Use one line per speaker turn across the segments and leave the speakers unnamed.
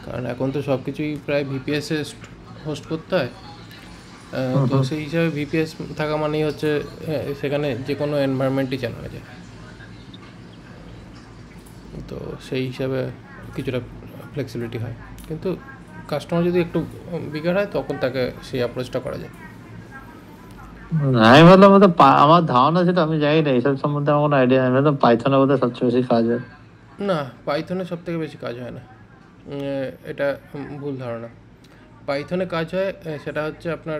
কারণ এখন তো সব কিছুই প্রায় ভিপিএসে হোস্ট করতে হয়। তো সেই হিসাবে ভিপিএস থাকা মানেই হচ্ছে সেখানে যে কোনো এনভায়রনমেন্টই চালানো যায়। তো সেই হিসাবে কিছুটা ফ্লেক্সিবিলিটি হয়, কিন্তু কাস্টমার যদি একটু বিগার হয় তখন তাকে সেই অ্যাপ্রোচটা করা যায়।
আমি ভাবলাম আমার ধারণা ছিল, আমি জানি না এইসব সম্বন্ধে আমার কোনো আইডিয়া নেই, ভাবলাম পাইথনে বোধহয় সবচেয়ে বেশি কাজ হয়।
না, পাইথনে সব থেকে বেশি কাজ হয় না, এটা ভুল ধারণা। পাইথনে কাজ হয় সেটা হচ্ছে আপনার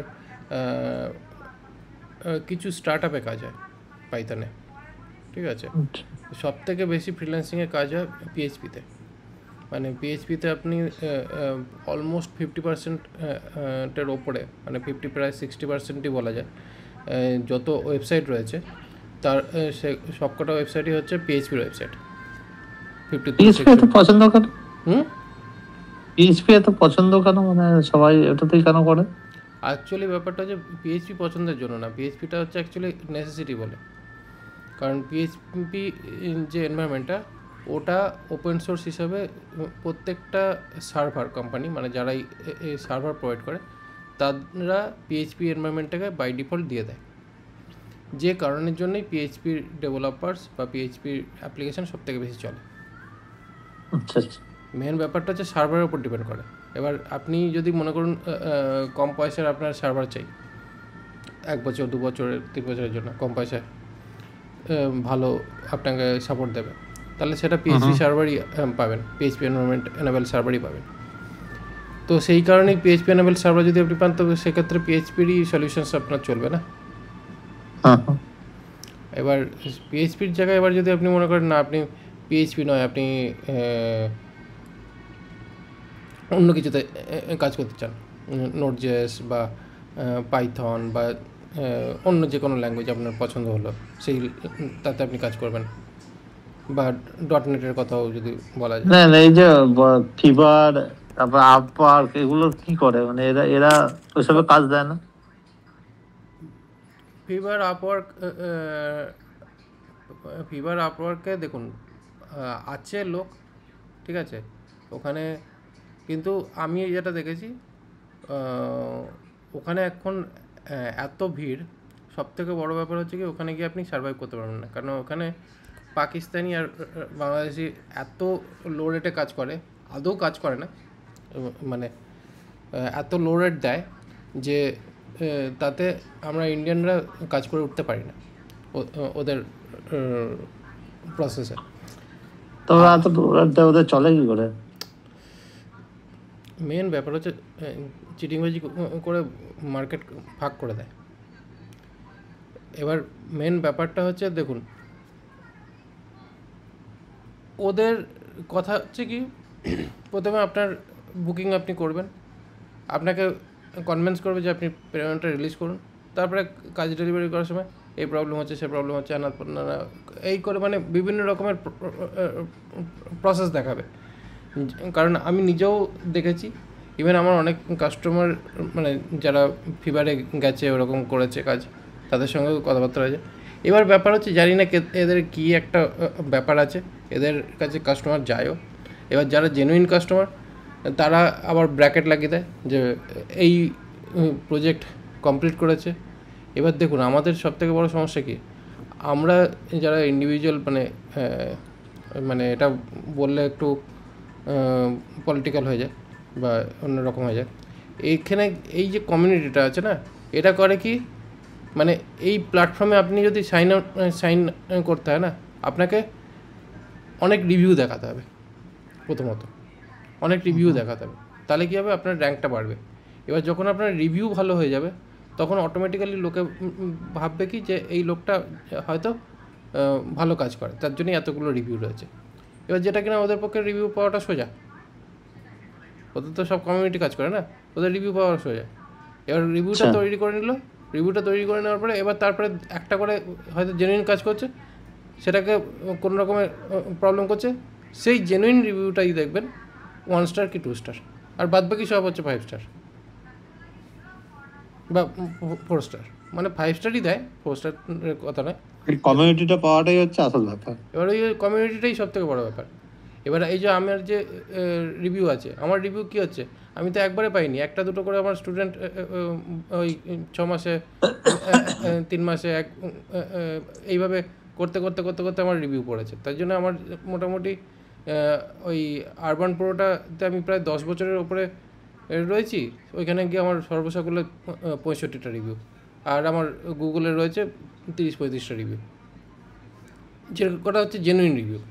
কিছু স্টার্ট আপে কাজ হয় পাইথনে, ঠিক আছে। সব থেকে বেশি ফ্রিল্যান্সিংয়ে কাজ হয় পিএইচপিতে। মানে পিএইচপিতে আপনি অলমোস্ট 50%-এর ওপরে, মানে প্রায় 60%ই বলা যায়, যত ওয়েবসাইট রয়েছে তার সে সবকটা ওয়েবসাইটই হচ্ছে পিএইচপির ওয়েবসাইট।
পিএইচপি এত পছন্দ কেন?
হুম,
পিএইচপি এত পছন্দ কেন, মানে সবাই ওটাতেই কেন করে?
অ্যাকচুয়ালি ব্যাপারটা হচ্ছে পিএইচপি পছন্দের জন্য না, পিএইচপিটা হচ্ছে অ্যাকচুয়ালি নেসেসিটি বলে। কারণ পিএইচপি যে এনভায়রনমেন্টটা, ওটা ওপেন সোর্স হিসাবে প্রত্যেকটা সার্ভার কোম্পানি, মানে যারা এই সার্ভার প্রোভাইড করে, তারা পিএইচপি এনভায়রনমেন্টটাকে বাই ডিফল্ট দিয়ে দেয়। যে কারণের জন্যই পিএইচপির ডেভেলপার্স বা পিএইচপির অ্যাপ্লিকেশান সব থেকে বেশি চলে।
আচ্ছা আচ্ছা।
মেন ব্যাপারটা হচ্ছে সার্ভারের উপর ডিপেন্ড করে। এবার আপনি যদি মনে করুন কম পয়সার আপনার সার্ভার চাই, 1 বছর 2 বছরের 3 বছরের জন্য কম পয়সায় ভালো আপনাকে সাপোর্ট দেবে, তাহলে সেটা পিএইচপি সার্ভারই পাবেন, পিএইচপি এনভায়রনমেন্ট এনেবল সার্ভারই পাবেন। তো সেই কারণেই পিএইচপি এনেবল সার্ভার যদি আপনি পান, তবে সেক্ষেত্রে পিএইচপিরই সলিউশনস আপনার চলবে না। এবার পিএইচপির জায়গায় এবার যদি আপনি মনে করেন না, আপনি পিএইচপি নয়, আপনি অন্য কিছুতে কাজ করতে চান, নোড.জেএস বা পাইথন বা অন্য যে কোনো ল্যাঙ্গুয়েজ আপনার পছন্দ হলো, সেই তাতে আপনি কাজ করবেন, বা .নেটের কথাও যদি বলা যায়।
না না, এই যে ফিভার, তারপর আপওয়ার্ক, এগুলো কি করে? মানে এরা এরা ওইসবে কাজ দেয় না?
ফিভার আপওয়ার্কে দেখুন আছে লোক, ঠিক আছে ওখানে, কিন্তু আমি যেটা দেখেছি ওখানে এখন এত ভিড়, সবথেকে বড় ব্যাপার হচ্ছে কি, ওখানে গিয়ে আপনি সার্ভাইভ করতে পারবেন না। কারণ ওখানে পাকিস্তানি আর বাংলাদেশি এত লো রেটে কাজ করে, আদৌ কাজ করে না, মানে এত লো রেট দেয় যে তাতে আমরা ইন্ডিয়ানরা কাজ করে উঠতে পারি না ওদের প্রসেসে।
তো ওদের চলে কি করে?
মেন ব্যাপার হচ্ছে চিটিংবাজি করে মার্কেট ভাগ করে দেয়। এবার মেন ব্যাপারটা হচ্ছে দেখুন, ওদের কথা হচ্ছে কি, প্রথমে আপনার বুকিং আপনি করবেন, আপনাকে কনভিন্স করবে যে আপনি পেমেন্টটা রিলিজ করুন, তারপরে কাজ ডেলিভারি করার সময় এই প্রবলেম হচ্ছে, সে প্রবলেম হচ্ছে, না এই করে মানে বিভিন্ন রকমের প্রসেস দেখাবে। কারণ আমি নিজেও দেখেছি, ইভেন আমার অনেক কাস্টমার মানে যারা ফিভারে গেছে ওরকম করেছে কাজ, তাদের সঙ্গেও কথাবার্তা হয়েছে। এবার ব্যাপার হচ্ছে জানি না এদের কী একটা ব্যাপার আছে, এদের কাছে কাস্টমার যায়ও। এবার যারা জেনুইন কাস্টমার তারা আবার ব্র্যাকেট লাগিয়ে দেয় যে এই প্রজেক্ট কমপ্লিট করেছে। এবার দেখুন আমাদের সবথেকে বড় সমস্যা কি, আমরা যারা ইন্ডিভিজুয়াল, মানে এটা বললে একটু পলিটিক্যাল হয়ে যায় বা অন্যরকম হয়ে যায়, এইখানে এই যে কমিউনিটিটা আছে না, এটা করে কি, মানে এই প্ল্যাটফর্মে আপনি যদি সাইন করতে হয় না, আপনাকে অনেক রিভিউ দেখাতে হবে, প্রথমত অনেক রিভিউ দেখাতে হবে, তাহলে কী হবে, আপনার র্যাঙ্কটা বাড়বে। এবার যখন আপনার রিভিউ ভালো হয়ে যাবে, তখন অটোমেটিক্যালি লোকে ভাববে কি যে এই লোকটা হয়তো ভালো কাজ করে, তার জন্যই এতগুলো রিভিউ রয়েছে। এবার যেটা কিনা ওদের পক্ষে রিভিউ পাওয়াটা সোজা, ওদের তো সব কমিউনিটি কাজ করে না, ওদের রিভিউ পাওয়া সোজা। এবার রিভিউটা তৈরি করে নিল, রিভিউটা তৈরি করে নেওয়ার পরে এবার তারপরে একটা করে হয়তো জেনুইন কাজ করছে, সেটাকে কোনো রকমের প্রবলেম করছে, সেই জেনুইন রিভিউটাই দেখবেন 1 স্টার কি 2 স্টার, আর বাদ বাকি সব হচ্ছে 5 স্টার বা 4 স্টার, মানে 5 স্টারই দেয়, 4 স্টারের কথা নয়।
কমিউনিটিটা পাওয়াটাই হচ্ছে আসল ব্যাপার।
এবার ওই কমিউনিটিটাই সব থেকে বড় ব্যাপার। এবার এই যে আমার যে রিভিউ আছে, আমার রিভিউ কী হচ্ছে, আমি তো একবারে পাইনি, একটা দুটো করে আমার স্টুডেন্ট ওই 6 মাসে 3 মাসে এইভাবে করতে করতে করতে করতে আমার রিভিউ পড়েছে। তার জন্য আমার মোটামুটি ওই আরবান প্রোটাতে আমি প্রায় 10 বছরের ওপরে রয়েছি। ওইখানে গিয়ে আমার সর্বসাকুল্যে 65টা রিভিউ, আর আমার গুগলে রয়েছে 30-35টা রিভিউ, যে কটা হচ্ছে জেনুইন রিভিউ।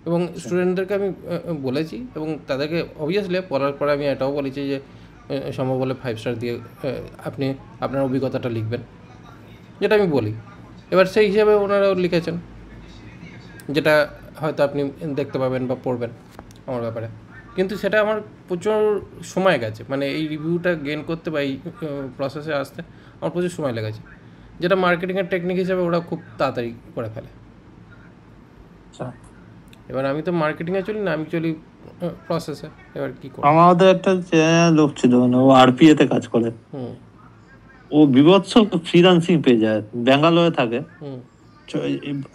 এবং স্টুডেন্টদেরকে আমি বলেছি, এবং তাদেরকে অবভিয়াসলি বলার পরে আমি এটাও বলেছি যে সম্ভব হলে 5 স্টার দিয়ে আপনি আপনার অভিজ্ঞতাটা লিখবেন, যেটা আমি বলি। এবার সেই হিসাবে ওনারাও লিখেছেন, যেটা হয়তো আপনি দেখতে পাবেন বা পড়বেন আমার ব্যাপারে। কিন্তু সেটা আমার প্রচুর সময় গেছে, মানে এই রিভিউটা গেইন করতে বা এই প্রসেসে আসতে আমার প্রচুর সময় লেগেছে, যেটা মার্কেটিংয়ের টেকনিক হিসাবে ওরা খুব তাড়াতাড়ি করে ফেলে। এবার আমি তো মার্কেটিংয়ে চলি না, আমি চলি প্রসেসে। এবার কী করব?
আমাদের একটা লোক ছিল, মানে ও আরপিএ তে কাজ করে। ও বিভৎস ফ্রিল্যান্সিং পেয়ে যায়, ব্যাঙ্গালোরে থাকে,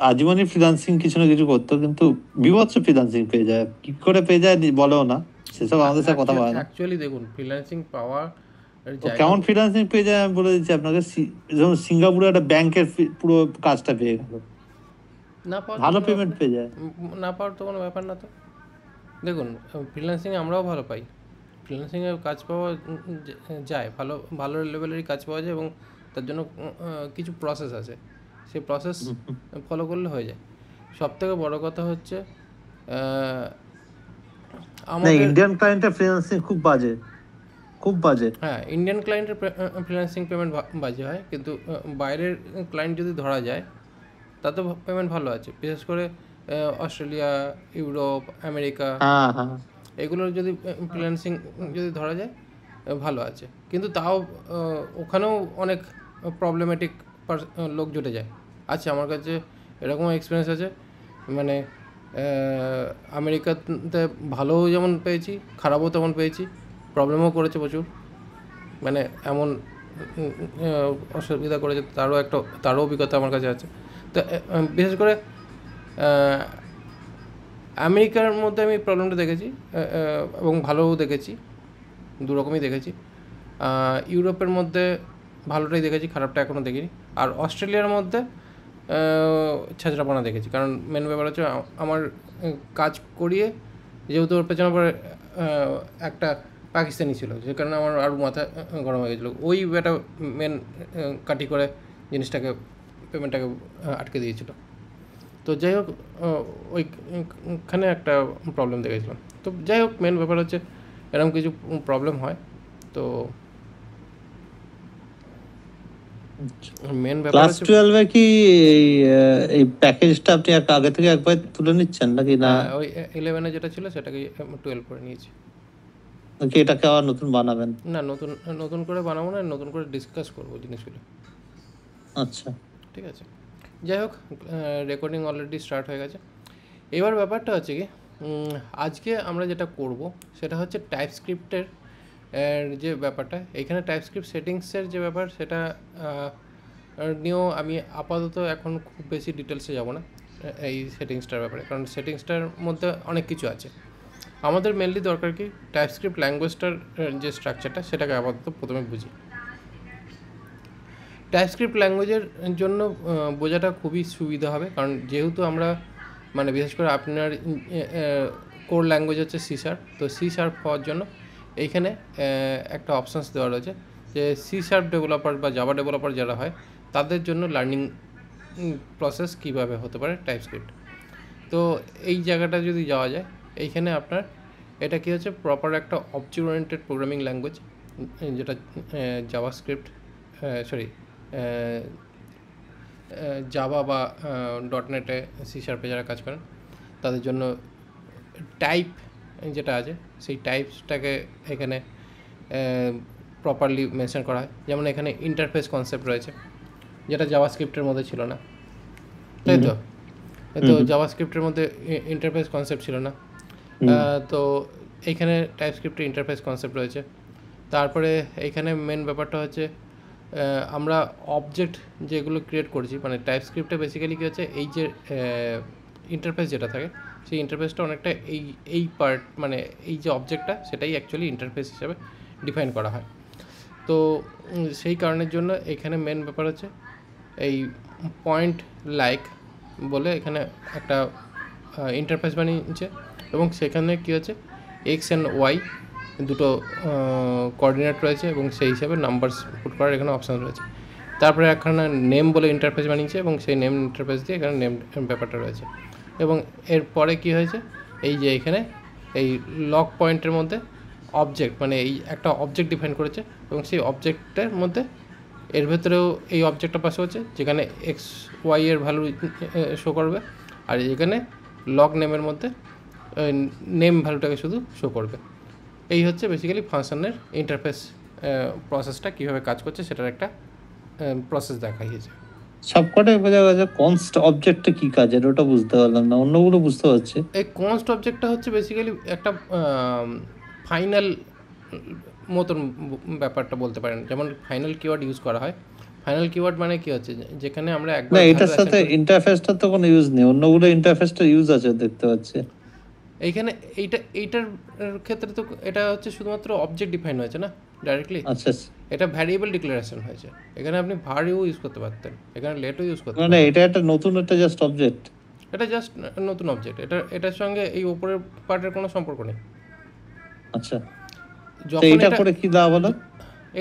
আজীবনই ফ্রিল্যান্সিং কিছু না কিছু করতো, কিন্তু বিভৎস ফ্রিল্যান্সিং পেয়ে যায়। কি করে পেয়ে যায় বলেও না, সেসব আমাদের সাথে কথা বলে না।
অ্যাকচুয়ালি দেখুন, ফ্রিল্যান্সিং পাওয়া
কেমন ফ্রিল্যান্সিং পেয়ে যায় আমি বলে দিচ্ছি আপনাকে। যেমন সিঙ্গাপুরে একটা ব্যাংকের পুরো কাজটা পেয়ে গেল,
না পাওয়া,
ভালো পেমেন্ট পেয়ে যায়।
না পাওয়ার তো কোনো ব্যাপার না। তো দেখুন, ফ্রিল্যান্সিংয়ে আমরাও ভালো পাই, ফ্রিল্যান্সিংয়ে কাজ পাওয়া যায়, ভালো ভালো লেভেলেরই কাজ পাওয়া যায়, এবং তার জন্য কিছু প্রসেস আছে, সেই প্রসেস ফলো করলে হয়ে যায়। সবথেকে বড় কথা হচ্ছে
আমাদের ইন্ডিয়ান ক্লায়েন্টের ফ্রিল্যান্সিং খুব বাজে, খুব বাজে।
হ্যাঁ, ইন্ডিয়ান ক্লায়েন্টের ফ্রিল্যান্সিং পেমেন্ট বাজে হয়, কিন্তু বাইরের ক্লায়েন্ট যদি ধরা যায় তাতে পেমেন্ট ভালো আছে। বিশেষ করে অস্ট্রেলিয়া, ইউরোপ, আমেরিকা, এগুলোর যদি ফ্রিল্যান্সিং যদি ধরা যায় ভালো আছে। কিন্তু তাও ওখানেও অনেক প্রবলেমেটিক লোক জুটে যায়। আচ্ছা, আমার কাছে এরকম এক্সপিরিয়েন্স আছে, মানে আমেরিকাতে ভালোও যেমন পেয়েছি, খারাপও তেমন পেয়েছি, প্রবলেমও করেছে প্রচুর, মানে এমন অসুবিধা করেছে, তারও অভিজ্ঞতা আমার কাছে আছে। তো বিশেষ করে আমেরিকার মধ্যে আমি প্রবলেমটা দেখেছি, এবং ভালোও দেখেছি, দুরকমই দেখেছি। ইউরোপের মধ্যে ভালোটাই দেখেছি, খারাপটা এখনও দেখিনি। আর অস্ট্রেলিয়ার মধ্যে ছেঁচড়াপনা দেখেছি, কারণ মেন ব্যাপার হচ্ছে আমার কাজ করিয়ে যেহেতু ওর পেছনে পরে একটা পাকিস্তানি ছিল, যে কারণে আমার আরও মাথা গরম হয়ে গেছিলো। ওই একটা মেন কাটি করে জিনিসটাকে, পেমেন্টটাকে আটকে দিয়েছিল। তো যাই হোক, ওইখানে একটা প্রবলেম দেখেছিলাম। তো যাই হোক, মেন ব্যাপার হচ্ছে এরকম কিছু প্রবলেম হয়। তো মেন ব্যাপার
ক্লাস 12 কি এই প্যাকেজটা আপনি আগে থেকে একবার তুলে নিচ্ছেন নাকি? না,
ওই 11 যেটা ছিল সেটাকে 12 করে নিয়েছি।
নাকি এটাকে আবার নতুন বানাবেন?
না, নতুন করে বানাবো না, নতুন করে ডিসকাস করবো জিনিসগুলো।
আচ্ছা,
ঠিক আছে। যাই হোক, রেকর্ডিং অলরেডি স্টার্ট হয়ে গেছে। এবার ব্যাপারটা হচ্ছে কি, আজকে আমরা যেটা করব সেটা হচ্ছে টাইপস্ক্রিপ্টের যে ব্যাপারটা, এখানে টাইপস্ক্রিপ্ট সেটিংসের যে ব্যাপার, সেটা নিয়েও আমি আপাতত এখন খুব বেশি ডিটেলসে যাব না এই সেটিংসটার ব্যাপারে, কারণ সেটিংসটার মধ্যে অনেক কিছু আছে। আমাদের মেনলি দরকার কি, টাইপস্ক্রিপ্ট ল্যাঙ্গুয়েজটার যে স্ট্রাকচারটা সেটাকে আপাতত প্রথমে বুঝি। টাইপস্ক্রিপ্ট ল্যাঙ্গুয়েজের জন্য বোঝাটা খুবই সুবিধা হবে, কারণ যেহেতু আমরা, মানে বিশেষ করে আপনার কোর ল্যাঙ্গুয়েজ হচ্ছে সি শার্প, তো সি শার্প হওয়ার জন্য এইখানে একটা অপশানস দেওয়া রয়েছে যে সি শার্প ডেভেলপার বা জাভা ডেভেলপার যারা হয় তাদের জন্য লার্নিং প্রসেস কীভাবে হতে পারে টাইপস্ক্রিপ্ট। তো এই জায়গাটা যদি যাওয়া যায়, এইখানে আপনার এটা কী হচ্ছে, প্রপার একটা অবজেক্ট ওরিয়েন্টেড প্রোগ্রামিং ল্যাঙ্গুয়েজ, যেটা জাভাস্ক্রিপ্ট, জাভা বা .NET-এ, সি শার্পে যারা কাজ করেন তাদের জন্য টাইপ যেটা আছে সেই টাইপসটাকে এখানে প্রপারলি মেনশন করা হয়। যেমন এখানে ইন্টারফেস কনসেপ্ট রয়েছে, যেটা জাভাস্ক্রিপ্টের মধ্যে ছিল না, তাই তো? তো জাভাস্ক্রিপ্টের মধ্যে ইন্টারফেস কনসেপ্ট ছিল না, তো এইখানে টাইপস্ক্রিপ্টের ইন্টারফেস কনসেপ্ট রয়েছে। তারপরে এইখানে মেন ব্যাপারটা হচ্ছে আমরা অবজেক্ট যেগুলো ক্রিয়েট করছি, মানে টাইপস্ক্রিপ্টে বেসিক্যালি কী হচ্ছে, এই যে ইন্টারফেস যেটা থাকে সেই ইন্টারফেসটা অনেকটা এই পার্ট মানে এই যে অবজেক্টটা সেটাই অ্যাকচুয়ালি ইন্টারফেস হিসাবে ডিফাইন করা হয়। তো সেই কারণের জন্য এখানে মেন ব্যাপার হচ্ছে এই পয়েন্ট লাইক বলে এখানে একটা ইন্টারফেস বানিয়েছে, এবং সেখানে কী হচ্ছে এক্স অ্যান্ড ওয়াই দুটো কোঅর্ডিনেট রয়েছে এবং সেই হিসাবে নাম্বারস পুট করার এখানে অপশান রয়েছে। তারপরে একখানা নেম বলে ইন্টারফেস বানিয়েছে এবং সেই নেম ইন্টারফেস দিয়ে এখানে নেম ব্যাপারটা রয়েছে। এবং এরপরে কী হয়েছে, এই যে এখানে এই লক পয়েন্টের মধ্যে অবজেক্ট মানে এই একটা অবজেক্ট ডিফাইন করেছে এবং সেই অবজেক্টের মধ্যে এর ভেতরেও এই অবজেক্টটা পাশে হচ্ছে যেখানে এক্স ওয়াই এর ভ্যালু শো করবে, আর এখানে লগ নেমের মধ্যে নেম ভ্যালুটাকে শুধু শো করবে। এই হচ্ছে বেসিক্যালি ফাংশনের ইন্টারফেস প্রসেসটা কীভাবে কাজ করছে সেটার একটা প্রসেস দেখাইয়েছে।
সবকটাই বোঝা গেছে, কনস্ট অবজেক্টটা কি কাজের ওটা বুঝতে পারলাম না, অন্যগুলো বুঝতে পারছি।
এই কনস্ট অবজেক্টটা হচ্ছে বেসিক্যালি একটা ফাইনাল মতন ব্যাপারটা বলতে পারেন, যেমন ফাইনাল কিওয়ার্ড ইউজ করা হয়। ফাইনাল কিওয়ার্ড মানে কি হচ্ছে, যেখানে আমরা একবার
না এটার সাথে ইন্টারফেসটা তো কোনো ইউজ নেই, অন্যগুলো ইন্টারফেসটা ইউজ আছে দেখতে পাচ্ছি।
এইখানে এইটার ক্ষেত্রে তো এটা হচ্ছে শুধুমাত্র অবজেক্ট ডিফাইন হয়েছে না ডাইরেক্টলি।
আচ্ছা,
এটা ভ্যারিয়েবল ডিক্লারেশন হয়েছে, এখানে আপনি ভারও ইউজ করতে পারতেন, এখানে লেটও ইউজ করতে
মানে এটা একটা নতুন, একটা জাস্ট অবজেক্ট,
এটা জাস্ট নতুন অবজেক্ট, এটার সঙ্গে এই উপরের পার্টের কোনো সম্পর্ক নেই।
আচ্ছা,
যখন
এটা করে কি লাভ হলো?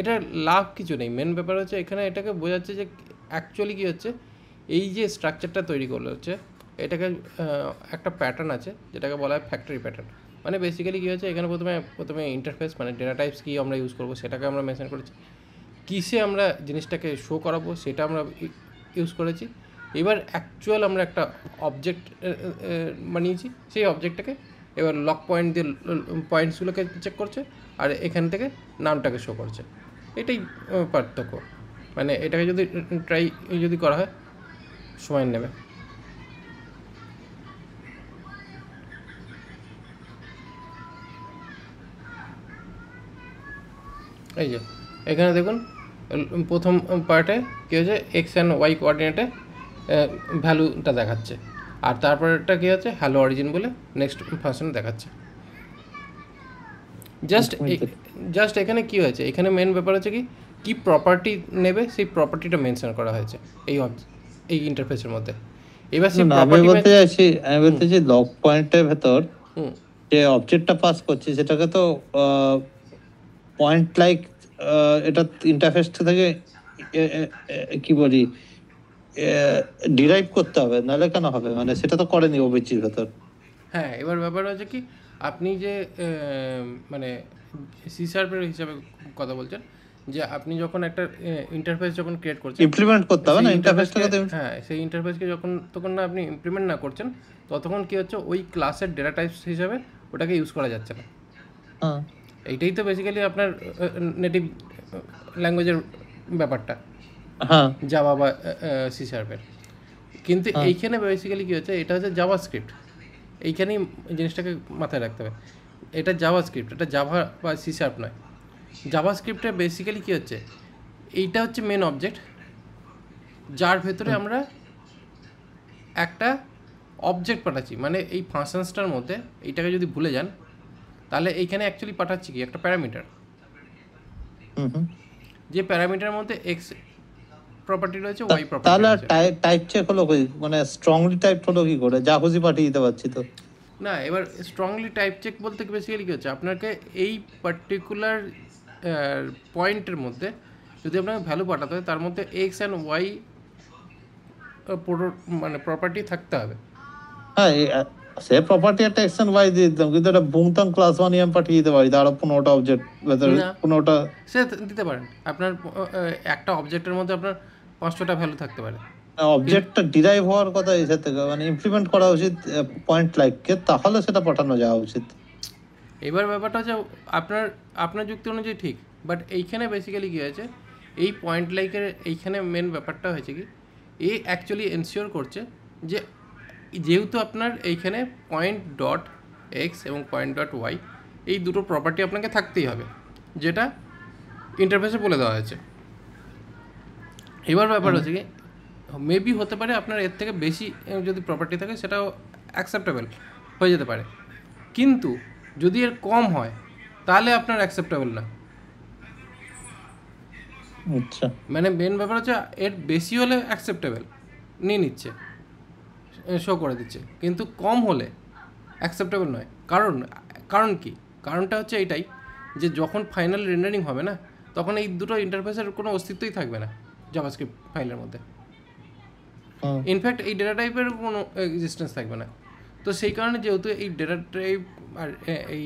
এটা লাভ কিছু নেই, মেন ব্যাপার হচ্ছে এখানে এটাকে বোঝাচ্ছে যে অ্যাকচুয়ালি কী হচ্ছে, এই যে স্ট্রাকচারটা তৈরি করলে হচ্ছে এটাকে একটা প্যাটার্ন আছে যেটাকে বলা হয় ফ্যাক্টরি প্যাটার্ন। মানে বেসিক্যালি কী হচ্ছে, এখানে প্রথমে ইন্টারফেস মানে ডেটা টাইপস কী আমরা ইউজ করবো সেটাকে আমরা মেনশন করেছি, কিসে আমরা জিনিসটাকে শো করাবো সেটা আমরা ইউজ করেছি। এবার অ্যাকচুয়াল আমরা একটা অবজেক্ট বানিয়েছি, সেই অবজেক্টটাকে এবার লক পয়েন্ট দিয়ে পয়েন্টসগুলোকে চেক করছে আর এখান থেকে নামটাকে শো করছে। এটাই পার্থক্য। মানে এটাকে যদি ট্রাই যদি করা হয় সময় নেবে। এই যে এখানে দেখুন প্রথম পার্টে কী হচ্ছে, এক্স অ্যান্ড ওয়াই কোঅর্ডিনেটে ভ্যালুটা দেখাচ্ছে, আর তারপরেরটা কী হচ্ছে হ্যালো অরিজিন বলে নেক্সট ফাংশনে দেখাচ্ছে। জাস্ট এখানে কি হয়েছে, এখানে মেন ব্যাপার হচ্ছে কি প্রপার্টি নেবে সেই প্রপার্টিটা মেনশন করা হয়েছে এই ইন্টারফেসের মধ্যে। এবার সেই
আমি বলতে চাইছি লক পয়েন্টের ভেতর যে অবজেক্টটা পাস করছি সেটাকে তো পয়েন্ট লাইক এটা ইন্টারফেসটা থেকে কি বলি ডিরাইভ করতে হবে, নাহলে কেন হবে? মানে সেটা তো করেনি ওবিজির ভেতর।
হ্যাঁ, এবার ব্যাপার হচ্ছে কি আপনি যে মানে সি শার্পের হিসাবে কথা বলছেন, যে আপনি যখন একটা ইন্টারফেস যখন ক্রিয়েট করছেন
ইমপ্লিমেন্ট করতে হবে না ইন্টারফেসটাকে।
হ্যাঁ, সেই ইন্টারফেসকে তখন না আপনি ইমপ্লিমেন্ট না করছেন, ততক্ষণ কি হচ্ছে ওই ক্লাসের ডেটা টাইপস হিসাবে ওটাকে ইউজ করা যাচ্ছে না। এইটাই তো বেসিক্যালি আপনার নেটিভ ল্যাঙ্গুয়েজের ব্যাপারটা, জাভা বা সি শার্পের। কিন্তু এইখানে বেসিক্যালি কী হচ্ছে, এটা হচ্ছে জাভা স্ক্রিপ্ট, এইখানেই জিনিসটাকে মাথায় রাখতে হবে। এটা জাভা স্ক্রিপ্ট, এটা জাভা বা সি শার্প নয়। জাভা স্ক্রিপ্টে বেসিক্যালি কী হচ্ছে, এইটা হচ্ছে মেন অবজেক্ট, যার ভেতরে আমরা একটা অবজেক্ট পাঠাচ্ছি। মানে এই ফাংশনসটার মধ্যে এইটাকে যদি ভুলে যান তাহলে এইখানে অ্যাকচুয়ালি পাঠাচ্ছি কি একটা প্যারামিটার, যে প্যারামিটারের মধ্যে এক্স প্রপার্টি রয়েছে, ওয়াই প্রপার্টি।
তাহলে টাইপ চেক হলো কি, মানে স্ট্রংলি টাইপ হলো কি করে? যা খুশি পাঠিয়ে দিতে পারছি তো
না। এবার স্ট্রংলি টাইপ চেক বলতে বেসিক্যালি কী হচ্ছে, আপনাকে এই পার্টিকুলার পয়েন্টের মধ্যে যদি আপনাকে ভ্যালু পাঠাতে হয় তার মধ্যে এক্স অ্যান্ড ওয়াই মানে প্রপার্টি থাকতে হবে।
হ্যাঁ, সে প্রপার্টি একটা এক্স অ্যান্ড ওয়াই দিয়ে দিতাম, কিন্তু এটা বুংতাং ক্লাস 1 আমি পাঠিয়ে দিতে পারি, তার 15টা অবজেক্ট ভেতরে 15টা
সে দিতে পারেন। আপনার একটা অবজেক্টের মধ্যে আপনার 5টা ভ্যালু থাকতে পারে।
অবজেক্টটা ডিরাইভ হওয়ার কথা এসে থেকে মানে ইমপ্লিমেন্ট করা উচিত পয়েন্ট লাইককে, তাহলে সেটা পাঠানো যাওয়া উচিত।
এবার ব্যাপারটা হচ্ছে আপনার যুক্তি অনুযায়ী ঠিক, বাট এইখানে বেসিক্যালি কী হয়েছে, এই পয়েন্ট লাইকের এইখানে মেন ব্যাপারটা হয়েছে কি, এ অ্যাকচুয়ালি এনশিওর করছে যে যেহেতু আপনার এইখানে পয়েন্ট ডট এক্স এবং পয়েন্ট ডট ওয়াই এই দুটো প্রপার্টি আপনাকে থাকতেই হবে, যেটা ইন্টারফেসে বলে দেওয়া হয়েছে। এবার ব্যাপার হচ্ছে কি মেবি হতে পারে আপনার এর থেকে বেশি যদি প্রপার্টি থাকে সেটাও অ্যাকসেপ্টেবল, হয়ে যেতে পারে, কিন্তু যদি এর কম হয় তাহলে আপনার অ্যাকসেপ্টেবল না।
আচ্ছা,
মানে মেন ব্যাপার হচ্ছে এর বেশি হলে অ্যাকসেপ্টেবল, নিয়ে নিচ্ছে, শো করে দিচ্ছে, কিন্তু কম হলে অ্যাকসেপ্টেবল নয়। কারণ কি? কারণটা হচ্ছে এইটাই যে যখন ফাইনাল রেন্ডারিং হবে না, তখন এই দুটো ইন্টারফেসের কোনো অস্তিত্বই থাকবে না জাভাস্ক্রিপ্ট ফাইলের মধ্যে। ইনফ্যাক্ট এই ডেটা টাইপের কোনো এক্সিস্টেন্স থাকবে না। তো সেই কারণে যেহেতু এই ডেটা টাইপ আর এই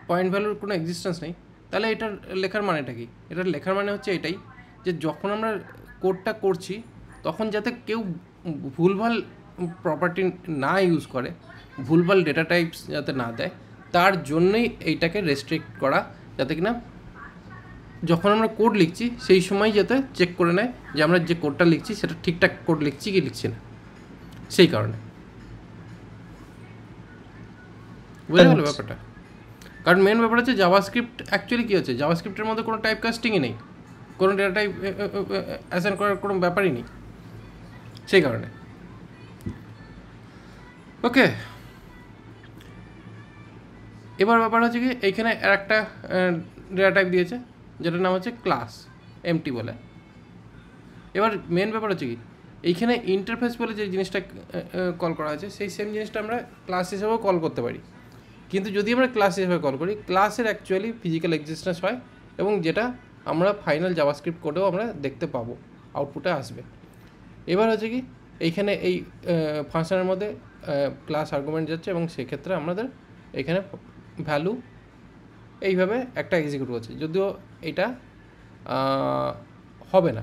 পয়েন্ট ভ্যালুর কোনো এক্সিস্টেন্স নেই, তাহলে এটার লেখার মানেটা কি? এটার লেখার মানে হচ্ছে এটাই যে যখন আমরা কোডটা করছি তখন যাতে কেউ ভুলভাল প্রপার্টি না ইউজ করে, ভুলভাল ডেটা টাইপস যাতে না দেয়, তার জন্যই এইটাকে রেস্ট্রিক্ট করা, যাতে কিনা যখন আমরা কোড লিখছি সেই সময় যাতে চেক করে নেয় যে আমরা যে কোডটা লিখছি সেটা ঠিকঠাক কোড লিখছি কি লিখছি না, সেই কারণে। বুঝে গেল ব্যাপারটা? কারণ মেন ব্যাপার হচ্ছে জাভাস্ক্রিপ্ট অ্যাকচুয়ালি কী হচ্ছে, জাভাস্ক্রিপ্টের মধ্যে কোনো টাইপ কাস্টিংই নেই, কোনো ডেটা টাইপ অ্যাসাইন করার কোনো ব্যাপারই নেই, সেই কারণে। ওকে, এবার ব্যাপার হচ্ছে কি এইখানে আর একটা ডেটা টাইপ দিয়েছে যেটার নাম হচ্ছে ক্লাস এমটি বলে। এবার মেন ব্যাপার হচ্ছে কি এইখানে ইন্টারফেস বলে যে জিনিসটা কল করা আছে সেই সেম জিনিসটা আমরা ক্লাস হিসেবেও কল করতে পারি, কিন্তু যদি আমরা ক্লাস হিসেবে কল করি ক্লাসের অ্যাকচুয়ালি ফিজিক্যাল এক্সিস্টেন্স হয়, এবং যেটা আমরা ফাইনাল জাভাস্ক্রিপ্ট কোডেও আমরা দেখতে পাবো, আউটপুটে আসবে। এবার হচ্ছে কি এইখানে এই ফাংশনের মধ্যে ক্লাস আর্গুমেন্ট যাচ্ছে, এবং সেক্ষেত্রে আমাদের এখানে ভ্যালু এইভাবে একটা এক্সিকিউট করছে, যদিও এটা হবে না।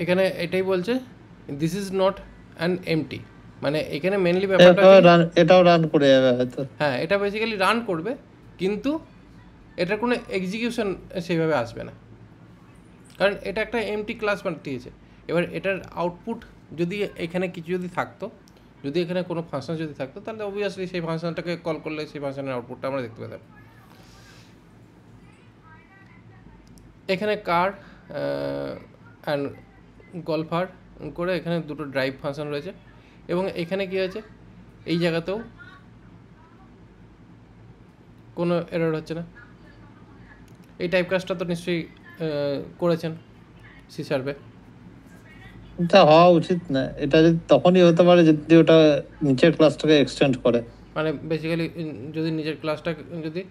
এখানে এটাই বলছে this is not an empty, মানে এখানে মেনলি ব্যাপারটা
এটাও রান করে যাবে হয়তো।
হ্যাঁ, এটা বেসিক্যালি রান করবে, কিন্তু এটার কোনো এক্সিকিউশন সেইভাবে আসবে না, কারণ এটা একটা এমটি ক্লাস পাঠিয়েছে। এবার এটার আউটপুট যদি এখানে কিছু যদি থাকতো, যদি এখানে কোনো ফাংশন যদি থাকতো, তাহলে অবভিয়াসলি সেই ফাংশনটাকে কল করলে সেই ফাংশনের আউটপুটটা আমরা দেখতে পেতাম। এখানে কার অ্যান্ড গলফার করে এখানে দুটো ড্রাইভ ফাংশন রয়েছে, এবং এখানে কী হয়েছে এই জায়গাতেও কোনো এরর হচ্ছে না। এই টাইপ কাজটা তো নিশ্চয়ই করেছেন সি শার্পে।
এটা হওয়া উচিত না, এটা যদি তখনই হতে পারে যদি ওটা নিচের ক্লাসটাকে এক্সটেন্ড করে,
মানে বেসিক্যালি যদি নিজের ক্লাসটা যদি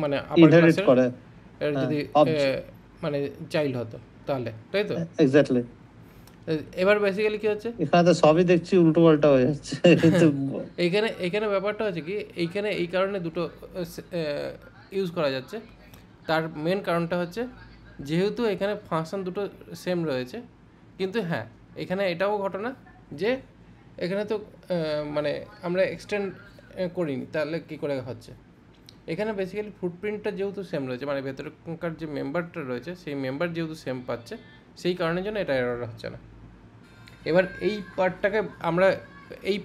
মানে
ইনহেরিট করে,
এর যদি মানে চাইল্ড হতো তাহলে, তাই তো?
এক্স্যাক্টলি।
এবার বেসিক্যালি কি হচ্ছে
এখানে তো সবই দেখছি উল্টো পাল্টা হয়ে যাচ্ছে।
এইখানে ব্যাপারটা হচ্ছে কি এইখানে এই কারণে দুটো ইউজ করা যাচ্ছে। তার মেন কারণটা হচ্ছে যেহেতু এখানে ফাংশন দুটো সেম রয়েছে, কিন্তু হ্যাঁ এখানে এটাও ঘটনা যে এখানে তো মানে আমরা এক্সটেন্ড করিনি, তাহলে কী করে হচ্ছে? এখানে বেসিক্যালি ফুটপ্রিন্টটা যেহেতু সেম রয়েছে, মানে ভেতরকার যে মেম্বারটা রয়েছে সেই মেম্বার যেহেতু সেম পাচ্ছে, সেই কারণের জন্য এটা এরর হচ্ছে না। এবার এই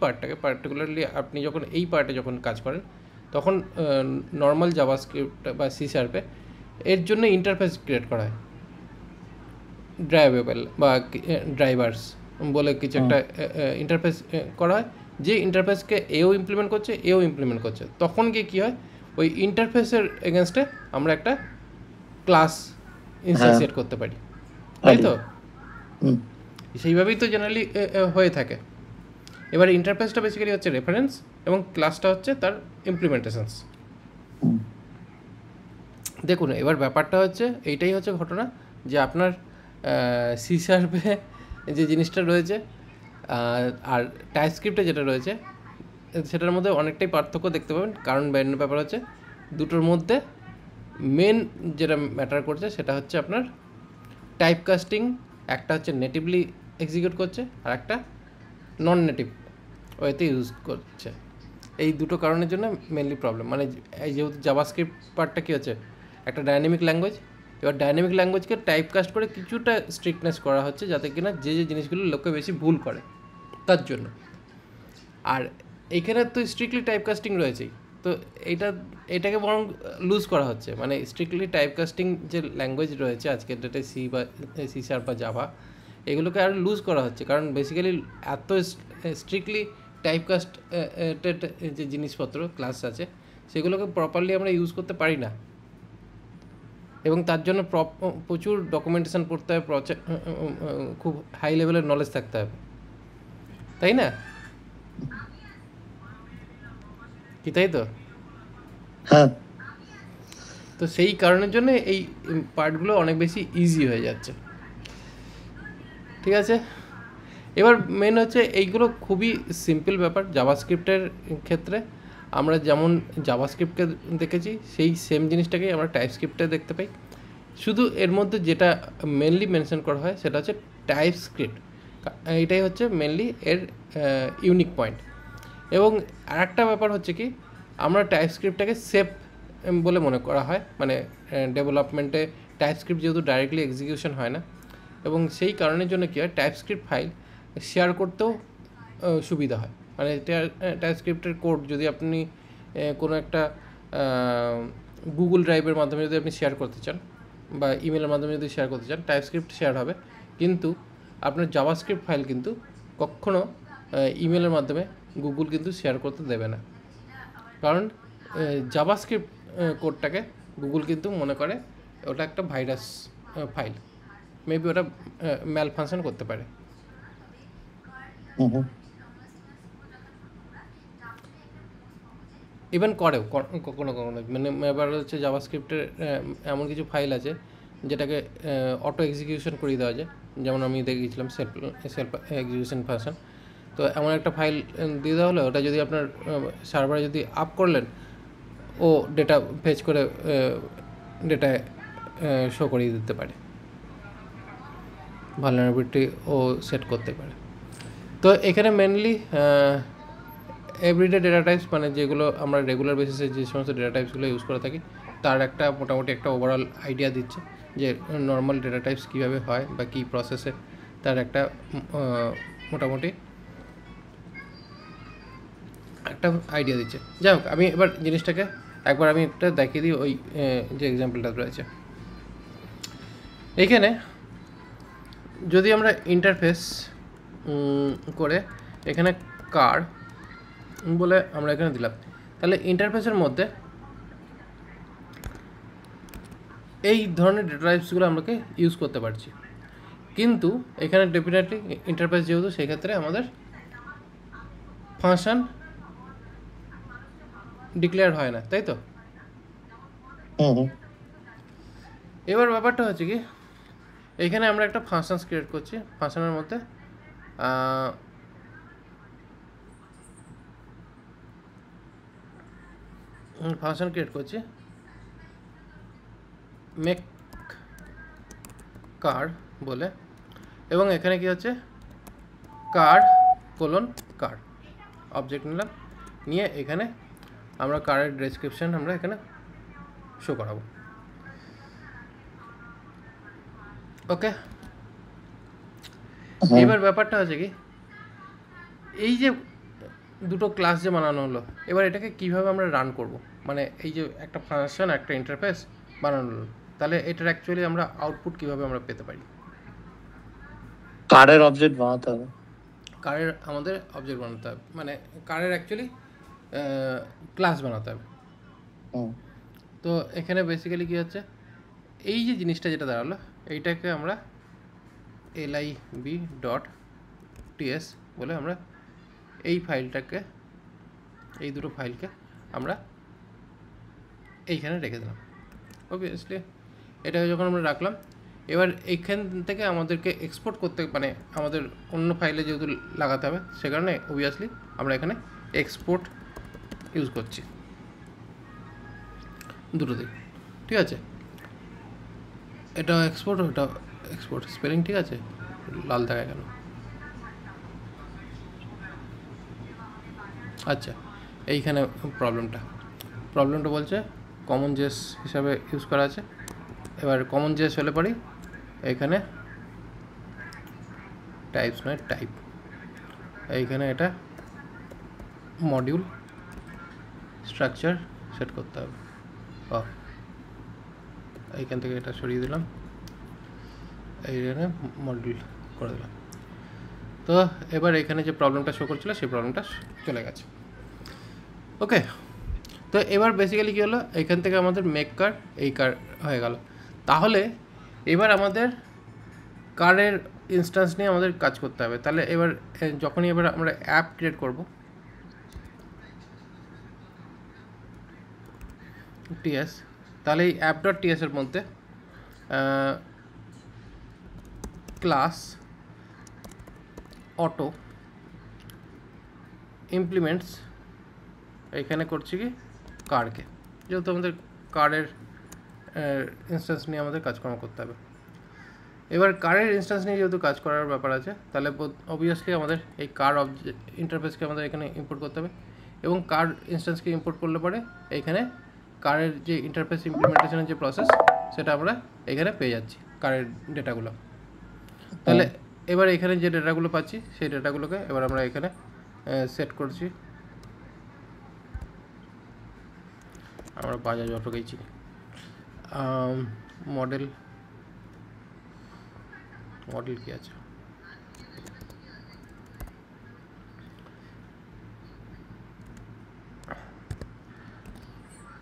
পার্টটাকে পার্টিকুলারলি আপনি যখন এই পার্টে যখন কাজ করেন, তখন নর্মাল জাভাস্ক্রিপ্ট বা সি শার্পে এর জন্য ইন্টারফেস ক্রিয়েট করা হয়, ড্রাইভেবল বা ড্রাইভার্স বলে কিছু একটা ইন্টারফেস করা হয়, যে ইন্টারফেসকে এও ইমপ্লিমেন্ট করছে এও ইমপ্লিমেন্ট করছে। তখন গিয়ে কী হয়, ওই ইন্টারফেসের এগেনস্টে আমরা একটা ক্লাস ইনস্ট্যান্সিয়েট করতে পারি, তাই তো? সেইভাবেই তো জেনারেলি হয়ে থাকে। এবার ইন্টারফেসটা বেসিক্যালি হচ্ছে রেফারেন্স, এবং ক্লাসটা হচ্ছে তার ইমপ্লিমেন্টেশনস। দেখুন এবার ব্যাপারটা হচ্ছে এইটাই হচ্ছে ঘটনা যে আপনার সি শার্পে যে জিনিসটা রয়েছে আর টাইপস্ক্রিপ্টে যেটা রয়েছে সেটার মধ্যে অনেকটাই পার্থক্য দেখতে পাবেন। কারণ ব্যাপার হচ্ছে দুটোর মধ্যে মেন যেটা ম্যাটার করছে সেটা হচ্ছে আপনার টাইপ কাস্টিং। একটা হচ্ছে নেটিভলি এক্সিকিউট করছে আর একটা নন নেটিভ ওয়েতে ইউজ করছে। এই দুটো কারণের জন্য মেনলি প্রবলেম। মানে এই যেহেতু জাভাস্ক্রিপ্ট পার্টটা কী হচ্ছে একটা ডাইনামিক ল্যাঙ্গুয়েজ, এবার ডাইনামিক ল্যাঙ্গুয়েজকে টাইপ কাস্ট করে কিছুটা স্ট্রিক্টনেস করা হচ্ছে যাতে কিনা যে জিনিসগুলো লোকে বেশি ভুল করে তার জন্য। আর এইখানে তো স্ট্রিক্টলি টাইপ কাস্টিং রয়েছেই, তো এটাকে বরং লুজ করা হচ্ছে। মানে স্ট্রিক্টলি টাইপ কাস্টিং যে ল্যাঙ্গুয়েজ রয়েছে আজকের ডেটে সি শার্প বা জাভা, এগুলোকে আর লুজ করা হচ্ছে, কারণ বেসিক্যালি এত স্ট্রিক্টলি টাইপকাস্ট যে জিনিসপত্র ক্লাস আছে সেগুলোকে প্রপারলি আমরা ইউজ করতে পারি না, এবং তার জন্য প্রচুর ডকুমেন্টেশন পড়তে হবে, খুব হাই লেভেলের নলেজ থাকতে হবে, তাই না? কি তাই তো?
হ্যাঁ,
তো সেই কারণের জন্য এই পার্টগুলো অনেক বেশি ইজি হয়ে যাচ্ছে। ঠিক আছে, এবার মেন হচ্ছে এইগুলো খুবই সিম্পল ব্যাপার। জাভাস্ক্রিপ্টের ক্ষেত্রে আমরা যেমন জাভাস্ক্রিপ্টকে দেখেছি সেই সেম জিনিসটাকেই আমরা টাইপস্ক্রিপ্টে দেখতে পাই, শুধু এর মধ্যে যেটা মেনলি মেনশন করা হয় সেটা হচ্ছে টাইপস্ক্রিপ্ট। এইটাই হচ্ছে মেনলি এর ইউনিক পয়েন্ট। এবং আরেকটা ব্যাপার হচ্ছে কি, আমরা টাইপস্ক্রিপ্টটাকে সেফ বলে মনে করা হয়, মানে ডেভেলপমেন্টে টাইপস্ক্রিপ্ট যেহেতু ডাইরেক্টলি এক্সিকিউশন হয় না, এবং সেই কারণের জন্য কী হয়, টাইপস্ক্রিপ্ট ফাইল শেয়ার করতেও সুবিধা হয়। মানে টাইপস্ক্রিপ্টের কোড যদি আপনি কোনো একটা গুগল ড্রাইভের মাধ্যমে যদি আপনি শেয়ার করতে চান বা ইমেলের মাধ্যমে যদি শেয়ার করতে চান, টাইপস্ক্রিপ্ট শেয়ার হবে, কিন্তু আপনার জাভাস্ক্রিপ্ট ফাইল কিন্তু কখনও ইমেলের মাধ্যমে গুগল কিন্তু শেয়ার করতে দেবে না, কারণ জাভাস্ক্রিপ্ট কোডটাকে গুগল কিন্তু মনে করে ওটা একটা ভাইরাস ফাইল, মেবি ওটা ম্যাল ফাংশন করতে পারে। ইভেন করেও কখনো কখনো, মানে এবার হচ্ছে জাভাস্ক্রিপ্টের এমন কিছু ফাইল আছে যেটাকে অটো এক্সিকিউশন করিয়ে দেওয়া যায়, যেমন আমি দেখেছিলাম সেলফ এক্সিকিউশন ফাংশন। তো এমন একটা ফাইল দিয়ে দেওয়া হলো, ওটা যদি আপনার সার্ভারে যদি আপ করলেন, ও ডেটা ফেচ করে ডেটা শো করিয়ে দিতে পারে, ভালনারেবিলিটি ও সেট করতে পারে। তো এখানে মেনলি এভরিডে ডেটা টাইপস, মানে যেগুলো আমরা রেগুলার বেসিসে যে সমস্ত ডেটা টাইপসগুলো ইউজ করে থাকি তার একটা মোটামুটি একটা ওভারঅল আইডিয়া দিচ্ছে যে নর্মাল ডেটা টাইপস কীভাবে হয় বা কী প্রসেসে, তার একটা মোটামুটি একটা আইডিয়া দিচ্ছে। যাই হোক, আমি এবার জিনিসটাকে একবার আমি একটা দেখিয়ে দিই, ওই যে এক্সাম্পলটা রয়েছে এইখানে। যদি আমরা ইন্টারফেস করে এখানে কার বলে আমরা এখানে দিলাম, তাহলে ইন্টারফেসের মধ্যে এই ধরনের ডেটা টাইপসগুলো আমাকে ইউজ করতে পারছি, কিন্তু এখানে ডেফিনেটলি ইন্টারফেস যেহেতু, সেক্ষেত্রে আমাদের ফাংশন ডিক্লেয়ার হয় না, তাই তো? এবার ব্যাপারটা হচ্ছে কি, এইখানে আমরা একটা ফাংশনস ক্রিয়েট করছি, ফাংশনের মধ্যে ফাংশন ক্রিয়েট করছি মেক কার বলে, এবং এখানে কি হচ্ছে কার কোলন কার অবজেক্ট নিলাম, নিয়ে এখানে আমরা কারের ডেসক্রিপশন আমরা এখানে শো করাবো। ওকে, এবার ব্যাপারটা হচ্ছে কি, এই যে দুটো ক্লাস যে বানানো হলো, এবার এটাকে কিভাবে আমরা রান করব, মানে এই যে একটা ফাংশন একটা ইন্টারফেস বানানো হলো, তাহলে এটার অ্যাকচুয়ালি আমরা আউটপুট কিভাবে আমরা পেতে পারি?
কারের অবজেক্ট বানাতে হবে,
কারের আমাদের অবজেক্ট বানাতে হবে, মানে কারের অ্যাকচুয়ালি ক্লাস বানাতে হবে। তো এখানে বেসিক্যালি কী হচ্ছে, এই যে জিনিসটা যেটা দাঁড়ালো, এইটাকে আমরা lib.ts বলে আমরা এই ফাইলটাকে, এই দুটো ফাইলকে আমরা এইখানে রেখে দিলাম। অবভিয়াসলি এটাকে যখন আমরা রাখলাম, এবার এইখান থেকে আমাদেরকে এক্সপোর্ট করতে, মানে আমাদের অন্য ফাইলে যেহেতু লাগাতে হবে, সে কারণে অবভিয়াসলি আমরা এখানে এক্সপোর্ট ইউজ করছি দুটোতেই। ঠিক আছে, এটা এক্সপোর্ট, ওটা এক্সপোর্ট, স্পেলিং ঠিক আছে, লাল দেখা গেল। আচ্ছা, এইখানে প্রবলেমটা বলছে কমন জেস হিসাবে ইউজ করা আছে। এবার কমন জেস হলে পরেই এখানে টাইপস নয় টাইপ, এইখানে এটা মডিউল স্ট্রাকচার সেট করতে হবে। এইখান থেকে এটা সরিয়ে দিলাম, এইখানে মডিউল করে দিলাম। তো এবার এখানে যে প্রবলেমটা শো করছিল সেই প্রবলেমটা চলে গেছে। ওকে, তো এবার বেসিক্যালি কী হলো, এখান থেকে আমাদের মেক কার এই কার হয়ে গেল। তাহলে এবার আমাদের কারের ইনস্ট্যান্স নিয়ে আমাদের কাজ করতে হবে। তাহলে এবার যখনই এবার আমরা অ্যাপ ক্রিয়েট করব, টিএস, তাহলে এই অ্যাপ ডট টিএস এর মধ্যে ক্লাস অটো ইমপ্লিমেন্টস এখানে করছি কি কারকে, যেহেতু আমাদের কারের ইনস্ট্যান্স নিয়ে আমাদের কাজকর্ম করতে হবে। এবার কারের ইনস্ট্যান্স নিয়ে যেহেতু কাজ করার ব্যাপার আছে, তাহলে অবভিয়াসলি আমাদের এই কার অবজেক্ট ইন্টারফেসকে আমাদের এখানে ইম্পোর্ট করতে হবে, এবং কার ইনস্ট্যান্সকে ইম্পোর্ট করলে পরে এইখানে কারের যে ইন্টারফেস ইমপ্লিমেন্টেশনের যে প্রসেস সেটা আমরা এখানে পেয়ে যাচ্ছি, কারের ডেটাগুলো। তাহলে এবার এখানে যে ডেটাগুলো পাচ্ছি সেই ডেটাগুলোকে এবার আমরা এখানে সেট করছি। আমরা বাজাজ অটো গেছি, মডেল কি আছে,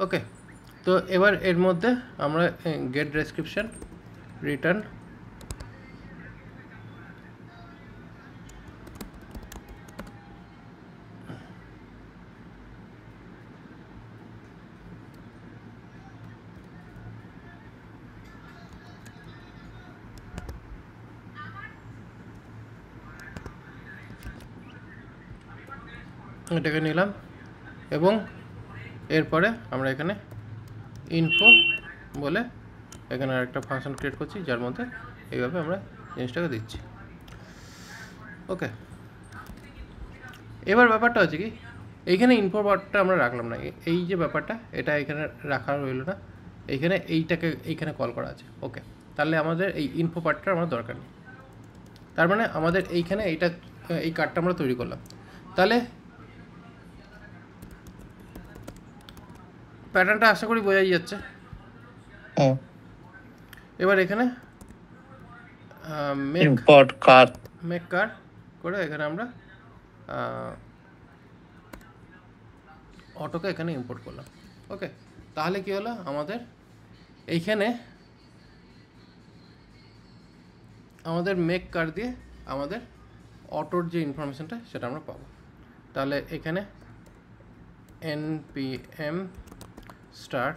ওকে। তো এবার এর মধ্যে আমরা গেট ডেসক্রিপশন রিটার্ন এটাকে নিলাম, এবং এরপরে আমরা এখানে ইনফো বলে এখানে আরেকটা ফাংশন ক্রিয়েট করছি, যার মধ্যে এইভাবে আমরা জিনিসটাকে দিচ্ছি। ওকে, এবার ব্যাপারটা হচ্ছে কি, এইখানে ইনফো পার্টটা আমরা রাখলাম না, এই যে ব্যাপারটা এটা এখানে রাখা রইল না, এইখানে এইখানে কল করা আছে। ওকে, তাহলে আমাদের এই ইনফো পার্টটা আমার দরকার নেই। তার মানে আমাদের এইখানে এই কার্ডটা আমরা তৈরি করলাম। তাহলে প্যাটার্নটা আশা করি বোঝাই যাচ্ছে। এবার এখানে মেক কার করে এখানে আমরা অটোকে এখানে ইম্পোর্ট করলাম। ওকে, তাহলে কি হলো, আমাদের এইখানে আমাদের মেক কার দিয়ে আমাদের অটোর যে ইনফরমেশনটা সেটা আমরা পাবো। তাহলে এখানে npm start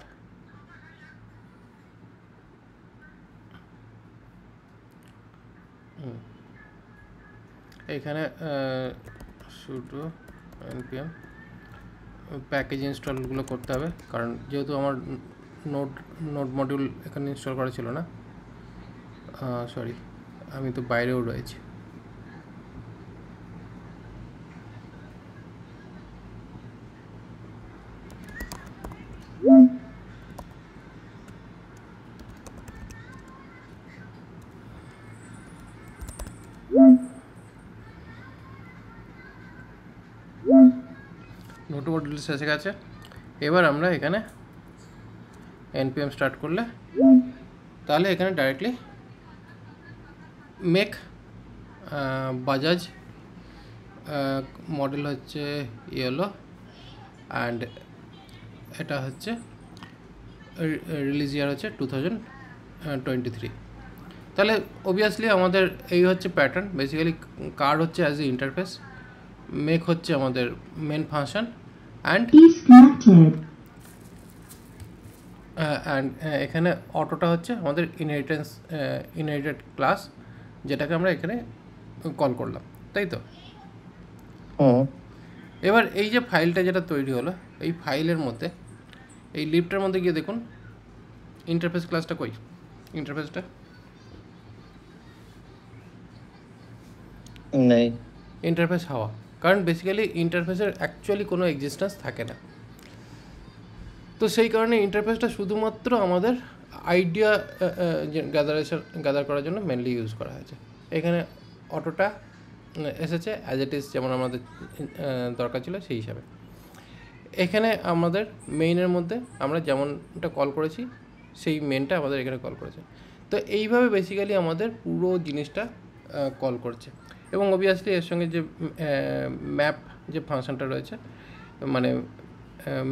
এখানে sudo npm প্যাকেজ ইনস্টলগুলো করতে হবে, কারণ যেহেতু আমার নোড মডিউল এখানে ইনস্টল করা ছিল না, সরি আমি তো বাইরেও রয়েছি। নোট মডিউল এসে গেছে। এবার আমরা এখানে npm স্টার্ট করলে তাহলে এখানে ডাইরেক্টলি মেক বাজাজ মডেল হচ্ছে ইয়েলো, অ্যান্ড এটা হচ্ছে রিলিজ ইয়ার হচ্ছে 2023। তাহলে অবভিয়াসলি আমাদের এই হচ্ছে প্যাটার্ন। বেসিক্যালি কার্ড হচ্ছে অ্যাজ এ ইন্টারফেস, মেক হচ্ছে আমাদের মেন ফাংশন, অ্যান্ড এখানে অটোটা হচ্ছে আমাদের ইনহেরিটেড ক্লাস, যেটাকে আমরা এখানে কল করলাম, তাই তো? এবার এই যে ফাইলটা যেটা তৈরি হলো, এই ফাইলের মধ্যে এই লিফটের মধ্যে গিয়ে দেখুন ইন্টারফেস ক্লাসটা কই, ইন্টারফেসটা
নেই,
ইন্টারফেস হাওয়া, কারণ বেসিক্যালি ইন্টারফেসের অ্যাকচুয়ালি কোনো এক্সিস্টেন্স থাকে না। তো সেই কারণে ইন্টারফেসটা শুধুমাত্র আমাদের আইডিয়া গ্যাদার করার জন্য মেনলি ইউজ করা হয়েছে। এখানে অটোটা এসেছে অ্যাজ ইট ইজ, যেমন আমাদের দরকার ছিল সেই হিসাবে। এখানে আমাদের মেইনের মধ্যে আমরা যেমনটা কল করেছি সেই মেনটা আমাদের এখানে কল করেছে। তো এইভাবে বেসিক্যালি আমাদের পুরো জিনিসটা কল করছে। এবং অবভিয়াসলি এর সঙ্গে যে ম্যাপ যে ফাংশনটা রয়েছে, মানে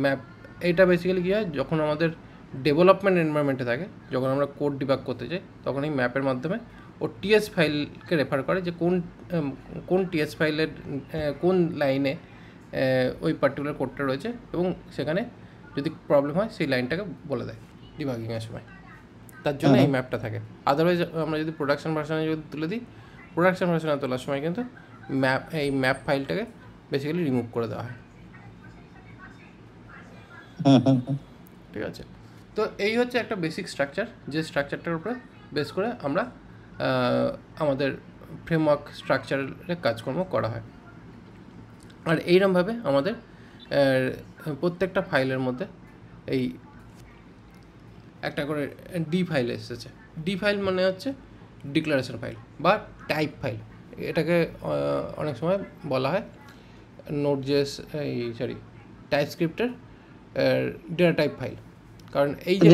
ম্যাপ, এইটা বেসিক্যালি কী হয়, যখন আমাদের ডেভেলপমেন্ট এনভায়রনমেন্টে থাকে, যখন আমরা কোড ডিবাগ করতে যাই, তখন এই ম্যাপের মাধ্যমে ও টিএস ফাইলকে রেফার করে যে কোন টিএস ফাইলের কোন লাইনে ওই পার্টিকুলার কোডটা রয়েছে, এবং সেখানে যদি প্রবলেম হয় সেই লাইনটাকে বলে দেয় ডিবাগিংয়ের সময়। তার জন্য এই ম্যাপটা থাকে। আদারওয়াইজ আমরা যদি প্রোডাকশন ভার্সনে যদি তুলে দিই, প্রোডাকশন ভার্সনে তোলার সময় কিন্তু এই ম্যাপ ফাইলটাকে বেসিক্যালি রিমুভ করে দেওয়া হয়। ঠিক আছে, তো এই হচ্ছে একটা বেসিক স্ট্রাকচার, যে স্ট্রাকচারটার উপরে বেস করে আমরা আমাদের ফ্রেমওয়ার্ক স্ট্রাকচারে কাজকর্ম করা হয়। আর এইরকমভাবে আমাদের প্রত্যেকটা ফাইলের মধ্যে এই একটা করে ডি ফাইল এসেছে। ডি ফাইল মানে হচ্ছে ডিক্লারেশন ফাইল বা টাইপ ফাইল। এটাকে অনেক সময় বলা হয় নোড.জেএস টাইপস্ক্রিপ্টের ডেটা টাইপ ফাইল। কারণ এই যে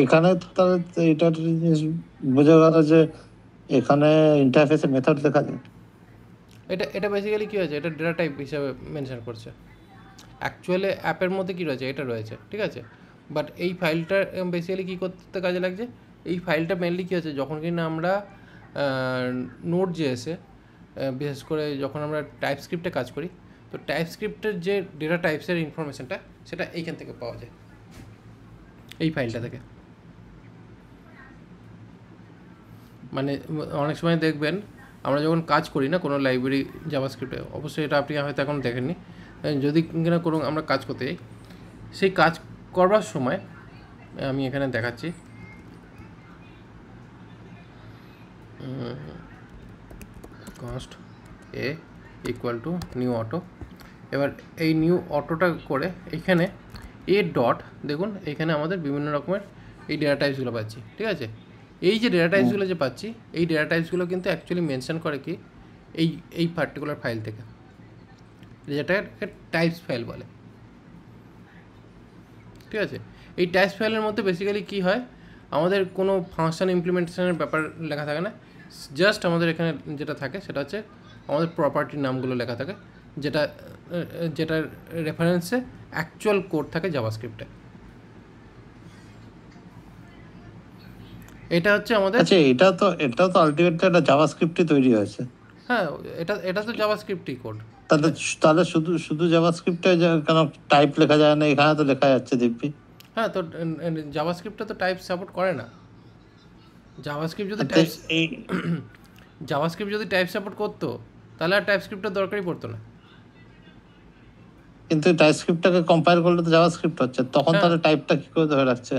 এখানে তাহলে এটা বোঝা গেল যে এখানে ইন্টারফেসে মেথড লেখা যায়।
এটা বেসিক্যালি কী হয়েছে, এটা ডেটা টাইপ হিসাবে মেনশন করছে। অ্যাকচুয়ালি অ্যাপের মধ্যে কী রয়েছে, এটা রয়েছে, ঠিক আছে। বাট এই ফাইলটা বেসিক্যালি কী করতে কাজে লাগছে, এই ফাইলটা মেনলি কী হচ্ছে, যখন কিনা আমরা নোড.জেএসে বিশেষ করে যখন আমরা টাইপস্ক্রিপ্টে কাজ করি, তো টাইপস্ক্রিপ্টের যে ডেটা টাইপসের ইনফরমেশনটা সেটা এইখান থেকে পাওয়া যায়, এই ফাইলটা থেকে। মানে অনেক সময় দেখবেন আমরা যখন কাজ করি না কোনো লাইব্রেরি জাভাস্ক্রিপ্টে, অবশ্যই এটা আপনি হয়তো এখন দেখেননি, যদি কিনা কোনো আমরা কাজ করতে যাই, সেই কাজ করবার সময় আমি এখানে দেখাচ্ছি, const A equal to new auto. এবার এই নিউ অটোটা করে এইখানে এ ডট, দেখুন এইখানে আমাদের বিভিন্ন রকমের এই ডেটা টাইপসগুলো পাচ্ছি, ঠিক আছে। এই যে ডেটা টাইপসগুলো যে পাচ্ছি, এই ডেটা টাইপসগুলো কিন্তু অ্যাকচুয়ালি মেনশন করে কি এই পার্টিকুলার ফাইল থেকে, যেটাকে টাইপস ফাইল বলে, ঠিক আছে। এই টাইপস ফাইলের মধ্যে বেসিক্যালি কী হয়, আমাদের কোনো ফাংশন ইমপ্লিমেন্টেশনের ব্যাপার লেখা থাকে না, জাস্ট আমাদের এখানে যেটা থাকে সেটা হচ্ছে আমাদের প্রপার্টির নামগুলো লেখা থাকে, যেটার রেফারেন্সে অ্যাকচুয়াল কোড থাকে জাভাস্ক্রিপ্টে। এটা হচ্ছে আমাদের,
আচ্ছা, এটা তো আলটিমেটলি একটা জাভাস্ক্রিপ্টে তৈরি হয়েছে।
হ্যাঁ, এটা তো জাভাস্ক্রিপ্টই কোড।
তাহলে শুধু জাভাস্ক্রিপ্টে কেন টাইপ লেখা যায় না? এখানে তো লেখা যাচ্ছে দিব্যি।
হ্যাঁ, তো জাভাস্ক্রিপ্টে তো টাইপ সাপোর্ট করে না। জাভাস্ক্রিপ্ট যদি টাইপ সাপোর্ট করতো তাহলে আর টাইপস্ক্রিপ্টের দরকারই পড়তো না।
কিন্তু টাইপস্ক্রিপ্টটাকে কম্পাইল করলে তো জাভাস্ক্রিপ্ট হচ্ছে, তখন তাহলে টাইপটা কি করে ধরে রাখছে?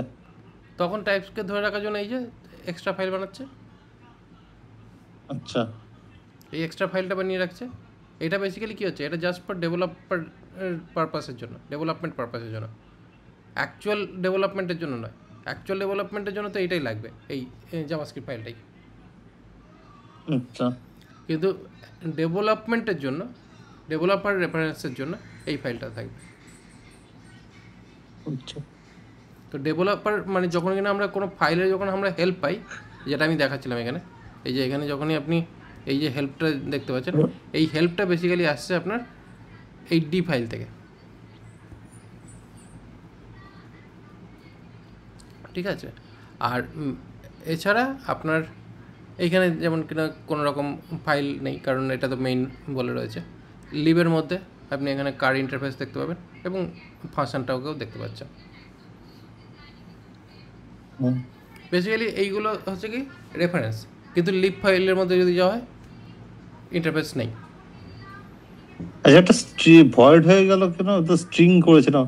তখন টাইপসকে ধরে রাখার জন্য এই যে এক্সট্রা ফাইল বানাচ্ছে।
আচ্ছা,
এই এক্সট্রা ফাইলটা বানিয়ে রাখছে। এটা বেসিক্যালি কী হচ্ছে, এটা জাস্ট ফর পারপাসের জন্য, ডেভেলপমেন্ট পারপাসের জন্য, অ্যাকচুয়াল ডেভেলপমেন্টের জন্য নয়। অ্যাকচুয়াল ডেভেলপমেন্টের জন্য তো এইটাই লাগবে, এই জাভাস্ক্রিপ্ট ফাইলটাই।
আচ্ছা,
কিন্তু ডেভেলপমেন্টের জন্য, ডেভেলপার রেফারেন্সের জন্য এই ফাইলটা থাকবে। তো ডেভেলপার মানে যখন কিনা আমরা কোনো ফাইলের যখন আমরা হেল্প পাই, যেটা আমি দেখাচ্ছিলাম এখানে, এই যে এখানে যখনই আপনি এই যে হেল্পটা দেখতে পাচ্ছেন, এই হেল্পটা বেসিক্যালি আসছে আপনার এই ডি ফাইল থেকে, ঠিক আছে। আর এছাড়া আপনার এইখানে যেমন কিনা কোনো রকম ফাইল নেই, কারণ এটা তো মেইন বলে রয়েছে। লিবের মধ্যে আপনি এখানে কার ইন্টারফেস দেখতে পাবেন এবং ফাংশনটাকেও দেখতে পাচ্ছেন। বেসিক্যালি এইগুলো হচ্ছে কি রেফারেন্স, কিন্তু লিব ফাইলের মধ্যে যদি যাওয়া হয় ইন্টারফেস নেই।
আচ্ছা, একটা ভয়েড হয়ে গেল কেন? তো স্ট্রিং করেছে না,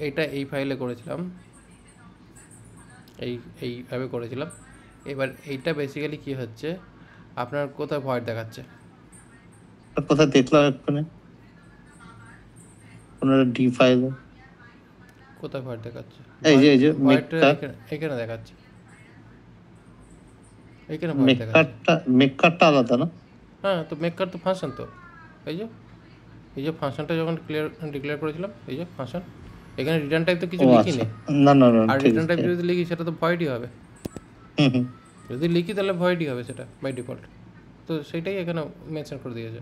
এটা এই ফাইলে করেছিলাম, এইভাবে করেছিলাম। এবার এইটা বেসিক্যালি কি হচ্ছে, আপনার কোথায় ভয়েড দেখাচ্ছে,
কোথায় দেখলাম এক্ষুনি ডি ফাইলে
কোথায় ভয়েড দেখাচ্ছে, এখানে দেখাচ্ছে, এখানে ভয়েড দেখাচ্ছে।
মেকারটা আলাদা না?
হ্যাঁ, তো মেকার তো ফাংশন, তো এই যে ফাংশনটা যখন ডিক্লেয়ার করেছিলাম, এই যে ফাংশন, এখানে রিটার্ন টাইপ তো কিছু
ও
লিখি
আচ্ছা,
নেই।
না না না
আর
ঠিক
রিটার্ন টাইপ
আছে।
যদি লিখি সেটা তো ভয়েডই হবে।
হুম।
যদি লিখি তাহলে ভয়েডই হবে সেটা বাই ডিফল্ট। তো সেটাই এখানে মেনশন করে দিয়েছে,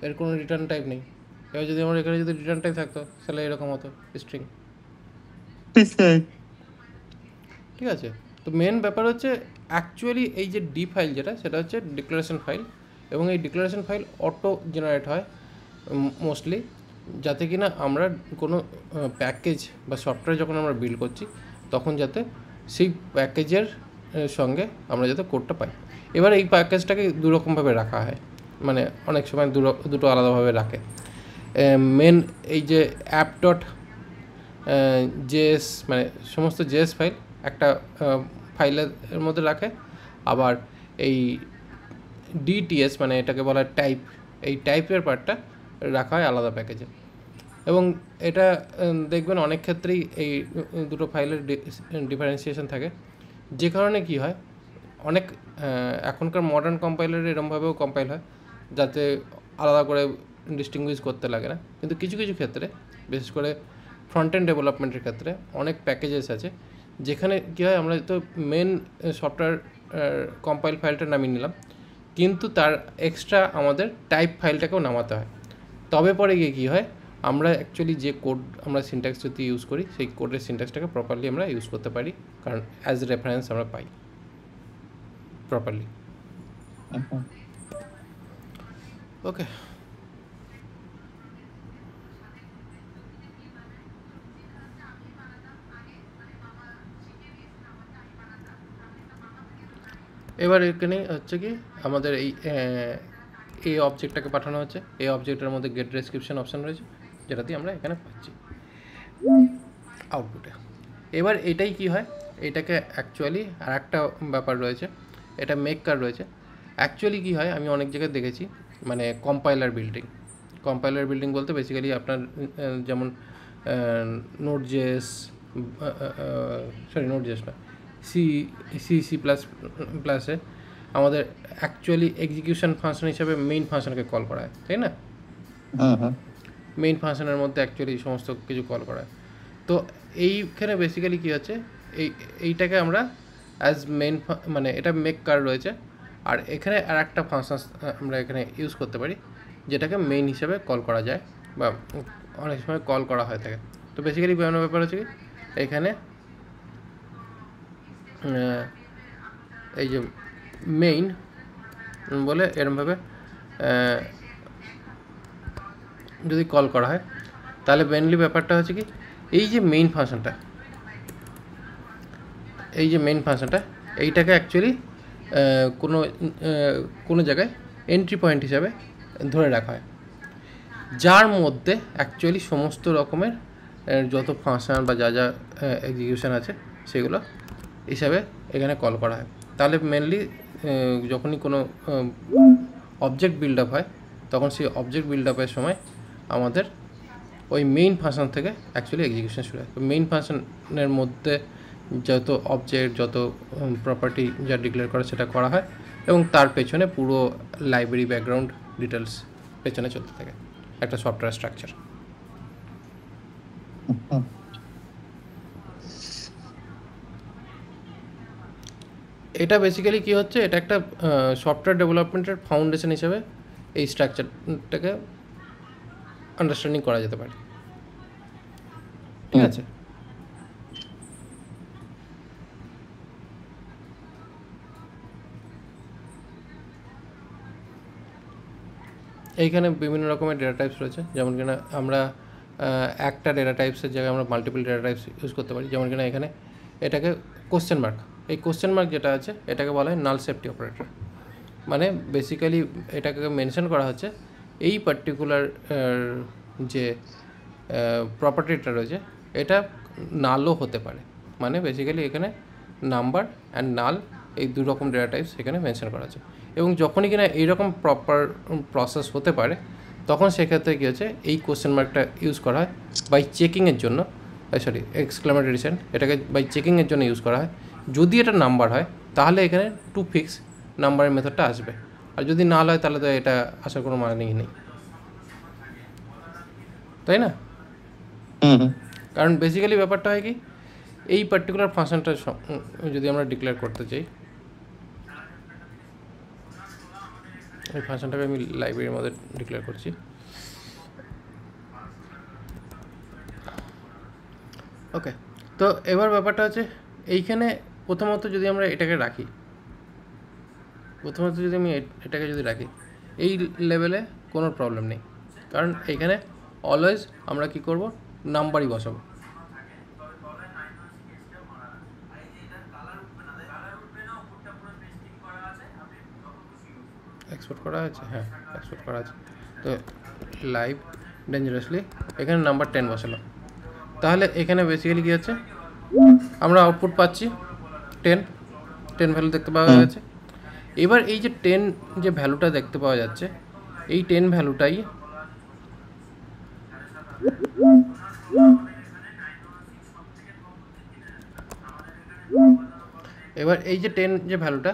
এর কোনো রিটার্ন টাইপ নেই। এবার যদি আমার এখানে যদি রিটার্ন টাইপ থাকতো তাহলে এরকম হতো স্ট্রিং। ঠিক আছে, তো মেন ব্যাপার হচ্ছে অ্যাকচুয়ালি এই যে ডি ফাইল যেটা, সেটা হচ্ছে ডিক্লারেশন ফাইল, এবং এই ডিক্লারেশন ফাইল অটো জেনারেট হয় মোস্টলি, যাতে কিনা আমরা কোনো প্যাকেজ বা সফটওয়্যার যখন আমরা বিল্ড করছি তখন যাতে সেই প্যাকেজের সঙ্গে আমরা যাতে কোডটা পাই। এবার এই প্যাকেজটাকে দুরকমভাবে রাখা হয়, মানে অনেক সময় দুটো আলাদাভাবে রাখে। মেন এই যে অ্যাপ ডট জেএস, মানে সমস্ত জেএস ফাইল একটা ফাইলের মধ্যে রাখে, আবার এই ডিটিএস মানে এটাকে বলা হয় টাইপ, এই টাইপের পার্টটা রাখা হয় আলাদা প্যাকেজে। এবং এটা দেখবেন অনেক ক্ষেত্রেই এই দুটো ফাইলের ডিফারেন্সিয়েশন থাকে, যে কারণে কি হয় অনেক এখনকার মডার্ন কম্পাইলারে এরমভাবেও কম্পাইল হয় যাতে আলাদা করে ডিস্টিংগুইশ করতে লাগে না। কিন্তু কিছু কিছু ক্ষেত্রে, বিশেষ করে ফ্রন্ট এন্ড ডেভেলপমেন্টের ক্ষেত্রে অনেক প্যাকেজেস আছে যেখানে কী হয়, আমরা তো মেন সফটওয়্যার কম্পাইল ফাইলটা নামিয়ে নিলাম, কিন্তু তার এক্সট্রা আমাদের টাইপ ফাইলটাকেও নামাতে হয়। তবে পরে গিয়ে কী হয়, আমরা অ্যাকচুয়ালি যে কোড আমরা সিনট্যাক্স যদি ইউজ করি সেই কোডের সিনট্যাক্সটাকে প্রপারলি আমরা ইউজ করতে পারি, কারণ অ্যাজ রেফারেন্স আমরা পাই প্রপারলি। ওকে, এবার এখানে হচ্ছে কি আমাদের এই অবজেক্টটাকে পাঠানো হচ্ছে, এই অবজেক্টের মধ্যে গেট ডেসক্রিপশন অপশান রয়েছে, যেটা দিয়ে আমরা এখানে পাচ্ছি আউটপুটে। এবার এটাই কি হয়, এটাকে অ্যাকচুয়ালি আর একটা ব্যাপার রয়েছে, এটা মেক কার রয়েছে। অ্যাকচুয়ালি কি হয়, আমি অনেক জায়গায় দেখেছি, মানে কম্পাইলার বিল্ডিং বলতে বেসিক্যালি আপনার যেমন নোট জেএস, নোট জেএস না, সি প্লাস প্লাসে আমাদের অ্যাকচুয়ালি এক্সিকিউশন ফাংশন হিসাবে মেইন ফাংশনকে কল করা হয়, তাই না? মেইন ফাংশনের মধ্যে অ্যাকচুয়ালি সমস্ত কিছু কল করা হয়। তো এইখানে বেসিক্যালি কী হচ্ছে, এইটাকে আমরা অ্যাজ মেইন, মানে এটা মেক কার রয়েছে, আর এখানে আর একটা ফাংশন আমরা এখানে ইউজ করতে পারি যেটাকে মেইন হিসেবে কল করা যায় বা অনেক সময় কল করা হয়ে থাকে। তো বেসিক্যালি বিভিন্ন ব্যাপার হচ্ছে কি, এখানে এই যে মেইন বলে এরমভাবে যদি কল করা হয়, তাহলে মেনলি ব্যাপারটা হচ্ছে কি, এই যে মেইন ফাংশনটা এইটাকে অ্যাকচুয়ালি কোনো জায়গায় এন্ট্রি পয়েন্ট হিসাবে ধরে রাখা হয়, যার মধ্যে অ্যাকচুয়ালি সমস্ত রকমের যত ফাংশন বা যা যা এক্সিকিউশন আছে সেগুলো হিসাবে এখানে কল করা হয়। তাহলে মেনলি যখনই কোনো অবজেক্ট বিল্ড আপ হয়, তখন সেই অবজেক্ট বিল্ড আপের সময় আমাদের ওই মেইন ফাংশন থেকে অ্যাকচুয়ালি এক্সিকিউশন শুরু হয়। মেইন ফাংশনের মধ্যে যত অবজেক্ট, যত প্রপার্টি যা ডিক্লেয়ার করা সেটা করা হয়, এবং তার পেছনে পুরো লাইব্রেরি ব্যাকগ্রাউন্ড ডিটেলস পেছনে চলতে থাকে, একটা সফটওয়্যার স্ট্রাকচার। এটা বেসিক্যালি কী হচ্ছে, এটা একটা সফটওয়্যার ডেভেলপমেন্টের ফাউন্ডেশন হিসেবে এই স্ট্রাকচারটাকে আন্ডারস্ট্যান্ডিং করা যেতে পারে। ঠিক আছে, এইখানে বিভিন্ন রকমের ডেটা টাইপস রয়েছে, যেমন কিনা আমরা একটা ডেটা টাইপসের জায়গায় আমরা মাল্টিপল ডেটা টাইপস ইউজ করতে পারি। যেমন কিনা এখানে এটাকে কোশ্চেন মার্ক, এই কোশ্চেন মার্ক যেটা আছে এটাকে বলা হয় নাল সেফটি অপারেটর। মানে বেসিক্যালি এটাকে মেনশন করা হচ্ছে এই পার্টিকুলার যে প্রপার্টিটা রয়েছে এটা নালও হতে পারে। মানে বেসিক্যালি এখানে নাম্বার অ্যান্ড নাল এই দু রকম ডেটা টাইপস এখানে মেনশন করা আছে, এবং যখনই কিনা এইরকম প্রপার প্রসেস হতে পারে তখন সেক্ষেত্রে কী হচ্ছে, এই কোশ্চেন মার্কটা ইউজ করা হয় বাই চেকিংয়ের জন্য, এক্সক্লামেটরি সাইন, এটাকে বাই চেকিংয়ের জন্য ইউজ করা হয়। যদি এটা নাম্বার হয় তাহলে এখানে টু ফিক্স নাম্বারের মেথডটা আসবে, আর যদি নাল হয় তাহলে তো এটা আসার কোনো মানেই নেই, তাই না?
হুম হুম
কারণ বেসিক্যালি ব্যাপারটা হয় কি, এই পার্টিকুলার ফাংশনটা যদি আমরা ডিক্লেয়ার করতে চাই, এই ফাংশনটাকে আমি লাইব্রেরির মধ্যে ডিক্লেয়ার করছি। ওকে, তো এবার ব্যাপারটা হচ্ছে এইখানে প্রথমত যদি আমরা এটাকে রাখি, এটাকে যদি রাখি এই লেভেলে কোনো প্রবলেম নেই, কারণ এইখানে অলওয়েজ আমরা কি করব, নাম্বারই বসাবো। এক্সপোর্ট করা আছে, হ্যাঁ এক্সপোর্ট করা আছে। তো লাইভ ডেঞ্জারাসলি এখানে নাম্বার 10 বসালাম, তাহলে এখানে বেসিক্যালি কী হচ্ছে, আমরা আউটপুট পাচ্ছি 10 ভ্যালু দেখতে পাওয়া যাচ্ছে। এবার এই যে 10 যে ভ্যালুটা দেখতে পাওয়া যাচ্ছে, এই 10 ভ্যালুটাই এবার এই যে 10 যে ভ্যালুটা,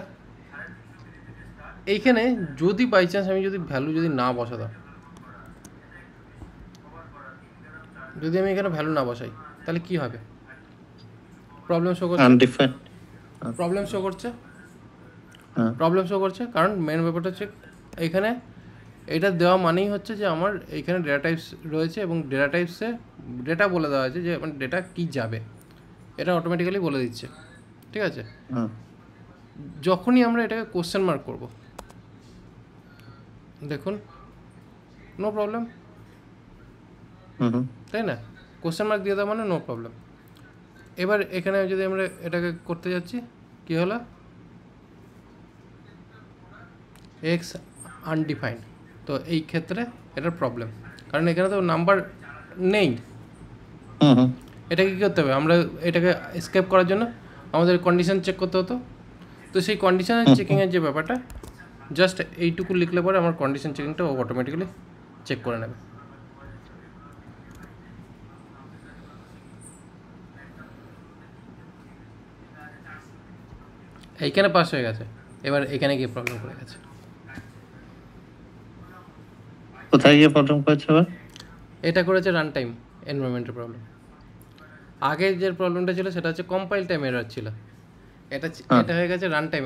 এইখানে যদি বাই চান্স আমি যদি ভ্যালু যদি না বসাতাম, যদি আমি এখানে ভ্যালু না বসাই, তাহলে কি হবে, প্রবলেম শো করছে, প্রবলেম শো করছে। কারণ মেন ব্যাপারটা হচ্ছে এখানে এটা দেওয়া মানেই হচ্ছে যে আমার এইখানে ডেটা টাইপস রয়েছে, এবং ডেটা টাইপসে ডেটা বলে দেওয়া আছে যে মানে ডেটা কী যাবে, এটা অটোমেটিক্যালি বলে দিচ্ছে, ঠিক আছে। যখনই আমরা এটাকে কোশ্চেন মার্ক করব, দেখুন নো প্রবলেম, তাই না, কোশ্চেন মার্ক দিয়ে দেওয়া মানে নো প্রবলেম। এবার এখানে যদি আমরা এটাকে করতে যাচ্ছি, কী হলো, এক্স আনডিফাইন্ড, তো এই ক্ষেত্রে এটার প্রবলেম, কারণ এখানে তো নাম্বার নেই। এটাকে কী করতে হবে, আমরা এটাকে এসকেপ করার জন্য আমাদের কন্ডিশন চেক করতে হতো। তো সেই কন্ডিশন চেকিংয়ের যে ব্যাপারটা, জাস্ট এইটুকু লিখলে পরে আমার কন্ডিশন চেকিংটা অটোমেটিক্যালি চেক করে নেবে। এইখানে পাস হয়ে গেছে, এবার এখানে গিয়ে প্রবলেম করে গেছে।
কোথায় গিয়ে প্রবলেম করেছে?
এটা করেছে রান টাইম এনভায়রনমেন্টের প্রবলেম। আগে যে প্রবলেমটা ছিল সেটা হচ্ছে কম্পাইল টাইম এরর ছিল, এটা হয়ে গেছে রান টাইম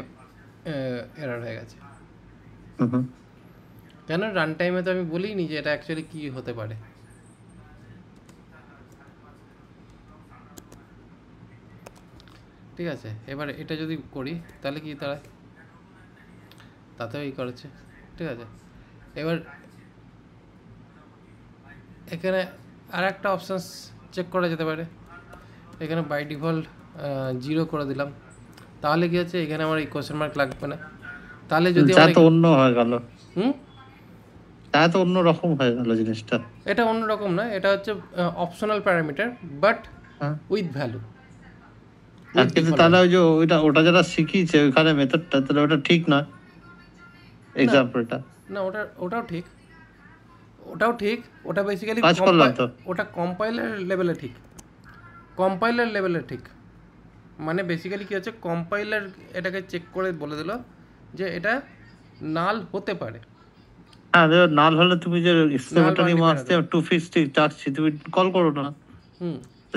এরর হয়ে গেছে। কেন রান টাইমে তো আমি বলিনি যে এটা অ্যাকচুয়ালি কী হতে পারে। ঠিক আছে, এবার এটা যদি করি তাহলে কি তাতেও এই করেছে, ঠিক আছে। এবার এখানে আর একটা অপশানস চেক করা যেতে পারে, এখানে বাই ডিফল্ট 0 করে দিলাম, তাহলে কি হচ্ছে এখানে আমার এই কোশ্চেন মার্ক লাগবে না। তাহলে যদি
অন্য হয়ে গেল, তো অন্য রকম হয়ে গেল জিনিসটা।
এটা অন্য রকম না, এটা হচ্ছে optional parameter but with value.
কিন্তু তাহলে ওই যে ওটা যারা শিখিয়েছে ওইখানে মেথডটা, তাহলে ওটা ঠিক না, এক্সাম্পলটা
না, ওটাও ঠিক, ওটা বেসিক্যালি ওটা কম্পাইলার লেভেলে ঠিক, মানে বেসিক্যালি কি হচ্ছে, কম্পাইলার এটাকে চেক করে বলে দিল যে এটা নাল হতে পারে।
হ্যাঁ, নাল হলে তুমি যে এক্সপ্লেনেটরি মার্কস দিয়ে 250 চাচ্ছি, তুমি কল করো না,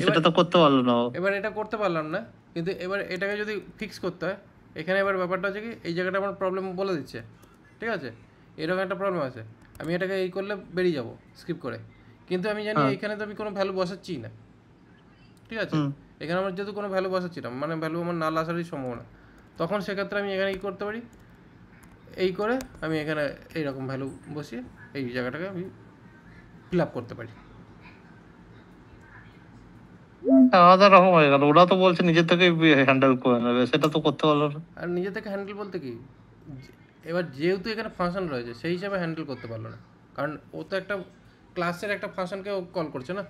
সেটা তো করতে পারলো না।
এবার এটা করতে পারলাম না, কিন্তু এবার এটাকে যদি ফিক্স করতে হয়, এখানে এবার ব্যাপারটা হচ্ছে কি, এই জায়গাটা আমার প্রবলেম বলে দিচ্ছে, ঠিক আছে, এরকম একটা প্রবলেম আছে, আমি এটাকে এই করলে বেরিয়ে যাব স্কিপ করে, কিন্তু আমি জানি এখানে তো আমি কোনো ভ্যালু বসাচ্ছি না, ঠিক আছে, এখানে আমার যেহেতু কোনো ভ্যালু বসাচ্ছি না, মানে ভ্যালু আমার নাল আসারই সম্ভাবনা, তখন সেক্ষেত্রে আমি এখানে কী করতে পারি, এই করে আমি এখানে এইরকম ভ্যালু বসিয়ে এই জায়গাটাকে আমি ফিল আপ করতে পারি।
আলাদা রকম হয়ে গেল, ওরা তো বলছে নিজে থেকে হ্যান্ডেল করে নেবে, সেটা তো করতে পারলো না।
আর নিজে থেকে হ্যান্ডেল বলতে কি, এবার যেহেতু এখানে ফাংশন রয়েছে সেই হিসাবে হ্যান্ডেল করতে পারলো না, কারণ ও তো একটা ক্লাসের একটা ফাংশনকে কল করছে না।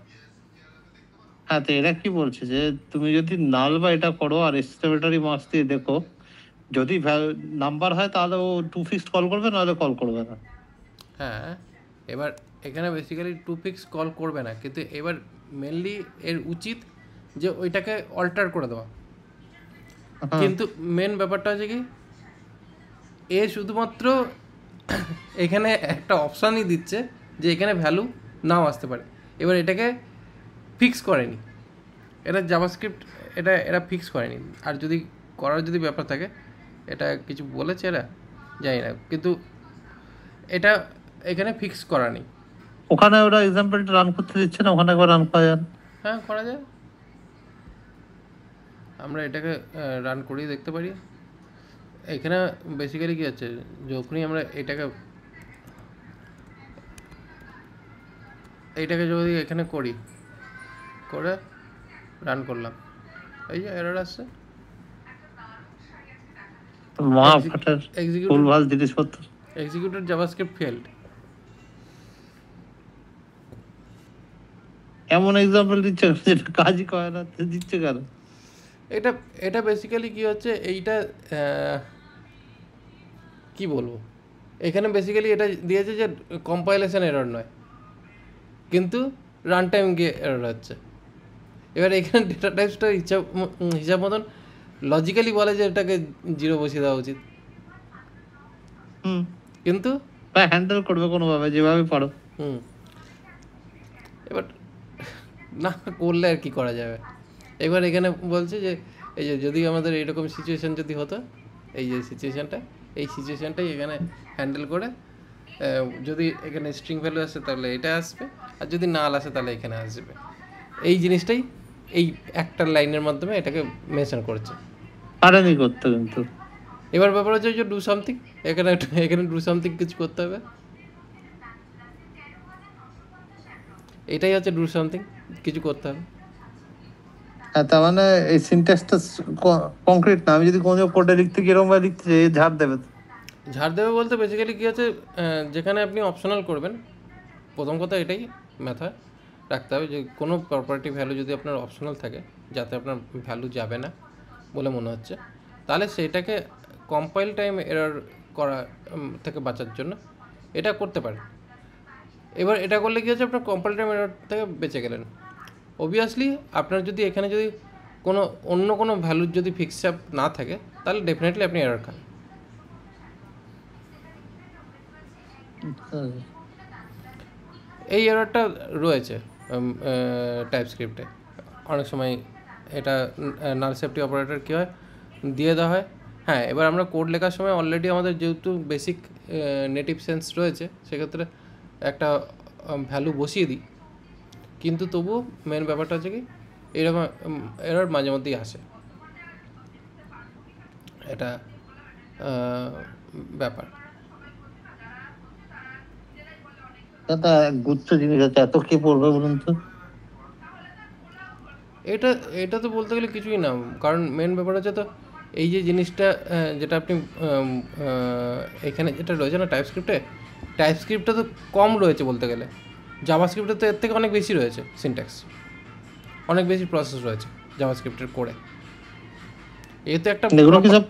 হ্যাঁ, তো এরা কি বলছে যে তুমি যদি নাল বা এটা করো আর এক্সপ্লেনেটরি মার্কস দিয়ে দেখো, যদি নাম্বার হয় তাহলে ও 2 ফিক্সড কল করবে, নাহলে কল করবে না।
হ্যাঁ, এবার এখানে বেসিক্যালি 2 ফিক্স কল করবে না, কিন্তু এবার মেনলি এর উচিত যে ওইটাকে অল্টার করে দেওয়া, কিন্তু মেন ব্যাপারটা হচ্ছে কি, এ শুধুমাত্র এখানে একটা অপশানই দিচ্ছে যে এখানে ভ্যালু নাও আসতে পারে। এবার এটাকে ফিক্স করেনি, এটা জাভাস্ক্রিপ্ট এরা ফিক্স করেনি। আর যদি করার যদি ব্যাপার থাকে, এটা কিছু বলেছে এরা, জানি না, কিন্তু এটা এখানে ফিক্স করা নেই।
ওখানে ওরা এক্সাম্পলটা রান করতে দিচ্ছে না, ওখানে একবার রান করা যান।
হ্যাঁ, করা যায়, আমরা এটাকে রান করেই দেখতে পারি। এখানে বেসিক্যালি কী হচ্ছে, যখনই আমরা এইটাকে যদি এখানে করি, করে রান করলাম, এই যে এরর আসছে,
মহাফাটার ভুলভাল জিনিসপত্র,
এক্সিকিউটেড জাভাস্ক্রিপ্ট ফেল্ড।
এমন এক্সাম্পল দিচ্ছে যেটা কাজই করে না, দিচ্ছে কেন?
এটা বেসিক্যালি কী হচ্ছে, এইটা কি বলবো, এখানে বেসিক্যালি এটা দিয়েছে যে কম্পাইলেশন এরর নয়, কিন্তু রান টাইম গিয়ে এরর হচ্ছে। এবার এখানে ডেটা টাইপসটা হিসাব মতন লজিক্যালি বলে যে এটাকে 0 বসিয়ে দেওয়া উচিত, কিন্তু
হ্যান্ডেল করবে কোনোভাবে, যেভাবে পারো।
এবার না করলে আর কি করা যাবে। এবার এখানে বলছে যে এই যে যদি আমাদের এইরকম সিচুয়েশান যদি হতো, এই যে এই সিচুয়েশানটাই এখানে হ্যান্ডেল করে, যদি এখানে স্ট্রিং ভ্যালু আসে তাহলে এটা আসবে, আর যদি নাল আসে তাহলে এখানে আসবে। এই জিনিসটাই এই একটা লাইনের মাধ্যমে এটাকে মেনশন করছে।
পারেনি করতে, কিন্তু
এবার ব্যাপার হচ্ছে যে ডু সামথিং, এখানে ডু সামথিং কিছু করতে হবে, এটাই হচ্ছে ডু সামথিং, কিছু করতে হবে।
হ্যাঁ, তার মানে এই সিনট্যাক্সটা কংক্রিট না। আমি যদি কোনো কোডে লিখতে গিয়ে এরকম ভাবে লিখতে চাই, ঝাড় দেবে
বলতে বেসিক্যালি কী হচ্ছে, যেখানে আপনি অপশনাল করবেন, প্রথম কথা এটাই মাথায় রাখতে হবে যে কোনো প্রপার্টি ভ্যালু যদি আপনার অপশনাল থাকে, যাতে আপনার ভ্যালু যাবে না বলে মনে হচ্ছে, তাহলে সেটাকে কম্পাইল টাইম এরর করা থেকে বাঁচার জন্য এটা করতে পারেন। এবার এটা করলে কী হচ্ছে, আপনার কম্পাইল টাইম এরর থেকে বেঁচে গেলেন। অবভিয়াসলি আপনার যদি এখানে যদি অন্য কোনো ভ্যালুর যদি ফিক্স আপ না থাকে, তাহলে ডেফিনেটলি আপনি এরর খান। এই এররটা রয়েছে টাইপস্ক্রিপ্টে অনেক সময়, এটা নাল সেফটি অপারেটর কী হয়, দিয়ে দেওয়া হয়। হ্যাঁ, এবার আমরা কোড লেখার সময় অলরেডি আমাদের যেহেতু বেসিক নেটিভ সেন্স রয়েছে, সেক্ষেত্রে একটা ভ্যালু বসিয়ে দিই, কিন্তু তবুও মেন ব্যাপারটা হচ্ছে কি, এরকম এরর মাঝে মধ্যেই আসে, এটা ব্যাপার।
দাদা গুচ্ছ জিনিস আছে, এত কে পড়বে বলুন তো?
এটা তো বলতে গেলে কিছুই না, কারণ মেন ব্যাপার হচ্ছে তো এই যে জিনিসটা, যেটা আপনি এখানে যেটা রয়েছে না টাইপস্ক্রিপ্টে তো কম রয়েছে বলতে গেলে, জাভাস্ক্রিপ্টে তো এর থেকে অনেক বেশি রয়েছে সিনট্যাক্স, অনেক বেশি প্রসেস রয়েছে জাভাস্ক্রিপ্টের কোডে। এই তো একটা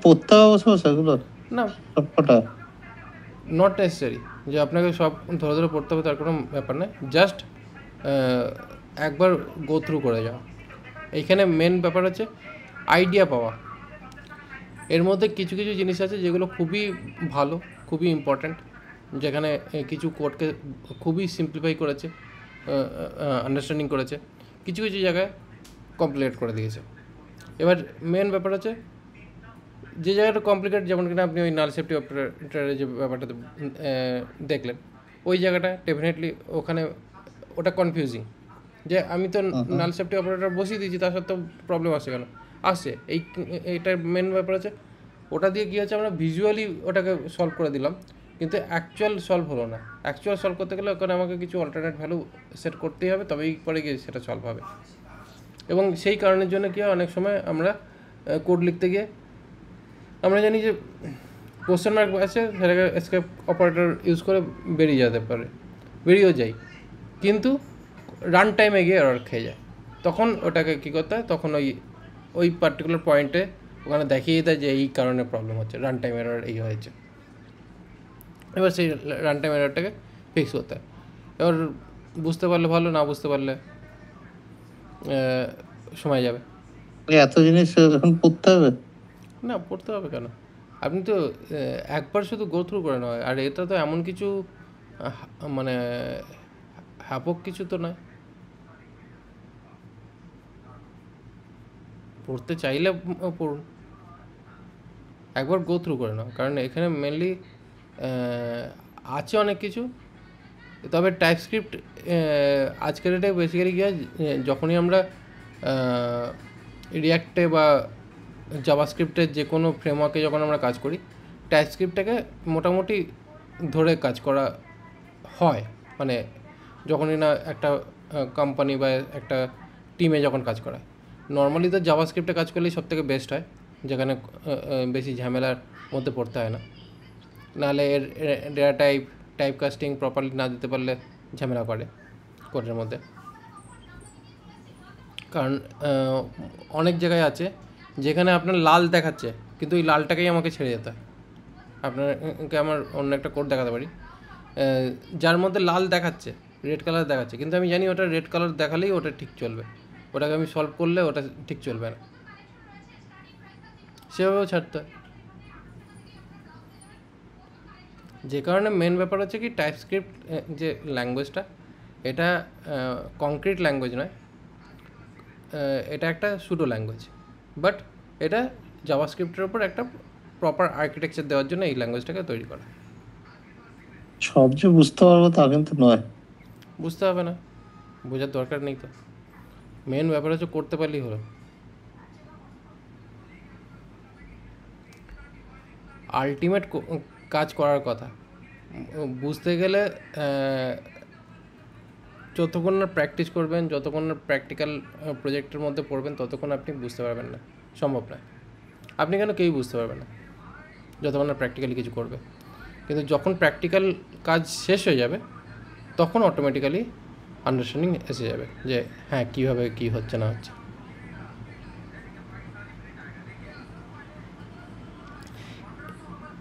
পড়তে হবে
না, নট নেসেসারি যে আপনাকে সব ধরে ধরে পড়তে হবে, তার কোনো ব্যাপার নেই, জাস্ট একবার গো থ্রু করে যাও। এইখানে মেন ব্যাপার হচ্ছে আইডিয়া পাওয়া। এর মধ্যে কিছু কিছু জিনিস আছে যেগুলো খুবই ভালো, খুবই ইম্পর্ট্যান্ট, যেখানে কিছু কোডকে খুবই সিম্পলিফাই করেছে, আন্ডারস্ট্যান্ডিং করেছে, কিছু কিছু জায়গায় কমপ্লিকেট করে দিয়েছে। এবার মেন ব্যাপার হচ্ছে যে জায়গাটা কমপ্লিকেট, যেমন কিনা আপনি ওই নাল সেফটি অপারেটরের যে ব্যাপারটাতে দেখলেন, ওই জায়গাটা ডেফিনেটলি ওটা কনফিউজিং, যে আমি তো নাল সেফটি অপারেটর বসিয়ে দিয়েছি, তার সত্ত্বেও প্রবলেম আসছে কেন আসছে। এইটার মেন ব্যাপার হচ্ছে ওটা দিয়ে কী হচ্ছে, আমরা ভিজুয়ালি ওটাকে সলভ করে দিলাম, কিন্তু অ্যাকচুয়াল সলভ হলো না। অ্যাকচুয়াল সলভ করতে গেলে ওখানে আমাকে কিছু অল্টারনেট ভ্যালু সেট করতেই হবে, তবেই পরে গিয়ে সেটা সলভ হবে। এবং সেই কারণের জন্য কী হয়, অনেক সময় আমরা কোড লিখতে গিয়ে আমরা জানি যে কোশ্চেন মার্ক আছে, সেটাকে এসকেপ অপারেটর ইউজ করে বেরিয়েও যাই, কিন্তু রান টাইমে গিয়ে এরর খেয়ে যায়। তখন ওটাকে কী করতে হয়, তখন ওই পার্টিকুলার পয়েন্টে ওখানে দেখিয়ে দেয় যে এই কারণে প্রবলেম হচ্ছে, রান টাইম এরর এই হয়েছে। এবার সেই রান টাইম এররটাকে ফিক্স করতে হয়। এবার বুঝতে পারলে ভালো, না বুঝতে পারলে সময় যাবে।
এত জিনিস এখন পড়তে হবে
না, পড়তে হবে কেন, আপনি তো একবার শুধু গো থ্রু করে নেওয়া হয়। আর এটা তো এমন কিছু মানে হ্যাপক কিছু তো নয়। পড়তে চাইলে পড়ুন, একবার গো থ্রু করে নাও, কারণ এখানে মেনলি আছে অনেক কিছু। তবে টাইপস্ক্রিপ্ট আজকের ডেটে বেসিক্যালি কী হয়, যখনই আমরা রিয়াক্টে বা জাভাস্ক্রিপ্টের যে কোনো ফ্রেমওয়ার্কে যখন আমরা কাজ করি, টাইপস্ক্রিপ্টটাকে মোটামুটি ধরে কাজ করা হয়। মানে যখনই না একটা কোম্পানি বা একটা টিমে যখন কাজ করা হয়, নর্মালি তো জাভাস্ক্রিপ্টে কাজ করলেই সবথেকে বেস্ট হয়, যেখানে বেশি ঝামেলার মধ্যে পড়তে হয় না। নাহলে এর ডেটা টাইপ কাস্টিং প্রপারলি না দিতে পারলে ঝামেলা করে কোডের মধ্যে। কারণ অনেক জায়গায় আছে যেখানে আপনার লাল দেখাচ্ছে, কিন্তু ওই লালটাকেই আমাকে ছেড়ে যেতে হয়। আপনাকে আমার অন্য একটা কোড দেখাতে পারি, যার মধ্যে লাল দেখাচ্ছে, রেড কালার দেখাচ্ছে, কিন্তু আমি জানি ওটা রেড কালার দেখালেই ওটা ঠিক চলবে, ওটাকে আমি সলভ করলে ওটা ঠিক চলবে না, সেভাবেও ছাড়তে হয়। যে কারণে মেন ব্যাপার হচ্ছে কি, টাইপস্ক্রিপ্ট যে ল্যাঙ্গুয়েজটা, এটা কংক্রিট ল্যাঙ্গুয়েজ নয়, এটা একটা সুডো ল্যাঙ্গুয়েজ, বাট এটা জাভাস্ক্রিপ্টের উপর একটা প্রপার আর্কিটেকচার দেওয়ার জন্য এই ল্যাঙ্গুয়েজটাকে তৈরি করা।
সব যে বুঝতে পারবো তা কিন্তু নয়।
বুঝতে হবে না, বোঝার দরকার নেই তো, মেন ব্যাপার হচ্ছে করতে পারলেই হলো। আলটিমেট কাজ করার কথা বুঝতে গেলে যতক্ষণ না প্র্যাকটিস করবেন, যতক্ষণ না প্র্যাকটিক্যাল প্রজেক্টের মধ্যে পড়বেন, ততক্ষণ আপনি বুঝতে পারবেন না, সম্ভব নয়। আপনি কেন, কেউই বুঝতে পারবেন না যতক্ষণ না প্র্যাকটিক্যালি কিছু করবে। কিন্তু যখন প্র্যাকটিক্যাল কাজ শেষ হয়ে যাবে, তখন অটোমেটিক্যালি আন্ডারস্ট্যান্ডিং এসে যাবে যে হ্যাঁ কীভাবে কী হচ্ছে না হচ্ছে।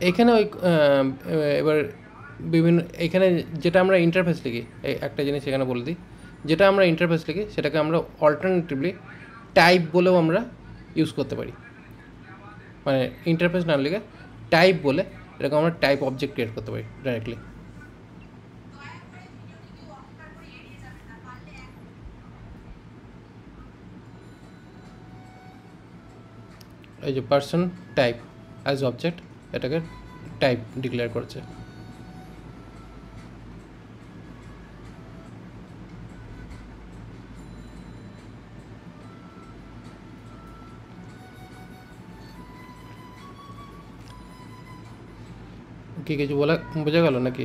এখানে ওই এবার বিভিন্ন এখানে যেটা আমরা ইন্টারফেস লিখি, একটা জিনিস এখানে বলে দিই, যেটা আমরা ইন্টারফেস লিখি সেটাকে আমরা অল্টারনেটিভলি টাইপ বলেও আমরা ইউজ করতে পারি। মানে ইন্টারফেস না লিখে টাইপ বলে এরকম আমরা টাইপ অবজেক্ট ক্রিয়েট করতে পারি ডাইরেক্টলি। এই যে পার্সন টাইপ অ্যাজ অবজেক্ট, এটাকে টাইপ ডিক্লেয়ার করছে। কি কিছু বলা বোঝা গেল নাকি?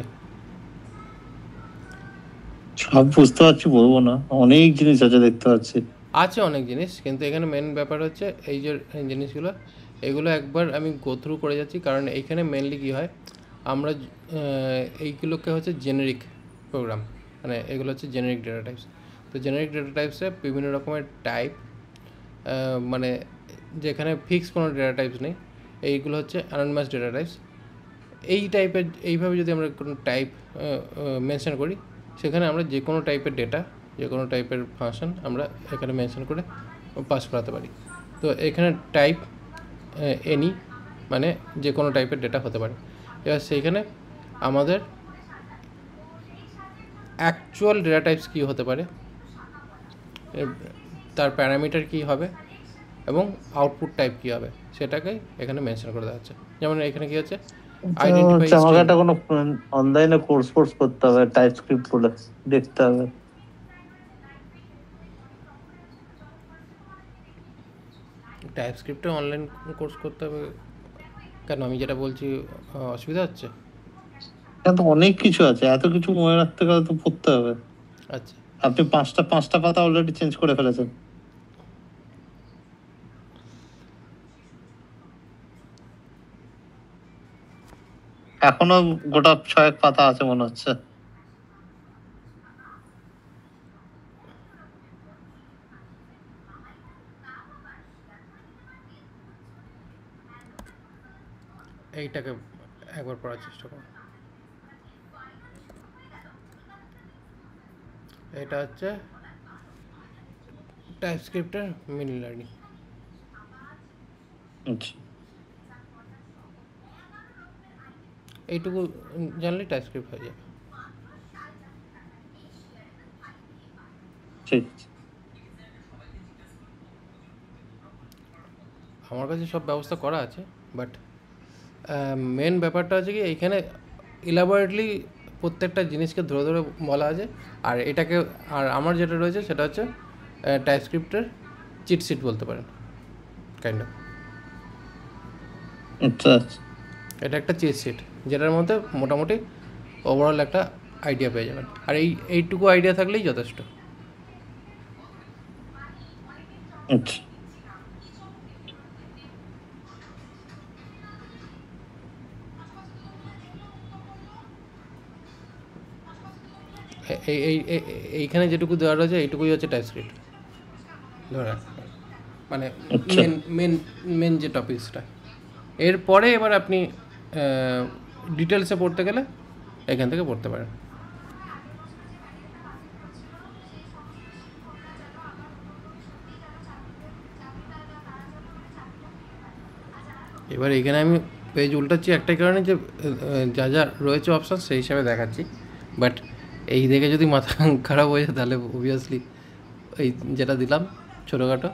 সব বুঝতে পারছি বলবো না, অনেক জিনিস আছে দেখতে পাচ্ছি।
আছে অনেক জিনিস, কিন্তু এখানে মেন ব্যাপার হচ্ছে এই যে জিনিসগুলো, এগুলো একবার আমি গো থ্রু করে যাচ্ছি, কারণ এইখানে মেনলি কী হয়, আমরা এইগুলোকে হচ্ছে জেনেরিক প্রোগ্রাম, মানে এগুলো হচ্ছে জেনেরিক ডেটা টাইপস। তো জেনেরিক ডেটা টাইপসে বিভিন্ন রকমের টাইপ, মানে যেখানে ফিক্স কোনো ডেটা টাইপস নেই, এইগুলো হচ্ছে অ্যানোনিমাস ডেটা টাইপস। এই টাইপের এইভাবে যদি আমরা কোনো টাইপ মেনশন করি, সেখানে আমরা যে কোনো টাইপের ডেটা, যে কোনো টাইপের ফাংশন আমরা এখানে মেনশন করে পাস করাতে পারি। তো এখানে টাইপ এনি মানে যে কোনো টাইপের ডেটা হতে পারে। এবার সেইখানে আমাদের অ্যাকচুয়াল ডেটা টাইপস কী হতে পারে, তার প্যারামিটার কী হবে এবং আউটপুট টাইপ কী হবে, সেটাকে এখানে মেনশন করে দেওয়া হচ্ছে। যেমন এখানে কী হচ্ছে, আইডেন্টিফাই
আমাকে একটা কোনো অনলাইনে কোর্স করতে হবে, টাইপস্ক্রিপ্ট বলে দেখতে হবে।
টাইপস্ক্রিপ্টে অনলাইন কোর্স করতে হবে কেন? আমি যেটা বলছি অসুবিধা হচ্ছে?
তো অনেক কিছু আছে, এত কিছু মনে রাখতে গেলে তো পড়তে হবে।
আচ্ছা,
আপনি পাঁচটা পাতা অলরেডি চেঞ্জ করে ফেলেছেন। এখনো গোটা 6 পাতা আছে মনে হচ্ছে।
এইটাকে একবার পড়ার চেষ্টা করো। এটা হচ্ছে টাইপস্ক্রিপ্টের মিনি লার্নিং।
আচ্ছা,
এইটুকু জানলেই টাইপস্ক্রিপ্ট হয়ে যাবে।
ঠিক আছে।
আমার কাছে সব ব্যবস্থা করা আছে, বাট মেন ব্যাপারটা হচ্ছে কি এইখানে ইলাবোরেটলি প্রত্যেকটা জিনিসকে ধরে ধরে বলা আছে। আর এটাকে, আর আমার যেটা রয়েছে সেটা হচ্ছে টাইপস্ক্রিপ্টের চিটশিট বলতে পারেন, কাইন্ড অফ।
আচ্ছা,
এটা একটা চিটশিট যেটার মধ্যে মোটামুটি ওভারঅল একটা আইডিয়া পেয়ে যাবেন, আর এইটুকু আইডিয়া থাকলেই যথেষ্ট।
আচ্ছা।
এইখানে যেটুকু দেওয়া রয়েছে এইটুকুই হচ্ছে টাইপস্ক্রিপ্ট ধরে, মানে
আচ্ছা।
মেন যে টপিকসটা। এরপরে এবার আপনি ডিটেলসে পড়তে গেলে এখান থেকে পড়তে পারেন। এবার এখানে আমি পেজ উল্টাচ্ছি একটাই কারণে, যে যা যা রয়েছে অপশান সেই হিসাবে দেখাচ্ছি, বাট এই দেখে যদি মাথা খারাপ হয়ে যায় তাহলে অবভিয়াসলি এই যেটা দিলাম ছোটোখাটো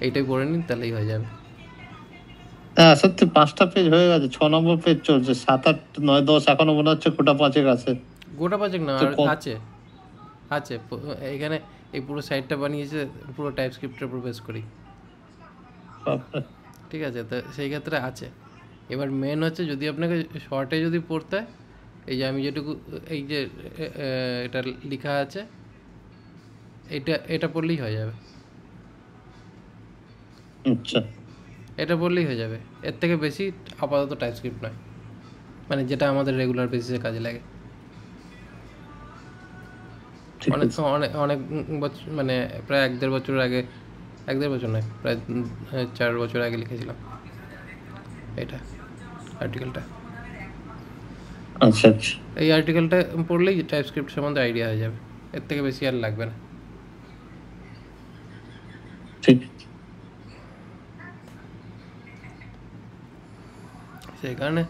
এইটাই পড়ে নিন, তাহলেই হয়ে যাবে।
হ্যাঁ সত্যি 5টা পেজ হয়ে গেছে, 6 নম্বর পেজ চলছে, 7, 8, 9, 10 এখনো মনে হচ্ছে গোটা 5 আছে।
গোটা পাঁচেক না, আর আছে আছে এখানে এই পুরো সাইটটা বানিয়েছে পুরো টাইপস্ক্রিপ্টের উপর বেস করেই, ঠিক আছে? তো সেই ক্ষেত্রে আছে। এবার মেন হচ্ছে যদি আপনাকে শর্টে যদি পড়তে হয়, এই যে আমি যেটুকু এই যে এটা লেখা আছে এটা পড়লেই হয়ে যাবে।
আচ্ছা,
এটা পড়লেই হয়ে যাবে, এর থেকে বেশি আপাতত টাইপস্ক্রিপ্ট নয়, মানে যেটা আমাদের রেগুলার বেসিসে কাজে লাগে। অনেক অনেক অনেক বছর, মানে প্রায় 1-1.5 বছর আগে, 1-1.5 বছর নয়, প্রায় 4 বছর আগে লিখেছিলাম এটা আর্টিকেলটা।
আচ্ছা আচ্ছা,
এই আর্টিকেলটা পড়লেই টাইপস্ক্রিপ্ট সম্বন্ধে আইডিয়া হয়ে যাবে, এর থেকে বেশি আর লাগবে না।
ঠিক।
সেই কারণে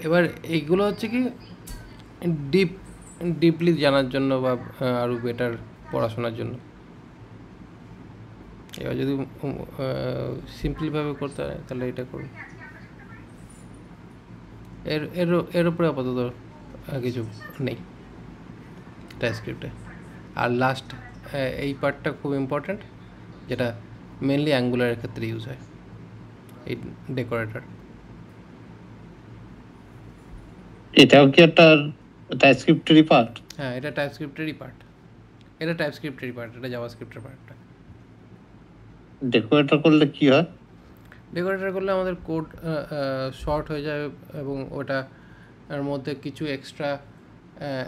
এবার এইগুলো হচ্ছে কি ডিপলি জানার জন্য বা আরও বেটার পড়াশোনার জন্য। এবার যদি সিম্পলিভাবে করতে হয় তাহলে এটা করুন। এর উপরে আপাতত কিছু নেই টাইপস্ক্রিপ্টে। আর লাস্ট এই পার্টটা খুব ইম্পর্ট্যান্ট, যেটা মেনলি অ্যাঙ্গুলারের ক্ষেত্রে ইউজ হয়, এই ডেকোরেটর।
এটাও কি একটা টাইপস্ক্রিপ্টেরই পার্ট?
হ্যাঁ, এটা টাইপস্ক্রিপ্টেরই পার্ট, এটা জাভাস্ক্রিপ্টের পার্টটা।
ডেকোরেটর করলে কি হয়?
ডেকোরেটর করলে আমাদের কোড শর্ট হয়ে যায় এবং ওটার মধ্যে কিছু এক্সট্রা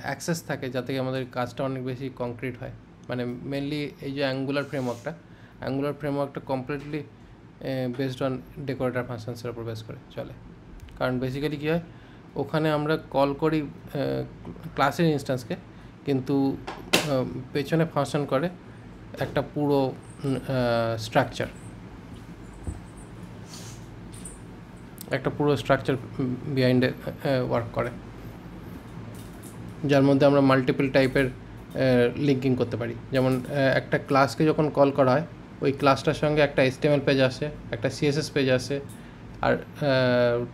অ্যাক্সেস থাকে যাতে আমাদের কাজটা অনেক বেশি কংক্রিট হয়। মানে মেনলি এই যে অ্যাঙ্গুলার ফ্রেমওয়ার্কটা কমপ্লিটলি বেসড অন ডেকোরেটর ফাংশনসের উপর বেস করে চলে। কারণ বেসিক্যালি কী হয়, ওখানে আমরা কল করি ক্লাসের ইনস্ট্যান্সকে, কিন্তু পেছনে ফাংশন করে একটা পুরো স্ট্রাকচার বিহাইন্ডে ওয়ার্ক করে, যার মধ্যে আমরা মাল্টিপল টাইপের লিঙ্কিং করতে পারি। যেমন একটা ক্লাসকে যখন কল করা হয়, ওই ক্লাসটার সঙ্গে একটা HTML পেজ আসে, একটা CSS পেজ আসে, আর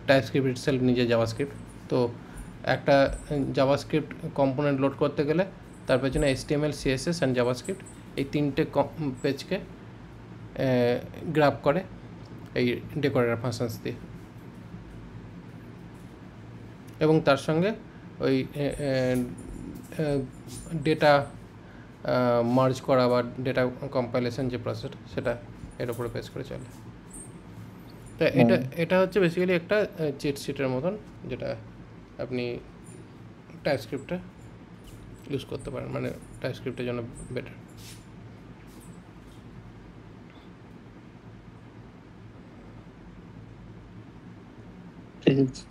টাইপস্ক্রিপ্ট ইটসেলফ নিজে জাভাস্ক্রিপ্ট। তো একটা জাভাস্ক্রিপ্ট কম্পোনেন্ট লোড করতে গেলে তার পেছনে HTML, CSS অ্যান্ড জাভাস্ক্রিপ্ট এই তিনটে পেজকে গ্রাব করে এই ডেকোরেটর ফাংশনস দিয়ে, এবং তার সঙ্গে ওই ডেটা মার্জ করা বা ডেটা কম্পাইলেশন যে প্রসেসটা, সেটা এর উপরে বেস করে চলে। তো এটা হচ্ছে বেসিক্যালি একটা চিট শিটের মতন, যেটা আপনি টাইপস্ক্রিপ্টে ইউজ করতে পারেন, মানে টাইপস্ক্রিপ্টের জন্য বেটার।
ঠিক আছে।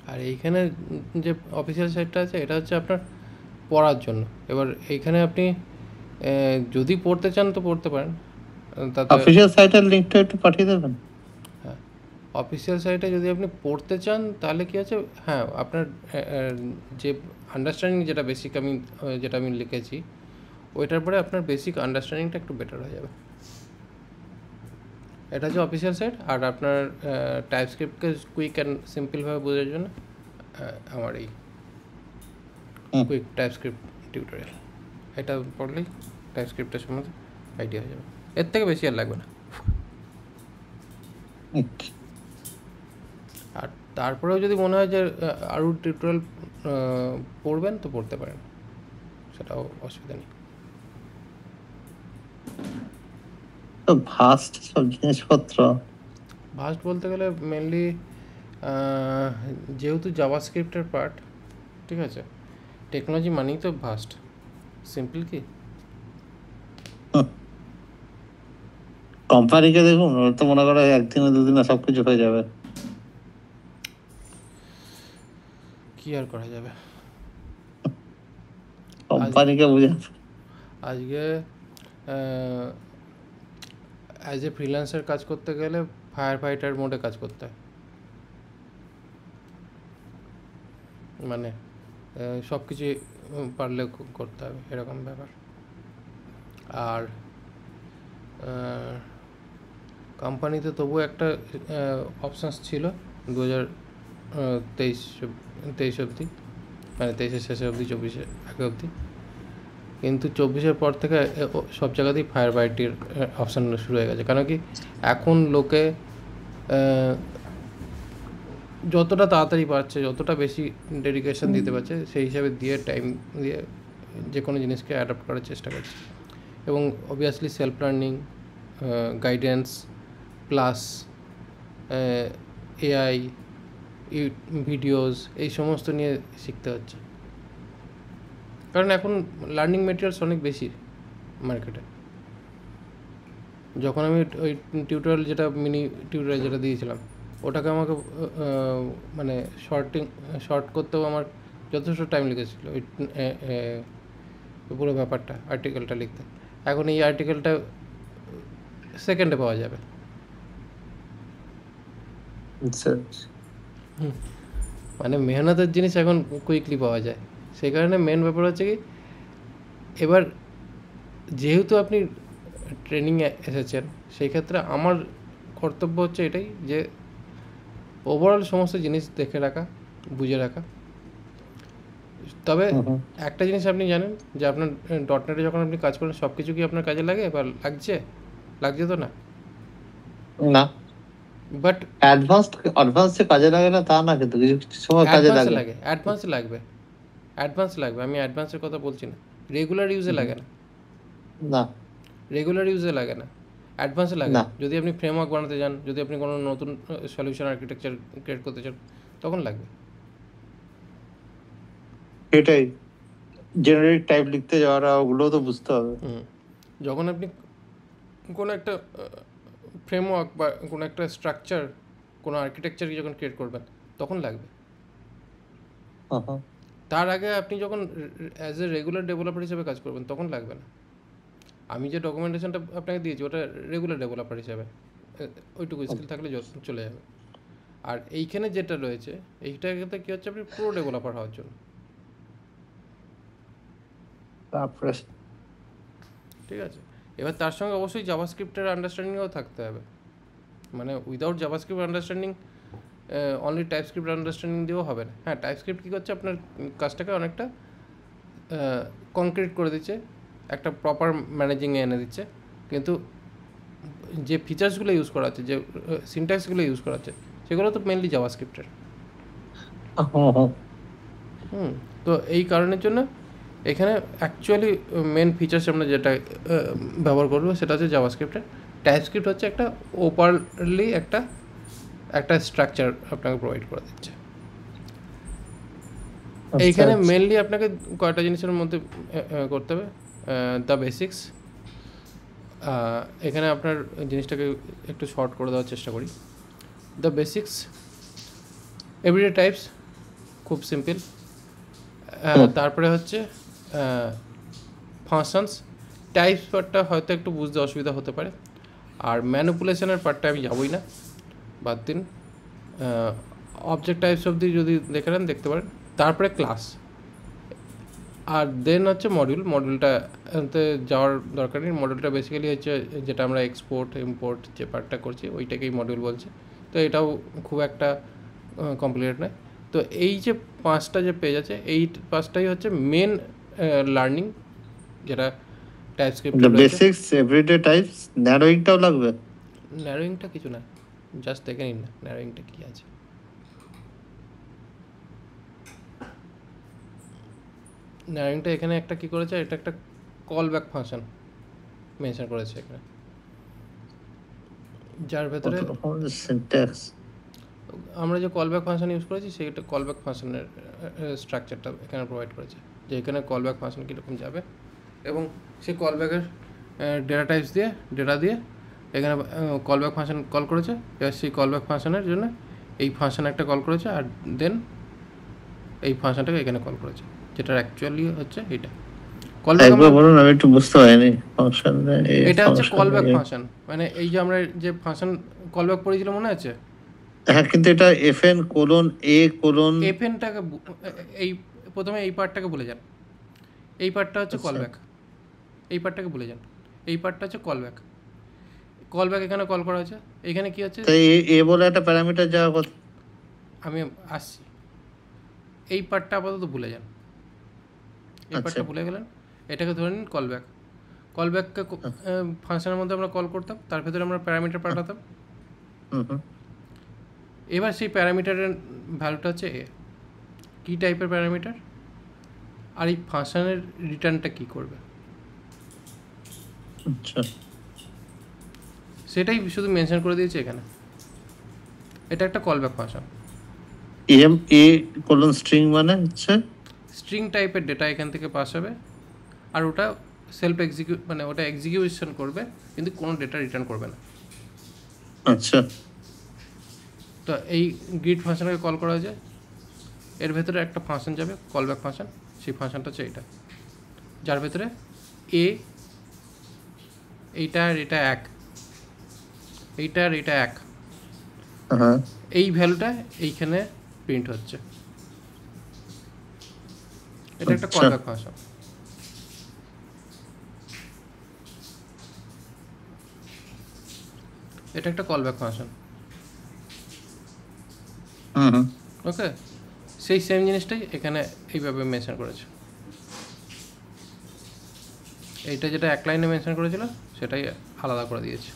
আর এইখানে যে অফিসিয়াল সাইটটা আছে, এটা হচ্ছে আপনার পড়ার জন্য। এবার এইখানে আপনি যদি পড়তে চান তো পড়তে পারেন, তাতে
অফিসিয়াল সাইটের লিংকটা একটু পাঠিয়ে দেবেন।
হ্যাঁ, অফিসিয়াল সাইটে যদি আপনি পড়তে চান তাহলে কী আছে, হ্যাঁ আপনার যে আন্ডারস্ট্যান্ডিং যেটা আমি লিখেছি ওইটার পরে আপনার বেসিক আন্ডারস্ট্যান্ডিংটা একটু বেটার হয়ে যাবে। এটা হচ্ছে অফিসিয়াল সাইট। আর আপনার টাইপস্ক্রিপ্টকে কুইক অ্যান্ড সিম্পলভাবে বোঝার জন্য আমার এই কুইক টাইপস্ক্রিপ্ট টিউটোরিয়াল, এটা পড়লেই টাইপস্ক্রিপ্টের সম্বন্ধে আইডিয়া হয়ে যাবে, এর থেকে বেশি আর লাগবে না। আর তারপরেও যদি মনে হয় যে আরও টিউটোরিয়াল পড়বেন তো পড়তে পারেন, সেটাও অসুবিধা নেই।
তো ভাস্ট সব জিনিসপত্র,
ভাস্ট বলতে গেলে মেনলি যেহেতু জাভাস্ক্রিপ্টের পার্ট, ঠিক আছে, টেকনোলজি মানেই তো ভাস্ট, সিম্পল কি।
কোম্পানিকে দেখুন, ওর তো মনে করো একদিনে দুদিনে সবকিছু হয়ে যাবে,
কি আর করা যাবে।
কোম্পানিকে বুঝে
আজকে অ্যাজ এ ফ্রিল্যান্সার কাজ করতে গেলে ফায়ার ফাইটার মোডে কাজ করতে হয়, মানে সব কিছু পারলে করতে হবে এরকম ব্যাপার। আর কোম্পানিতে তবুও একটা অপশানস ছিল 2023 অবধি, মানে 23-এর শেষে অবধি, 24-এর আগে অবধি, কিন্তু 24-এর পর থেকে সব জায়গাতেই ফায়ার ফাইটির অপশান শুরু হয়ে গেছে। কেন কি এখন লোকে যতটা তাড়াতাড়ি পারছে, যতটা বেশি ডেডিকেশন দিতে পারছে, সেই হিসাবে টাইম দিয়ে যে কোনো জিনিসকে অ্যাডাপ্ট করার চেষ্টা করছে। এবং obviously self learning, guidance plus AI, videos, এই সমস্ত নিয়ে শিখতে হচ্ছে, কারণ এখন লার্নিং মেটেরিয়ালস অনেক বেশি মার্কেটে। যখন আমি ওই টিউটোরিয়াল মিনি টিউটোরিয়াল যেটা দিয়েছিলাম, ওটাকে আমাকে মানে শর্ট করতেও আমার যথেষ্ট টাইম লেগেছিলো ওই পুরো ব্যাপারটা, আর্টিকেলটা লিখতে। এখন এই আর্টিকেলটা সেকেন্ডে পাওয়া যাবে। মানে মেহনতের জিনিস এখন কুইকলি পাওয়া যায়। সেই কারণে মেন ব্যাপার হচ্ছে কি, এবার যেহেতু আপনি ট্রেনিংয়ে এসেছেন, সেই ক্ষেত্রে আমার কর্তব্য হচ্ছে এটাই যে ওভারঅল সমস্ত জিনিস দেখে রাখা, বুঝে রাখা। তবে একটা জিনিস আপনি জানেন যে আপনার ডটনেটে যখন আপনি কাজ করেন, সব কিছু কি আপনার কাজে লাগে বা লাগছে তো না?
না,
বাট
অ্যাডভান্সে কাজে লাগে না তা না, কিন্তু কিছু সময় কাজে লাগে।
অ্যাডভান্স লাগবে, আমি অ্যাডভান্সের কথা বলছি না, রেগুলার ইউজে লাগে না, অ্যাডভান্সে লাগে না। যদি আপনি ফ্রেমওয়ার্ক বানাতে চান, যদি আপনি কোনো নতুন সলিউশন আর্কিটেকচার ক্রিয়েট করতে চান, তখন লাগবে।
এটাই জেনারিক টাইপ লিখতে যাওয়াটা, ওগুলো তো বুঝতে হবে।
যখন আপনি কোনো একটা ফ্রেমওয়ার্ক বা কোনো একটা স্ট্রাকচার, কোনো আর্কিটেকচার যখন ক্রিয়েট করবেন, তখন লাগবে। তার আগে আপনি যখন অ্যাজ এ রেগুলার ডেভেলপার হিসেবে কাজ করবেন, তখন লাগবে না। আমি যে ডকুমেন্টেশনটা আপনাকে দিয়েছি, ওটা রেগুলার ডেভেলপার হিসেবে, ওইটুকু স্কিল থাকলে চলে যাবে। আর এইখানে যেটা রয়েছে, এইটাতে কী হচ্ছে, আপনি প্রো ডেভেলপার হওয়ার জন্য, ঠিক আছে। এবার তার সঙ্গে অবশ্যই জাভাস্ক্রিপ্টের আন্ডারস্ট্যান্ডিংও থাকতে হবে। মানে without JavaScript understanding, only TypeScript understanding দিয়েও হবে না। হ্যাঁ, টাইপস্ক্রিপ্ট কী করছে, আপনার কাজটাকে অনেকটা কনক্রিট করে দিচ্ছে, একটা প্রপার ম্যানেজিংয়ে এনে দিচ্ছে, কিন্তু যে ফিচার্সগুলো ইউজ করা হচ্ছে, যে সিনট্যাক্সগুলো ইউজ করা হচ্ছে, সেগুলো তো মেনলি জাভাস্ক্রিপ্টের। তো এই কারণের জন্য এখানে অ্যাকচুয়ালি মেন ফিচার্স আমরা যেটা ব্যবহার করবো, সেটা হচ্ছে জাভাস্ক্রিপ্টের। টাইপস্ক্রিপ্ট হচ্ছে একটা ওপারলি একটা স্ট্রাকচার আপনাকে প্রোভাইড করে দিচ্ছে। এইখানে মেনলি আপনাকে কয়েকটা জিনিসের মধ্যে করতে হবে। দ্য বেসিক্স, এখানে আপনার জিনিসটাকে একটু শর্ট করে দেওয়ার চেষ্টা করি। দ্য বেসিক্স, এভরিডে টাইপস, খুব সিম্পল। তারপরে হচ্ছে ফাংশনস। টাইপস পার্টটা হয়তো একটু বুঝতে অসুবিধা হতে পারে, আর ম্যানিপুলেশনের পার্টটা আমি যাবই না, বাদ দিন। অবজেক্ট টাইপস অবধি যদি দেখে নেন দেখতে পারেন, তারপরে ক্লাস, আর দেন হচ্ছে মডিউলটাতে যাওয়ার দরকার নেই। মডিউলটা বেসিক্যালি হচ্ছে যেটা আমরা এক্সপোর্ট ইম্পোর্ট যে পার্টটা করছি ওইটাকেই মডিউল বলছে। তো এটাও খুব একটা কমপ্লিকেটেড নয়। তো এই যে 5টা যে পেজ আছে, এই 5টাই হচ্ছে মেন লার্নিং, যেটা টাইপস্ক্রিপ্ট
বেসিক্স, এভরিডে টাইপস, ন্যারোইংটাও লাগবে।
ন্যারোইংটা কিছু না, জাস্ট দেখে নিন না ন্যারোইংটা কী আছে। ন্যারোইংটা এখানে একটা কী করেছে, এটা একটা কল ব্যাক ফাংশন মেনশন করেছে এখানে, যার ভেতরে
সিনট্যাক্স
আমরা যে কলব্যাক ফাংশন ইউজ করেছি সেইটা কলব্যাক ফাংশনের স্ট্রাকচারটা এখানে প্রোভাইড করেছে, যে এখানে কলব্যাক ফাংশন কীরকম যাবে, এবং সেই কলব্যাকের ডেটা টাইপস দিয়ে ডেটা দিয়ে এখানে কলব্যাক ফাংশন কল করেছে। এবার সেই কলব্যাক ফাংশনের জন্য এই ফাংশন একটা কল করেছে, আর দেন এই ফাংশনটাকে এখানে কল করেছে, যেটা অ্যাকচুয়ালি হচ্ছে এইটা কলব্যাক।
একবার বলুন, আমি একটু বুঝতে পারিনি ফাংশন।
এটা হচ্ছে কলব্যাক ফাংশন, মানে এই যে আমরা যে ফাংশন কলব্যাক পড়েছিল মনে আছে?
হ্যাঁ, কিন্তু এটা fn কোলন a কোলন
এফএনটাকে এই প্রথমে এই পার্টটাকে ভুলে যান, এই পার্টটা হচ্ছে কলব্যাক, এই পার্টটাকে ভুলে যান, এই পার্টটা হচ্ছে কলব্যাক। কলব্যাক এখানে কল করা হয়েছে, এখানে কি হচ্ছে,
তাই a বলে একটা প্যারামিটার যাওয়ার কথা।
আমি আসছি, এই পার্টটা আপাতত ভুলে যান, এই পার্টটা ভুলে গেলেন। এটাকে ধরে নিন কলব্যাক। কলব্যাককে ফাংশনের মধ্যে আমরা কল করতাম, তার ভেতরে আমরা প্যারামিটার পাঠাতাম। এবার সেই প্যারামিটারের ভ্যালুটা হচ্ছে এ, কী টাইপের প্যারামিটার, আর এই ফাংশনের রিটার্নটা কী করবে সেটাই শুধু মেনশন করে দিয়েছে এখানে। এটা একটা callback function.
M A colon string মানে হচ্ছে
স্ট্রিং টাইপের ডেটা এখান থেকে পাস হবে, আর ওটা সেলফ এক্সিকিউট, মানে ওটা এক্সিকিউশন করবে কিন্তু কোনো ডেটা রিটার্ন করবে না।
আচ্ছা,
তো এই গ্রিড ফাংশনকে কল করা হয়েছে, এর ভেতরে একটা ফাংশন যাবে কলব্যাক ফাংশন, সেই ফাংশনটা হচ্ছে এইটা, যার ভেতরে এ এইটা আর এটা এক, এইটা আর এটা এক, এই ভ্যালুটা এইখানে প্রিন্ট হচ্ছে। এটা একটা কলব্যাক ফাংশন। এটা একটা কলব্যাক ফাংশন। ওকে, সেই সেম জিনিসটাই এখানে এইভাবে মেনশন করেছে। এইটা যেটা এক লাইনে মেনশন করেছিল সেটাই আলাদা করে দিয়েছে।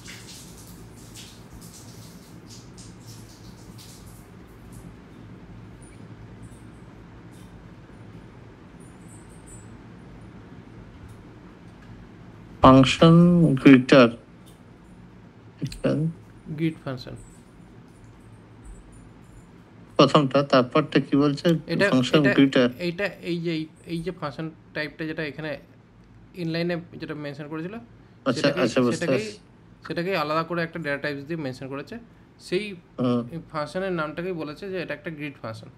ফাংশন গ্রিটার,
গ্রিড ফাংশন
প্রথমটা, তারপরটা কি বলছে?
এটা
ফাংশন গ্রিটার।
এইটা এই যে ফাংশন টাইপটা যেটা এখানে ইনলাইনে যেটা মেনশন করেছিল সেটাকেই আলাদা করে একটা ডেটা টাইপস দিয়ে মেনশন করেছে। সেই ফাংশনের নামটাকেই বলেছে যে এটা একটা গ্রিড ফাংশন।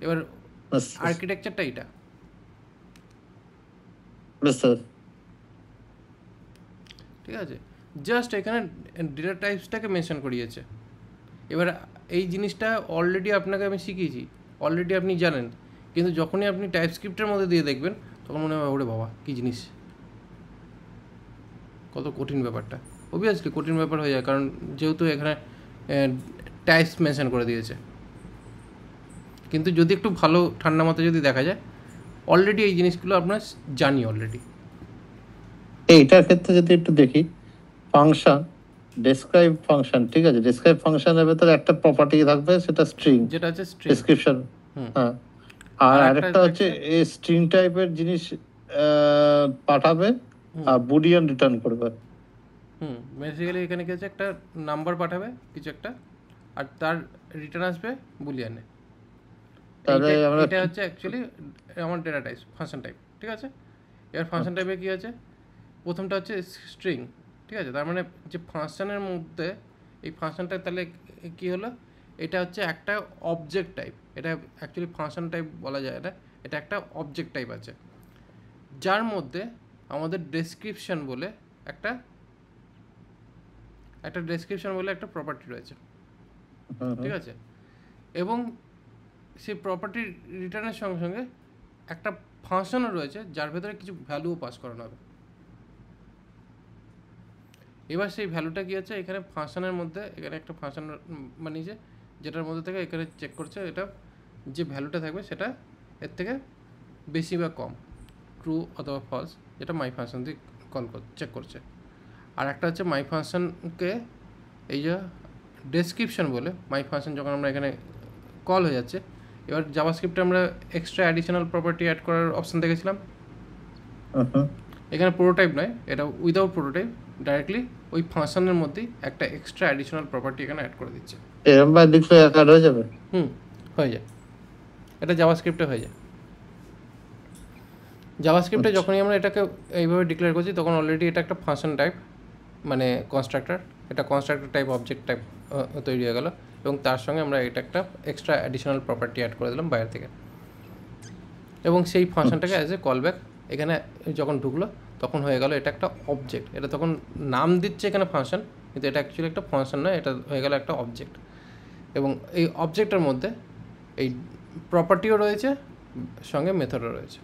এবার আর্কিটেকচারটা এইটা, ঠিক আছে, জাস্ট এখানে ডেটা টাইপসটাকে মেনশন করিয়েছে। এবার এই জিনিসটা অলরেডি আপনাকে আমি শিখিয়েছি, অলরেডি আপনি জানেন, কিন্তু যখনই আপনি টাইপস্ক্রিপ্টের মধ্যে দিয়ে দেখবেন তখন মনে হবে ওরে বাবা কী জিনিস, কত কঠিন ব্যাপারটা। অবভিয়াসলি কঠিন ব্যাপার হয়ে যায়, কারণ যেহেতু এখানে টাইপস মেনশন করে দিয়েছে। কিন্তু যদি একটু ভালো ঠান্ডা মাথায় যদি দেখা যায়, অলরেডি এই জিনিসগুলো আপনার জানি অলরেডি।
এইটার ক্ষেত্রে যদি একটু দেখি, ফাংশন ডেসক্রাইব ফাংশন, ঠিক আছে, ডেসক্রাইব ফাংশনের ভেতরে একটা প্রপার্টি থাকবে, সেটা স্ট্রিং,
যেটা আছে স্ট্রিং
ডেসক্রিপশন। হ্যাঁ, আর আরেকটা হচ্ছে এই স্ট্রিং টাইপের জিনিস পাঠাবে আর বুলিয়ান রিটার্ন করবে।
বেসিক্যালি এখানে কি আছে, একটা নাম্বার পাঠাবে কিছু একটা, আর তার রিটার্ন আসবে বুলিয়ানে। এটা হচ্ছে অ্যাকচুয়ালি আমার ডেটা টাইপ, ফাংশন টাইপ, ঠিক আছে। এবার ফাংশন টাইপে কী আছে, প্রথমটা হচ্ছে স্ট্রিং, ঠিক আছে। তার মানে যে ফাংশনের মধ্যে এই ফাংশনটা তাহলে কী হলো, এটা হচ্ছে একটা অবজেক্ট টাইপ। এটা অ্যাকচুয়ালি ফাংশন টাইপ বলা যায় না, এটা একটা অবজেক্ট টাইপ আছে, যার মধ্যে আমাদের ডেসক্রিপশন বলে একটা ডেসক্রিপশন বলে একটা প্রপার্টি রয়েছে, ঠিক আছে। এবং সেই প্রপার্টি রিটার্নের সঙ্গে সঙ্গে একটা ফাংশনও রয়েছে যার ভেতরে কিছু ভ্যালুও পাস করানো হবে। এবার সেই ভ্যালুটা কী হচ্ছে, এখানে ফাংশনের মধ্যে এখানে একটা ফাংশন বানিয়েছে যেটার মধ্যে থেকে এখানে চেক করছে এটা যে ভ্যালুটা থাকবে সেটা এর থেকে বেশি বা কম, ট্রু অথবা ফলস, যেটা মাই ফাংশন দিয়ে চেক করছে। আর একটা হচ্ছে মাই ফাংশনকে এই যে ডেসক্রিপশন বলে মাই ফাংশন যখন আমরা এখানে কল হয়ে যাচ্ছে, এবার জাভাস্ক্রিপ্টে আমরা এক্সট্রা অ্যাডিশনাল প্রপার্টি অ্যাড করার অপশান দেখেছিলাম। এখানে প্রোটোটাইপ নয়, এটা উইদাউট প্রোটোটাইপ ডাইরেক্টলি ওই ফাংশনের মধ্যেই একটা এক্সট্রা অ্যাডিশনাল প্রপার্টি এখানে অ্যাড করে দিচ্ছে।
এরকম বা লিখলে অ্যাড হয়ে যাবে?
হয়ে যায়, এটা জাভাস্ক্রিপ্টে হয়ে যায়। জাভাস্ক্রিপ্টে যখনই আমরা এটাকে এইভাবে ডিক্লেয়ার করছি তখন অলরেডি এটা একটা ফাংশন টাইপ, মানে কনস্ট্রাক্টর, এটা কনস্ট্রাক্টর টাইপ অবজেক্ট টাইপ তৈরি হয়ে গেল, এবং তার সঙ্গে আমরা এটা একটা এক্সট্রা অ্যাডিশনাল প্রপার্টি অ্যাড করে দিলাম বাইরে থেকে, এবং সেই ফাংশনটাকে অ্যাজ এ কলব্যাক এখানে যখন ঢুকলো তখন হয়ে গেল এটা একটা অবজেক্ট। এটা তখন নাম দিচ্ছে এখানে ফাংশন, কিন্তু এটা অ্যাকচুয়ালি একটা ফাংশন নয়, এটা হয়ে গেল একটা অবজেক্ট। এবং এই অবজেক্টের মধ্যে এই প্রপার্টিও রয়েছে, সঙ্গে মেথডও রয়েছে।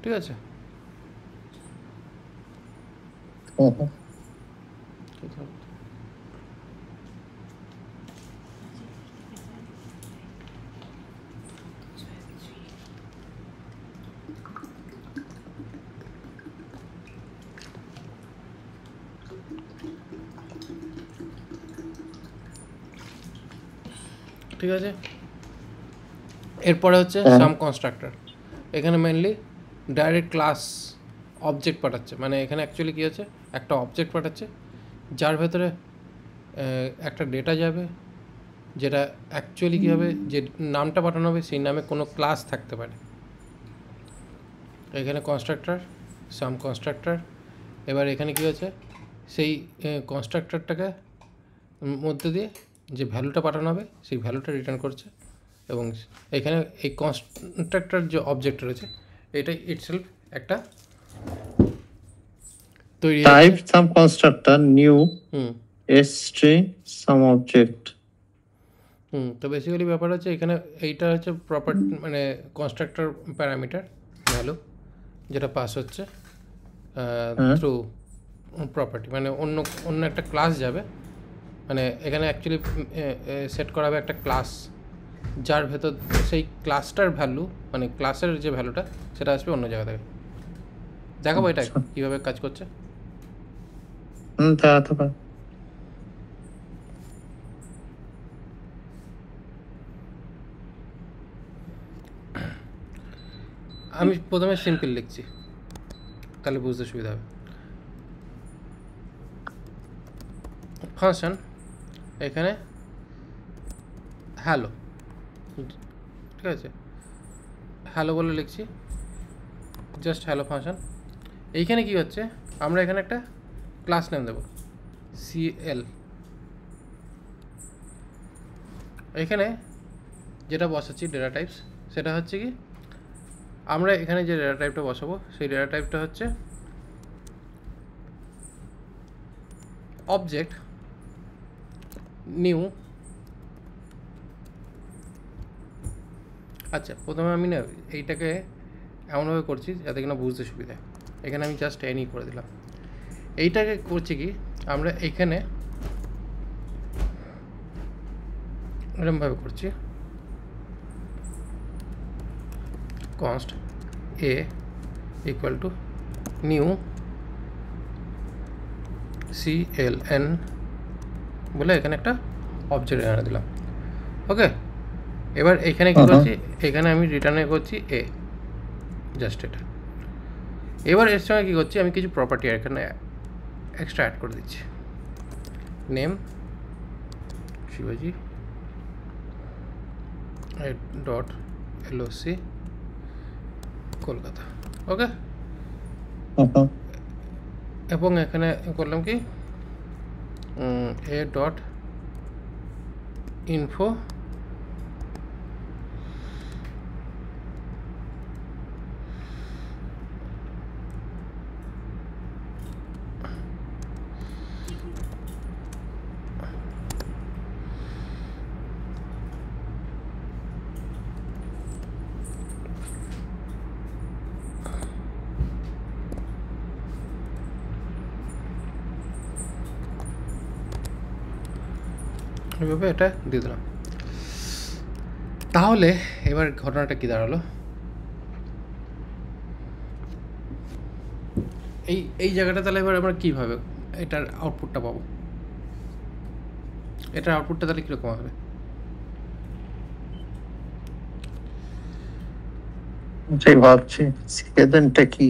ঠিক আছে, ঠিক আছে। এরপরে হচ্ছে সাম কনস্ট্রাক্টর। এখানে মেনলি ডাইরেক্ট ক্লাস অবজেক্ট পাঠাচ্ছে, মানে এখানে অ্যাকচুয়ালি কী হচ্ছে, একটা অবজেক্ট পাঠাচ্ছে যার ভেতরে একটা ডেটা যাবে, যেটা অ্যাকচুয়ালি কী হবে, যে নামটা পাঠানো হবে সেই নামে কোনো ক্লাস থাকতে পারে। এখানে কনস্ট্রাক্টর, সাম কনস্ট্রাক্টর। এবার এখানে কী হচ্ছে, সেই কনস্ট্রাক্টরটাকে মধ্যে দিয়ে যে ভ্যালুটা পাঠানো হবে সেই ভ্যালুটা রিটার্ন করছে, এবং এখানে এই কনস্ট্রাক্টর যে অবজেক্ট রয়েছে এটা ইটসেলফ একটা তৈরি
টাইপ সাম কনস্ট্রাক্টর নিউ স্ট্রিং সাম অবজেক্ট।
তো বেসিক্যালি ব্যাপার হচ্ছে এখানে এইটা হচ্ছে প্রপার্টি, মানে কনস্ট্রাক্টর প্যারামিটার ভ্যালু যেটা পাস হচ্ছে থ্রু প্রপার্টি, মানে অন্য একটা ক্লাস যাবে, মানে এখানে অ্যাকচুয়ালি সেট করা হবে একটা ক্লাস যার ভেতর সেই ক্লাসটার ভ্যালু, মানে ক্লাসের যে ভ্যালুটা সেটা আসবে অন্য জায়গা থেকে। দেখাবো এটা কীভাবে কাজ করছে। আমি প্রথমে সিম্পল লিখছি তাহলে বুঝতে সুবিধা হবে। ফাংশন এখানে হ্যালো, ঠিক আছে, হ্যালো বলে লিখছি, জাস্ট হ্যালো ফাংশন। এইখানে কি হচ্ছে, আমরা এখানে একটা ক্লাস নেম দেবো CL। এখানে যেটা বসাচ্ছি ডেটা টাইপস, সেটা হচ্ছে কি, আমরা এখানে যে ডেটা টাইপটা বসাবো সেই ডেটা টাইপটা হচ্ছে অবজেক্ট নিউ। আচ্ছা, প্রথমে আমি না এইটাকে এমনভাবে করছি যাতে কিনা বুঝতে সুবিধা। এখানে আমি জাস্ট এনি করে দিলাম। এইটাকে করছি কি, আমরা এইখানে এরকমভাবে করছি, const a equal to new CLN বলে এখানে একটা অবজেক্ট এনে দিলাম। ওকে, এবার এখানে কী করছি, এখানে আমি রিটার্নে করছি এ, জাস্ট এটা। এবার এর সঙ্গে কী করছি, আমি কিছু প্রপার্টি এখানে এক্সট্রা অ্যাড করে দিচ্ছি। নেম শিবাজি .loc কলকাতা। ওকে, এবং এখানে করলাম কি a.info এইভাবে এটা দিয়ে দিলাম। তাহলে এবার ঘটনাটা কী দাঁড়ালো, এই জায়গাটা তাহলে এবার আমরা কীভাবে এটার আউটপুটটা পাবো, এটার আউটপুটটা তাহলে কীরকম হবে?
ভাবছি সেকেন্ডটা কি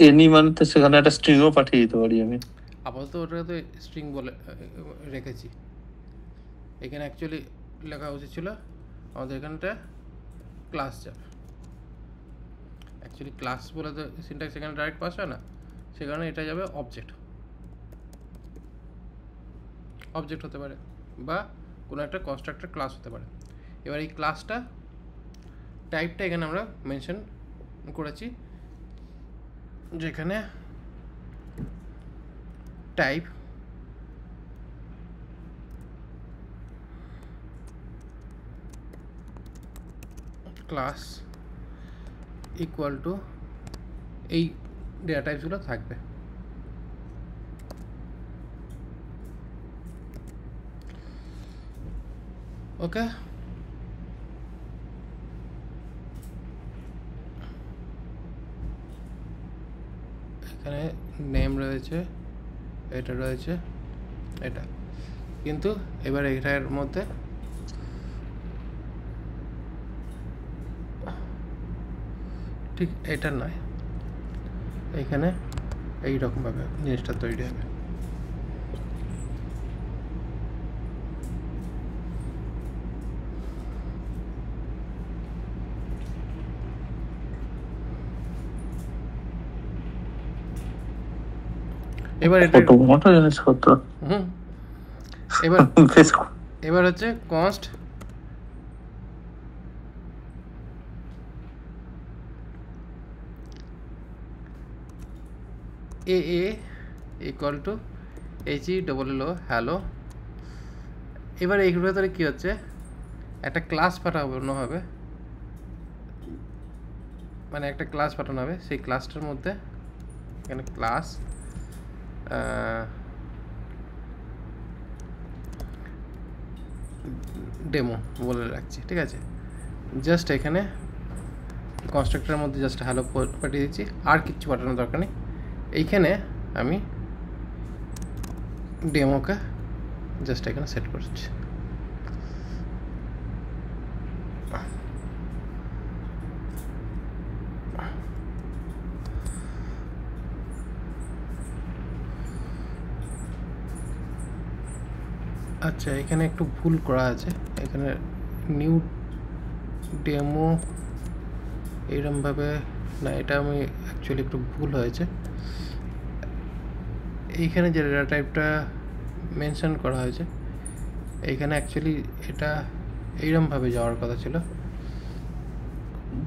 এনি মানে তো সেখানে একটা স্ট্রিংও পাঠিয়ে দিতে পারি আমি।
আপাতত ওটা তো স্ট্রিং বলে রেখেছি, এখানে অ্যাকচুয়ালি লেখা উচিত ছিল আমাদের এখানটা ক্লাস যাবে। অ্যাকচুয়ালি ক্লাস বলে তো সিনট্যাক্স এখানে ডাইরেক্ট পাস হয় না, সে কারণে এটা যাবে অবজেক্ট হতে পারে বা কোনো একটা কনস্ট্রাক্টর ক্লাস হতে পারে। এবার এই ক্লাসটা টাইপটা এখানে আমরা মেনশন করেছি, যেখানে টাইপ ক্লাস ইকুয়াল টু এই ডেটা টাইপসগুলো থাকবে। ওকে, এখানে নেম রয়েছে, এটা রয়েছে, এটা কিন্তু এবার এটার মধ্যে ঠিক এটা নয়, এখানে এইরকমভাবে জিনিসটা তৈরি হবে। এবার এটা
মোটো জিনিসপত্র
এবার হচ্ছে const A equal to HELLO hello. এবার এই ভেতরে কী হচ্ছে, একটা ক্লাস পাঠানো হবে, মানে একটা ক্লাস পাঠানো হবে, সেই ক্লাসটার মধ্যে এখানে ক্লাস ডেমো বলে রাখছি, ঠিক আছে। জাস্ট এখানে কনস্ট্রাক্টরের মধ্যে জাস্ট হ্যালো পাঠিয়ে দিচ্ছি, আর কিচ্ছু পাঠানোর দরকার নেই। এইখানে আমি ডেমোকে জাস্ট এখানে সেট করছি। আচ্ছা, এখানে একটু ভুল করা আছে, এখানে নিউ ডেমো এইরকমভাবে না, এটা আমি অ্যাকচুয়ালি একটু ভুল হয়েছে। এইখানে যে ডেটা টাইপটা মেনশন করা হয়েছে, এইখানে অ্যাকচুয়ালি এটা এইরকমভাবে যাওয়ার কথা ছিল,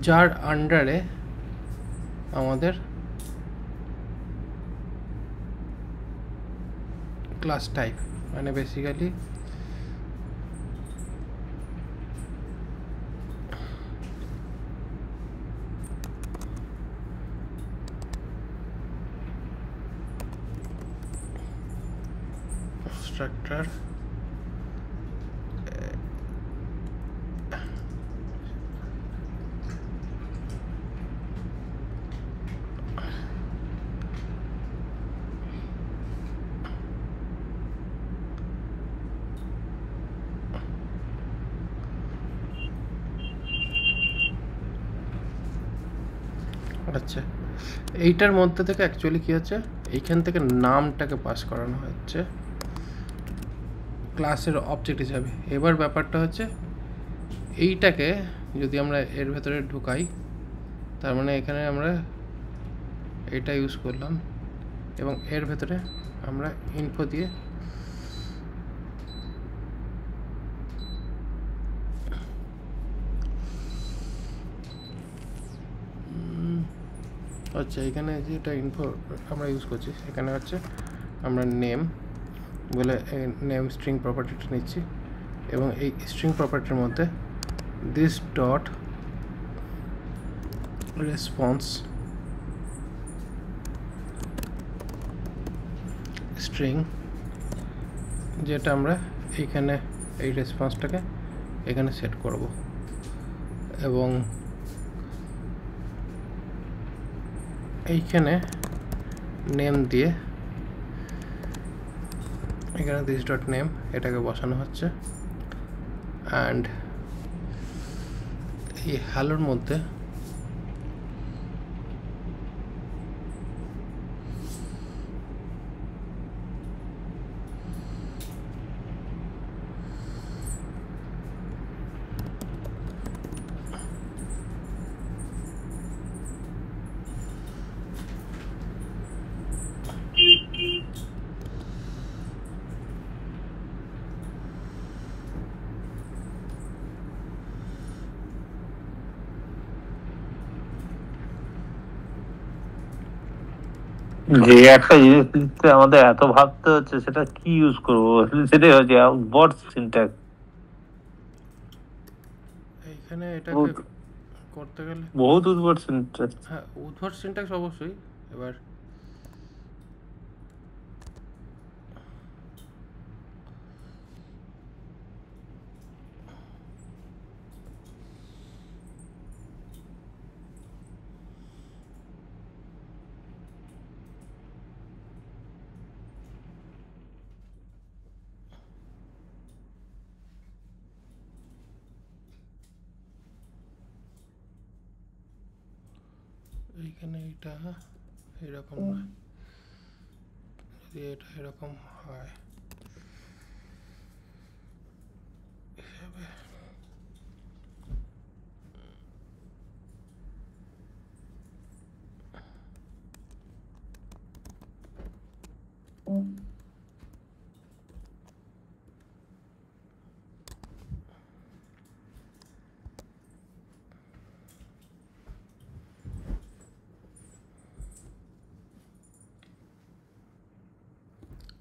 যার আন্ডারে আমাদের ক্লাস টাইপ, মানে বেসিক্যালি কনস্ট্রাক্টর আচ্ছা, এইটার মধ্যে থেকে অ্যাকচুয়ালি কী হচ্ছে, এইখান থেকে নামটাকে পাস করানো হচ্ছে ক্লাসের অবজেক্ট হিসাবে। এবার ব্যাপারটা হচ্ছে এইটাকে যদি আমরা এর ভেতরে ঢুকাই, তার মানে এখানে আমরা এটা ইউজ করলাম এবং এর ভেতরে আমরা ইনফো দিয়ে আচ্ছা, এখানে যেটা ইনফো আমরা ইউজ করছি এখানে হচ্ছে আমরা নেম বলে নেম স্ট্রিং প্রপার্টিটা নিচ্ছি এবং এই স্ট্রিং প্রপার্টির মধ্যে দিস ডট রেসপন্স স্ট্রিং, যেটা আমরা এইখানে এই রেসপন্সটাকে এখানে সেট করব এবং এইখানে নেম দিয়ে এখানে দিস ডট নেম এটাকে বসানো হচ্ছে। অ্যান্ড এই হ্যালোর মধ্যে
যে একটা জিনিস লিখতে আমাদের এত ভাবতে হচ্ছে সেটা কি ইউজ করবো, সেটাই হচ্ছে ওয়ার্ড সিনট্যাক্স।
এইখানে এটাকে করতে গেলে
বহুত উদ্ভট সিনট্যাক্স।
হ্যাঁ, উদ্ভট সিনট্যাক্স অবশ্যই। এবার এইখানে এটা এরকম নয়, যদি এটা এরকম হয় হিসাবে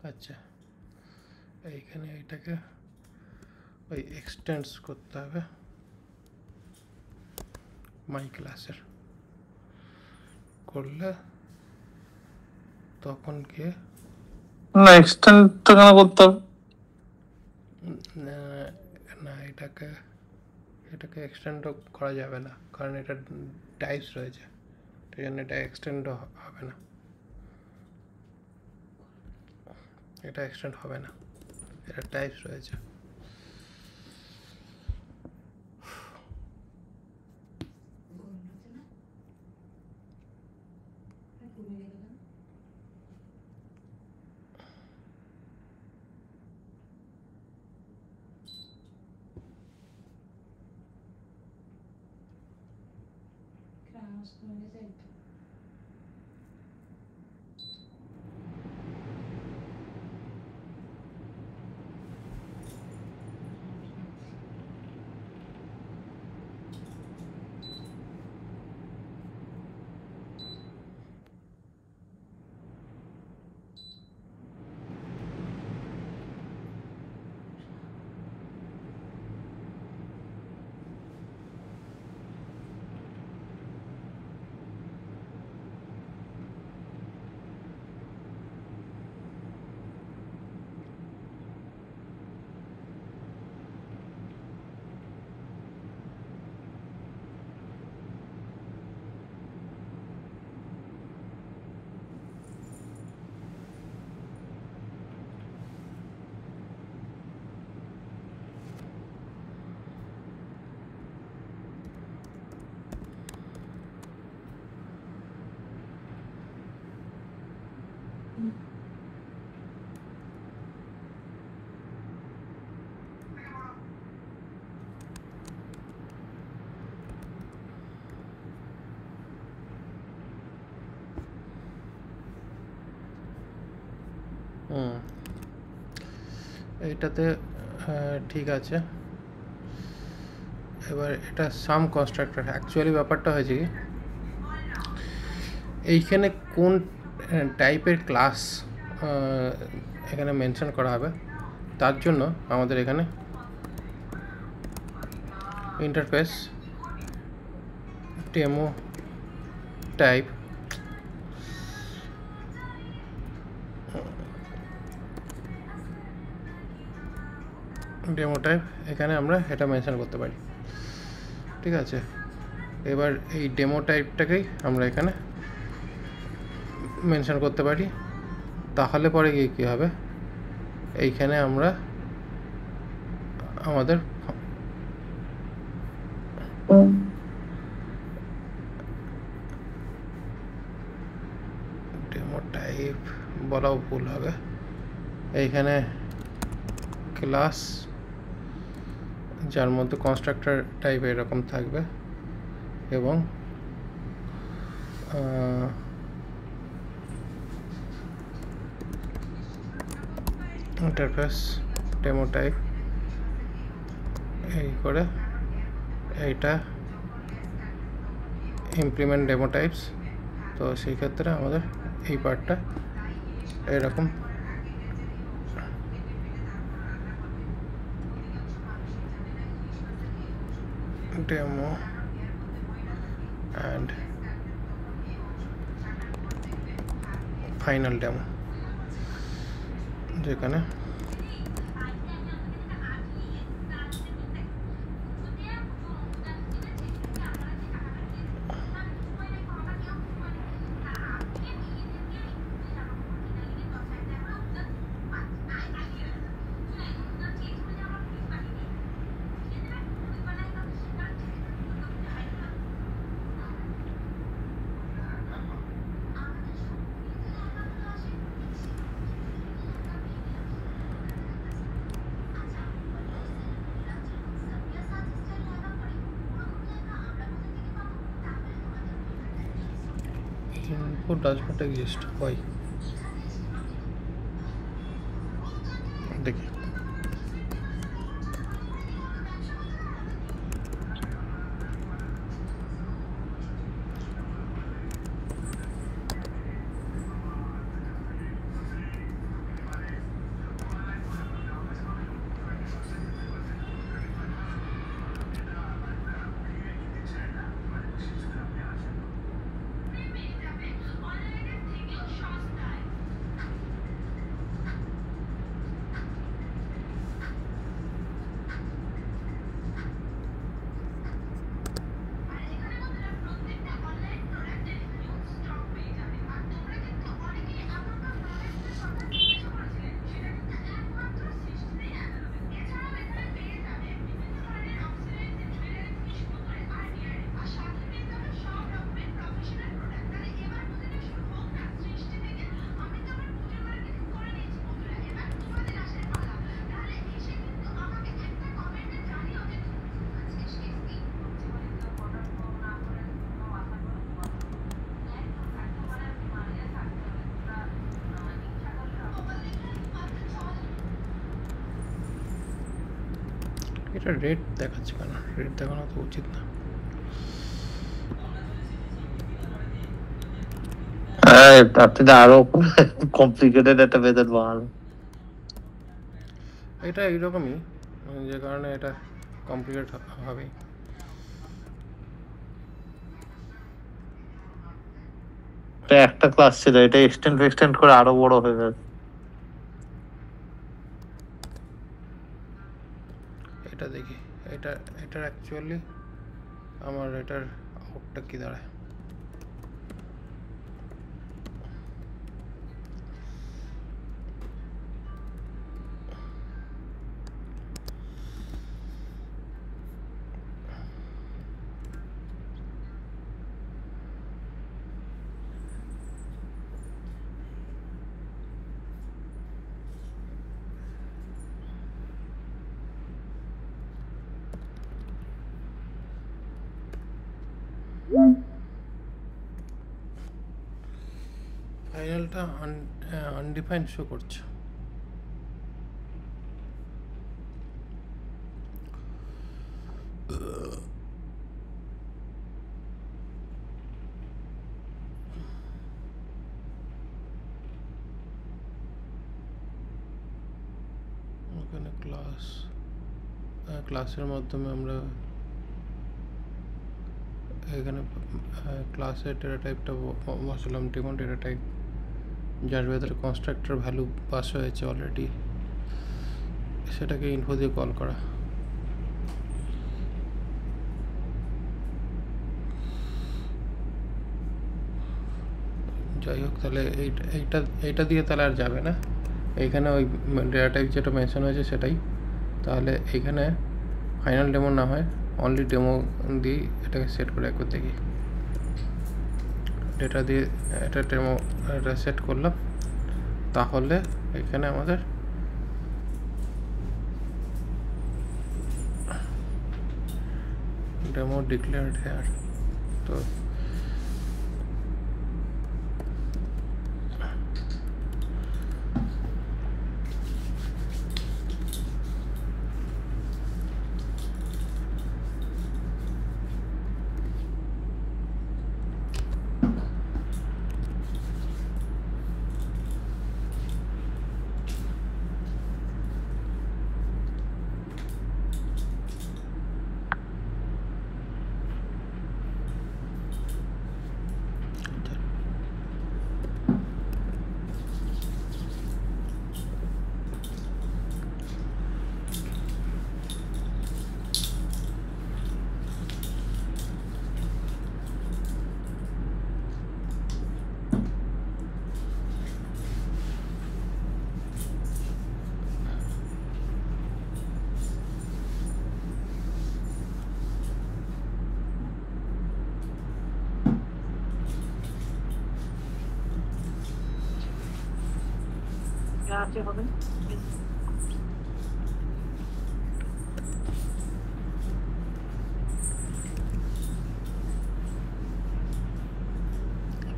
আচ্ছা, এইখানে এটাকে ওই এক্সটেন্ডস করতে হবে মাই ক্লাসের, করলে তখন কি
না এক্সটেন্ডটা কেন করতে হবে?
না, এটাকে এক্সটেন্ড করা যাবে না, কারণ এটা টাইপস রয়েছে, সেই জন্য এটা এক্সটেন্ড হবে না, এটা এক্সটেন্ড হবে না, এটা টাইপস রয়েছে। এইটাতে ঠিক আছে। এবার এটা সাম কনস্ট্রাক্টর, অ্যাকচুয়ালি ব্যাপারটা হয়েছে কি, এইখানে কোন টাইপের ক্লাস এখানে মেনশন করা হবে, তার জন্য আমাদের এখানে interface demo type demo type এখানে আমরা এটা মেনশন করতে পারি। ঠিক আছে, এবার এই ডেমো টাইপটাকেই আমরা এখানে মেনশন করতে পারি। তাহলে পরে গিয়ে কী হবে, এইখানে আমরা আমাদের ডেমো টাইপ বলাও ভুল হবে, এইখানে ক্লাস যার মধ্যে কনস্ট্রাক্টর টাইপ এরকম থাকবে এবং ইন্টারফেস ডেমো টাইপ এই করে এইটা ইমপ্লিমেন্ট ডেমো টাইপস। তো সেই ক্ষেত্রে আমাদের এই পার্টটা এরকম ডেমো অ্যান্ড ফাইনাল ডেমো, যেখানে input does not exist. Why? দেখি এটা রেট দেখাচ্ছে কেন? রেট দেখানো তো উচিত না।
তার থেকে আরো কমপ্লিকেটেড একটা মেথড বানানো।
এটা এইরকমই, যে কারণে এটা কমপ্লিকেট হবে।
এটা একটা ক্লাস ছিল, এটা এক্সটেন্ড করে আরো বড় হয়ে গেছে।
এটা দেখি, এটার অ্যাকচুয়ালি আমার এটার আউটটা কি দাঁড়ায়। ফাইনালটা আনডিফাইন্ড শো করছে। ওখানে ক্লাসের মাধ্যমে আমরা এখানে ক্লাসের ডেটা টাইপটা বসালাম ডেমো ডেটা টাইপ, যার ভেতরে কনস্ট্রাক্টর ভ্যালু পাস হয়েছে অলরেডি, সেটাকে ইনফো দিয়ে কল করা। যাই হোক, তাহলে এইটা দিয়ে তাহলে আর যাবে না, এইখানে ওই ডেটা টাইপ যেটা মেনশন হয়েছে সেটাই। তাহলে এইখানে ফাইনাল ডেমো না হয় অনলি ডেমো দিয়ে এটাকে সেট করে একবার দেখি। ডেটা দিয়ে এটা ডেমো এটা সেট করলাম, তাহলে এখানে আমাদের ডেমো ডিক্লেয়ার্ড হেয়ার। তো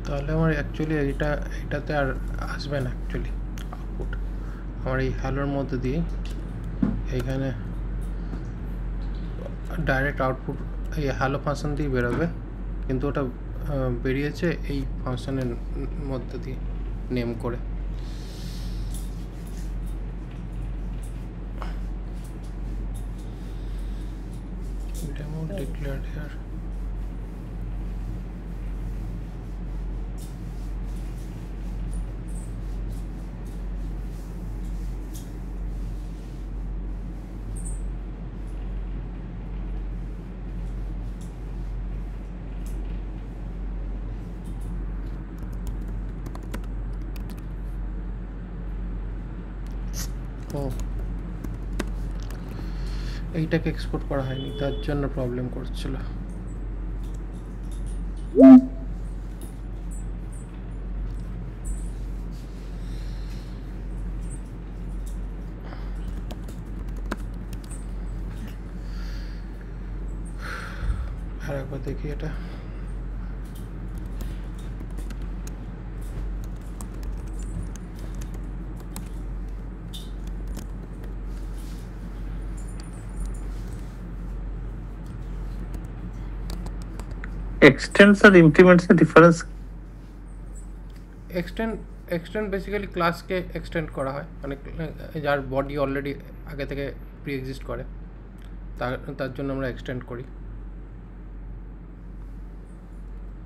তাহলে আমার অ্যাকচুয়ালি এইটাতে আর আসবে না অ্যাকচুয়ালি আউটপুট। আমার এই হ্যালোর মধ্যে দিয়ে এইখানে ডাইরেক্ট আউটপুট এই হ্যালো ফাংশন দিয়ে বেরোবে, কিন্তু ওটা বেরিয়েছে এই ফাংশনের মধ্যে দিয়ে নেম করে। Demo declared here. এইটাকে এক্সপোর্ট করা হয়নি, তার জন্য প্রবলেম করছিল। আর একবার দেখি এটা।
extends আর implements এর difference?
এক্সটেন্ড বেসিক্যালি ক্লাসকে এক্সটেন্ড করা হয়, মানে যার বডি অলরেডি আগে থেকে প্রি এক্সিস্ট করে তার জন্য আমরা এক্সটেন্ড করি।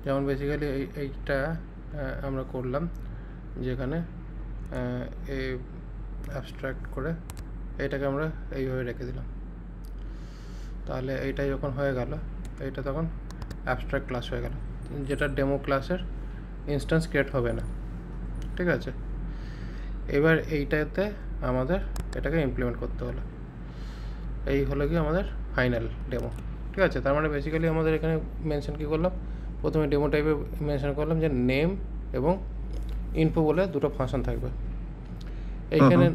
যেমন বেসিক্যালি এইটা আমরা করলাম, যেখানে অ্যাবস্ট্রাক্ট করে এইটাকে আমরা এইভাবে রেখে দিলাম। তাহলে এইটা যখন হয়ে গেল, এইটা তখন অ্যাবস্ট্রাক্ট ক্লাস হয়ে গেল, যেটা ডেমো ক্লাসের ইনস্ট্যান্স ক্রিয়েট হবে না। ঠিক আছে, এবার এইটাতে আমাদের এটাকে ইমপ্লিমেন্ট করতে হলো। এই হলো কি আমাদের ফাইনাল ডেমো। ঠিক আছে, তার মানে বেসিক্যালি আমাদের এখানে মেনশন কী করলাম, প্রথমে ডেমো টাইপে মেনশন করলাম যে নেম এবং ইনফো বলে দুটো ফাংশন থাকবে। এইখানে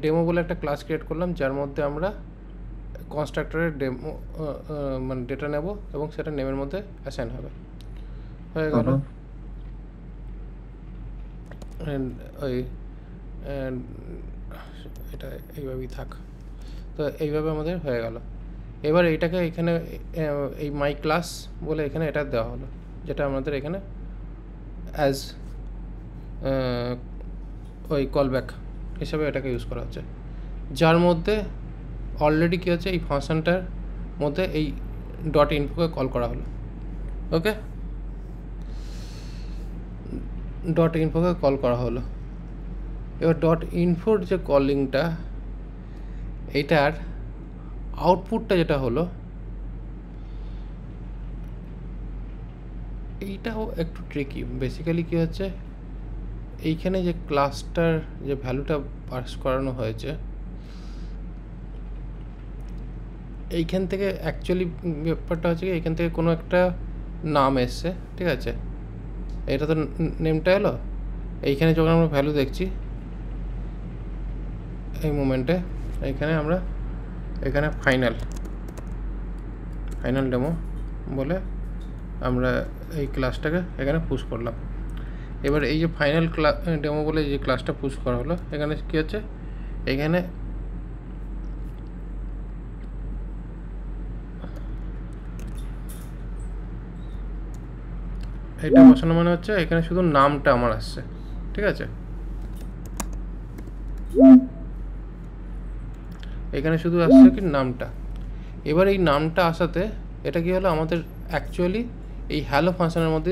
ডেমো বলে একটা ক্লাস ক্রিয়েট করলাম, যার মধ্যে আমরা কনস্ট্রাক্টরের ডেমো মানে ডেটা নেব এবং সেটা নেমের মধ্যে অ্যাসাইন হবে। হয়ে গেল। ওই এটা এইভাবেই থাক। তো এইভাবে আমাদের হয়ে গেল। এবার এইটাকে এখানে এই মাই ক্লাস বলে এখানে এটা দেওয়া হলো, যেটা আমাদের এখানে অ্যাজ ওই কলব্যাক হিসাবে এটাকে ইউজ করা হচ্ছে, যার মধ্যে অলরেডি কী হচ্ছে, এই ফাংশনটার মধ্যে এই ডট ইনফোকে কল করা হলো। ওকে, ডট ইনফোকে কল করা হলো। এবার ডট ইনফোর যে কলিংটা, এইটার আউটপুটটা যেটা হলো, এইটাও একটু ট্রিকি। বেসিক্যালি কী হচ্ছে, এইখানে যে ক্লাসটার যে ভ্যালুটা পাস করানো হয়েছে, এইখান থেকে অ্যাকচুয়ালি ব্যাপারটা হচ্ছে কি, এইখান থেকে কোনো একটা নাম এসছে, ঠিক আছে, এটা তো নেমটা এলো। এইখানে যখন আমরা ভ্যালু দেখছি এই মোমেন্টে, এইখানে আমরা এখানে ফাইনাল ডেমো বলে আমরা এই ক্লাসটাকে এখানে পুশ করলাম। এবার এই যে ফাইনাল ডেমো বলে যে ক্লাসটা পুশ করা হলো, এখানে কী হচ্ছে, এখানে এটা বসানো মানে হচ্ছে এখানে শুধু নামটা আমার আসছে, ঠিক আছে, এখানে শুধু আসছে কি নামটা। এবার এই নামটা আসাতে এটা কি হলো, আমাদের অ্যাকচুয়ালি এই হ্যালো ফাংশনের মধ্যে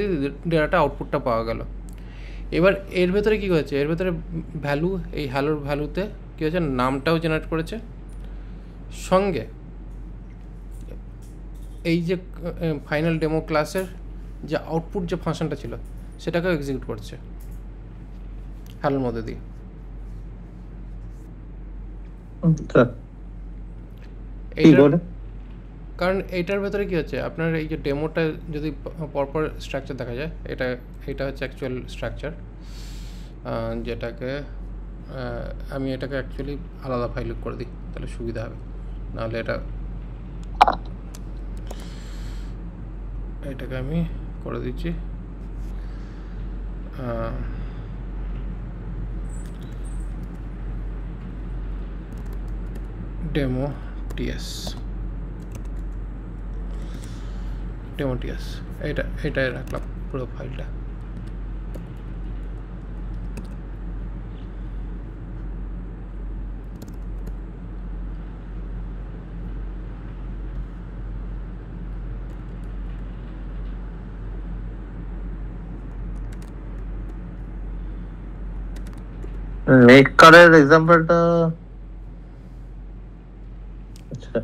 ডেটাটা আউটপুটটা পাওয়া গেল। এবার এর ভেতরে কী হয়েছে, এর ভেতরে ভ্যালু, এই হ্যালোর ভ্যালুতে কী হয়েছে, নামটাও জেনারেট করেছে, সঙ্গে এই যে ফাইনাল ডেমো ক্লাসের যে আউটপুট যে ফাংশনটা ছিল সেটাকেও এক্সিকিউট করছে হ্যালোর মধ্যে দিয়ে। কারণ এইটার ভেতরে কী হচ্ছে, আপনার এই যে ডেমোটা যদি পরপর স্ট্রাকচার দেখা যায়, এটা হচ্ছে অ্যাকচুয়াল স্ট্রাকচার, যেটাকে আমি এটাকে অ্যাকচুয়ালি আলাদা ফাইল করে দিই, তাহলে সুবিধা হবে। নাহলে এটাকে আমি করে দিচ্ছি ডেমো টিএস, এটাই রাখলাম পুরো ফাইলটা।
মেকারের এক্সাম্পলটা, আচ্ছা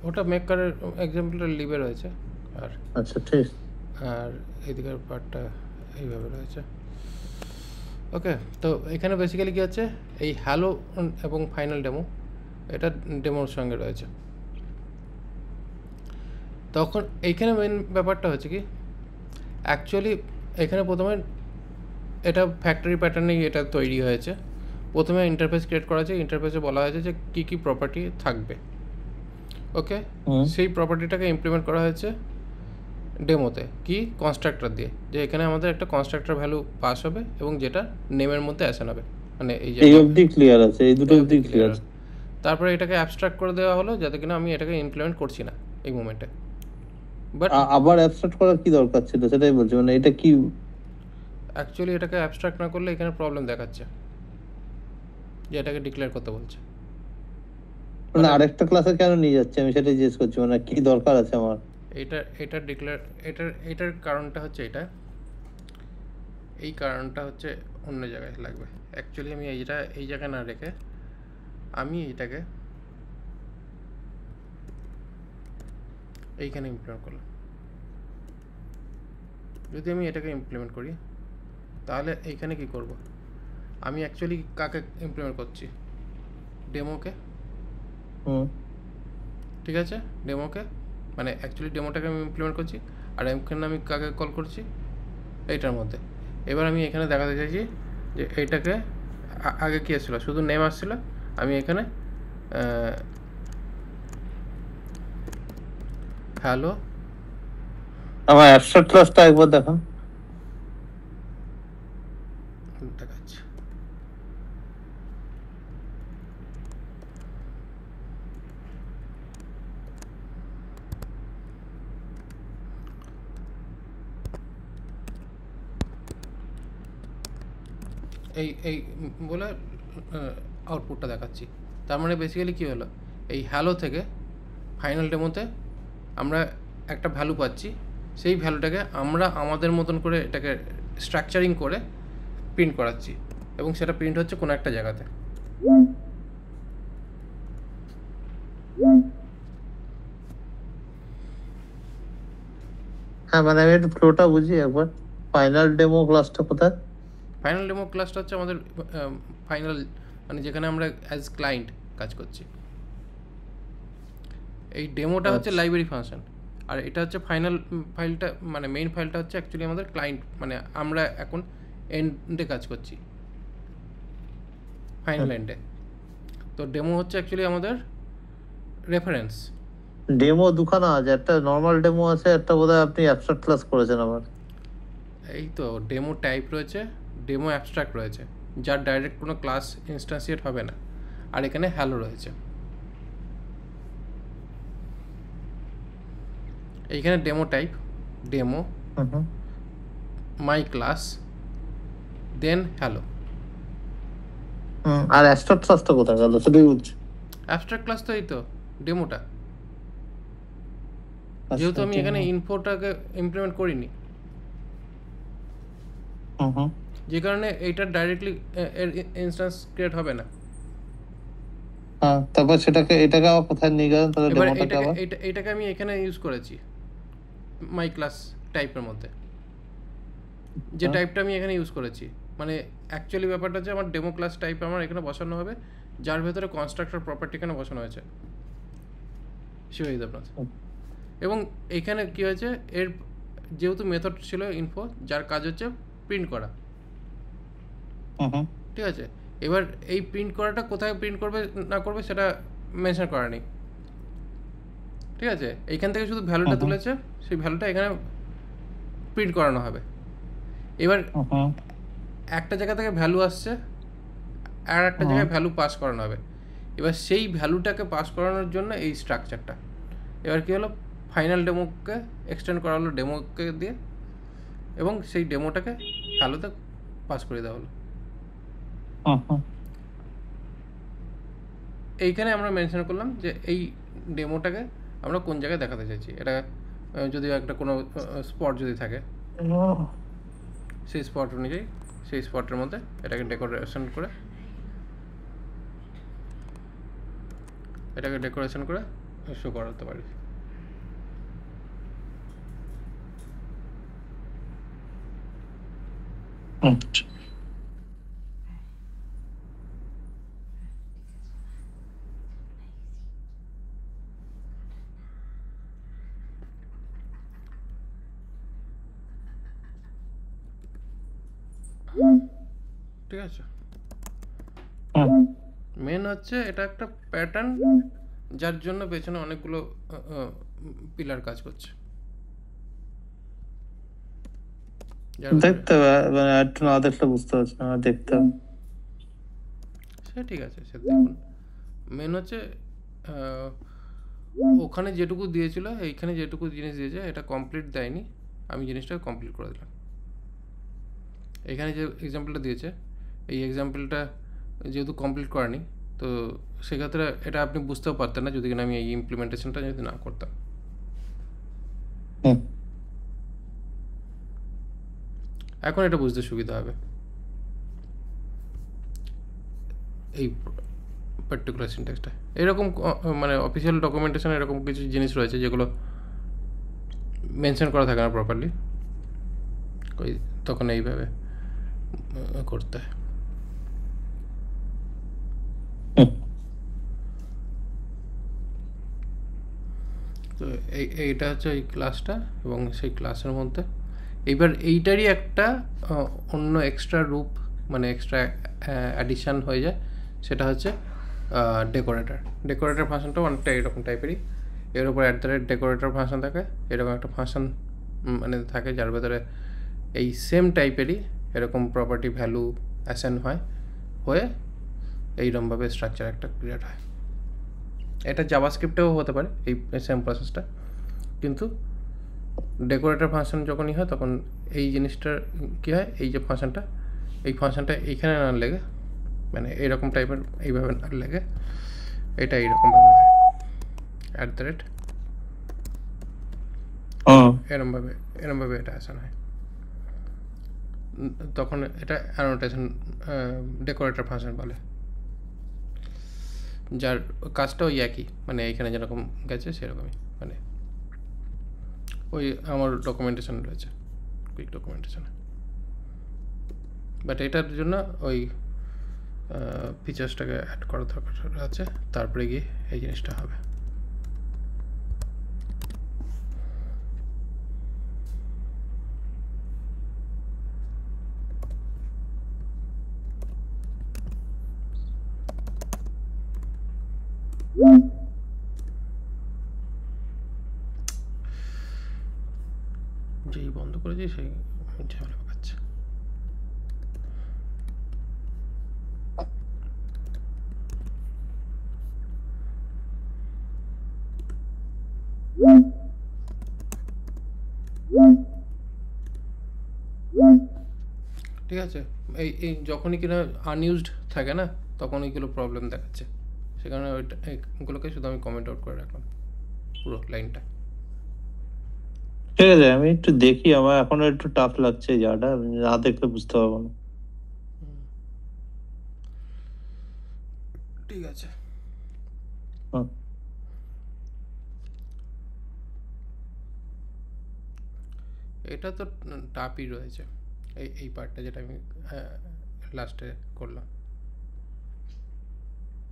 ওটা মেকারের এক্সাম্পলটা লিভে রয়েছে, আর
আচ্ছা ঠিক,
আর এদিকের পার্টটা এইভাবে রয়েছে। ওকে, তো এখানে বেসিক্যালি কী হচ্ছে, এই হ্যালো এবং ফাইনাল ডেমো, এটা ডেমোর সঙ্গে রয়েছে। তখন এইখানে মেন ব্যাপারটা হচ্ছে কি, অ্যাকচুয়ালি এখানে প্রথমে এটা ফ্যাক্টরি প্যাটার্নেই এটা তৈরি হয়েছে। প্রথমে ইন্টারফেস ক্রিয়েট করা হয়েছে, ইন্টারফেসে বলা হয়েছে যে কী কী প্রপার্টি থাকবে। ওকে, সেই প্রপার্টিটাকে ইমপ্লিমেন্ট করা হয়েছে ডেমোতে, কি কনস্ট্রাক্টর দিয়ে, যে এখানে আমাদের একটা কনস্ট্রাক্টর ভ্যালু পাস হবে এবং যেটা নেমের মধ্যে অ্যাসাইন হবে, মানে এই
অবধি ক্লিয়ার আছে, এই দুটো অবধি ক্লিয়ার আছে।
তারপরে এটাকে অ্যাবস্ট্রাক্ট করে দেওয়া হলো, যাতে কিনা আমি এটাকে ইমপ্লিমেন্ট করছি না এই মোমেন্টে। বাট
আবার অ্যাবস্ট্রাক্ট করার কি দরকার ছিল, সেটাই বলছি, মানে এটা কি
অ্যাকচুয়ালি এটাকে অ্যাবস্ট্রাক্ট না করলে এখানে প্রবলেম দেখাচ্ছে, যে এটাকে ডিক্লেয়ার করতে বলছে।
মানে আরেকটা ক্লাসে কেন নিয়ে যাচ্ছে, আমি সেটাই জিজ্ঞেস করছি, মানে কি দরকার আছে আমার
এটা ডিক্লেয়ার, এটার কারণটা হচ্ছে এই কারণটা হচ্ছে অন্য জায়গায় লাগবে। অ্যাকচুয়ালি আমি এই জায়গায় না রেখে আমি এটাকে এইখানে ইমপ্লিমেন্ট করলাম। যদি আমি এটাকে ইমপ্লিমেন্ট করি, তাহলে এইখানে কি করব, আমি অ্যাকচুয়ালি কাকে ইমপ্লিমেন্ট করছি, ডেমোকে, ঠিক আছে, ডেমোকে, মানে অ্যাকচুয়ালি ডেমোটাকে আমি ইমপ্লিমেন্ট করছি, আর এখানে আমি কাকে কল করছি, এইটার মধ্যে। এবার আমি এখানে দেখাতে চাইছি যে এইটাকে আগে কী আসছিলো, শুধু নেম আসছিলো, আমি এখানে হ্যালো,
আমার অ্যাবস্ট্রাক্ট ক্লাসটা একবার দেখান,
দেখাচ্ছি। এই বলে আউটপুটটা দেখাচ্ছি। তার মানে বেসিক্যালি কী হলো, এই হ্যালো থেকে ফাইনাল ডেমোতে আমরা একটা ভ্যালু পাচ্ছি, সেই ভ্যালুটাকে আমরা আমাদের মতন করে এটাকে স্ট্রাকচারিং করে প্রিন্ট করাচ্ছি, এবং সেটা প্রিন্ট হচ্ছে কোনো একটা জায়গাতে।
হ্যাঁ মানে আমি একটু ফ্লোটা বুঝি একবার। ফাইনাল ডেমো ক্লাসটা কোথায়?
ফাইনাল ডেমো ক্লাসটা হচ্ছে আমাদের ফাইনাল, মানে যেখানে আমরা অ্যাজ ক্লায়েন্ট কাজ করছি। এই ডেমোটা হচ্ছে লাইব্রেরি ফাংশন, আর এটা হচ্ছে ফাইনাল ফাইলটা, মানে মেইন ফাইলটা হচ্ছে অ্যাকচুয়ালি আমাদের ক্লায়েন্ট, মানে আমরা এখন এন্ডে কাজ করছি, ফাইনাল এন্ডে। তো ডেমো হচ্ছে অ্যাকচুয়ালি আমাদের রেফারেন্স।
ডেমো দুখানা আছে, একটা নর্মাল ডেমো আছে, একটা বোধহয় আপনি অ্যাবস্ট্রাক্ট ক্লাস করেছেন আবার।
এই তো ডেমো টাইপ রয়েছে, ডেমো অ্যাবস্ট্রাক্ট রয়েছে, যার ডাইরেক্ট কোনো ক্লাস ইনস্ট্যান্সিয়েট হবে না, আর এখানে হ্যালো রয়েছে। এইখানে demo type, demo, my class, then hello.
আর অ্যাবস্ট্রাক্ট ক্লাসটা কোথায় গেল সেটাই বলছি।
অ্যাবস্ট্রাক্ট ক্লাস তো এই তো ডেমোটা, যেহেতু আমি এখানে ইনফোটাকে ইমপ্লিমেন্ট করিনি, যে কারণে এইটার ডাইরেক্টলি এর ইনস্ট্যান্স ক্রিয়েট হবে না।
হ্যাঁ, তারপর সেটাকে এটাকে আবার কোথায় নিয়ে গেলেন তাহলে
এবার
ডেমোটাকে আবার?
এটাকে আমি এখানে ইউজ করেছি মাই ক্লাস টাইপের মধ্যে, যে টাইপটা আমি এখানে ইউজ করেছি। মানে অ্যাকচুয়ালি ব্যাপারটা হচ্ছে আমার ডেমো ক্লাস টাইপ আমার এখানে বসানো হবে, যার ভেতরে কনস্ট্রাক্টর প্রপার্টি এখানে বসানো হয়েছে শিবাজিৎ। এবং এইখানে কী হয়েছে, এর যেহেতু মেথড ছিল ইনফো, যার কাজ হচ্ছে প্রিন্ট করা, ঠিক আছে। এবার এই প্রিন্ট করাটা কোথায় প্রিন্ট করবে না করবে সেটা মেনশন করা নেই, ঠিক আছে। এইখান থেকে শুধু ভ্যালুটা তুলেছে, সেই ভ্যালুটা এখানে প্রিন্ট করানো হবে। এবার একটা জায়গা থেকে ভ্যালু আসছে, আর একটা জায়গায় ভ্যালু পাস করানো হবে। এবার সেই ভ্যালুটাকে পাস করানোর জন্য এই স্ট্রাকচারটা। এবার কী হলো, ফাইনাল ডেমোকে এক্সটেন্ড করা হলো ডেমোকে দিয়ে, এবং সেই ডেমোটাকে হ্যালোতে পাস করে দেওয়া হলো। এইখানে আমরা মেনশন করলাম যে এই ডেমোটাকে আমরা কোন জায়গায় দেখাতে চাইছি। এটা যদি একটা কোনো স্পট যদি থাকে, সেই স্পট অনুযায়ী সেই স্পটের মধ্যে এটাকে ডেকোরেশন করে শো করাতে পারি। ঠিক আছে, মেন হচ্ছে এটা একটা প্যাটার্ন, যার জন্য পেছনে অনেকগুলো পিলার কাজ করছে।
দেখতে হবে, মানে একটু না দেখলে বুঝতে পারছি না, দেখতে হবে।
সে ঠিক আছে, সে দেখুন। মেন হচ্ছে ওখানে যেটুকু দিয়েছিল, এইখানে যেটুকু জিনিস দিয়েছে এটা কমপ্লিট দেয়নি, আমি জিনিসটাকে কমপ্লিট করে দিলাম। এখানে যে এক্সাম্পলটা দিয়েছে, এই এক্সাম্পলটা যেহেতু কমপ্লিট করেনি, তো সেক্ষেত্রে এটা আপনি বুঝতেও পারতেন না যদি কিনা আমি এই ইমপ্লিমেন্টেশনটা যদি না করতাম। এখন এটা বুঝতে সুবিধা হবে। এই পার্টিকুলার সিনট্যাক্সটা এরকম, মানে অফিসিয়াল ডকুমেন্টেশন এরকম কিছু জিনিস রয়েছে যেগুলো মেনশন করা থাকে না প্রপারলি, তখন এইভাবে করতে হয়। তো এইটা হচ্ছে এই ক্লাসটা, এবং সেই ক্লাসের মধ্যে এইবার এইটারই একটা অন্য এক্সট্রা রূপ, মানে এক্সট্রা অ্যাডিশান হয়ে যায়, সেটা হচ্ছে ডেকোরেটর ফাংশনটা অনেকটা এরকম টাইপেরই। এর উপর ডেকোরেটর ফাংশন থাকে, এরকম একটা ফাংশন মানে থাকে, যার ভেতরে এই সেম টাইপেরই এরকম প্রপার্টি ভ্যালু অ্যাসাইন হয়ে এইরকমভাবে স্ট্রাকচার একটা ক্রিয়েট হয়। এটা জাভাস্ক্রিপ্টেও হতে পারে এই সেম প্রসেসটা, কিন্তু ডেকোরেটর ফাংশন যখনই হয় তখন এই জিনিসটার কী হয়, এই যে ফাংশনটা, এই ফাংশনটা এইখানে না লেগে, মানে এইরকম টাইপের এইভাবে না লেগে এটা এইরকমভাবে হয়, এরমভাবে এটা আসান হয়, তখন এটা অ্যানোটেশন ডেকোরেটর ফাংশন বলে। যার কাজটা ওই একই, মানে এখানে যেরকম গেছে সেরকমই, মানে ওই আমার ডকুমেন্টেশন রয়েছে, কুইক ডকুমেন্টেশনে। বাট এটার জন্য ওই ফিচার্সটাকে অ্যাড করা দরকার আছে, তারপরে গিয়ে এই জিনিসটা হবে। যেই বন্ধ করেছি সেই ঝামেলা পাকাচ্ছে। ঠিক আছে, এই যখনই কিনা আনইউজড থাকে না, তখন ওইগুলো প্রবলেম দেখাচ্ছে, সে কারণে ওইটা এইগুলোকে শুধু আমি কমেন্ট আউট করে রাখলাম পুরো লাইনটা।
ঠিক আছে, আমি একটু দেখি, আমার এখনো একটু টাফ লাগছে এই জায়গাটা, না দেখলে বুঝতে পারবো না।
ঠিক আছে,
হুম।
এটা তো টাপই রয়েছে, এই পার্টটা যেটা আমি লাস্টে করলাম।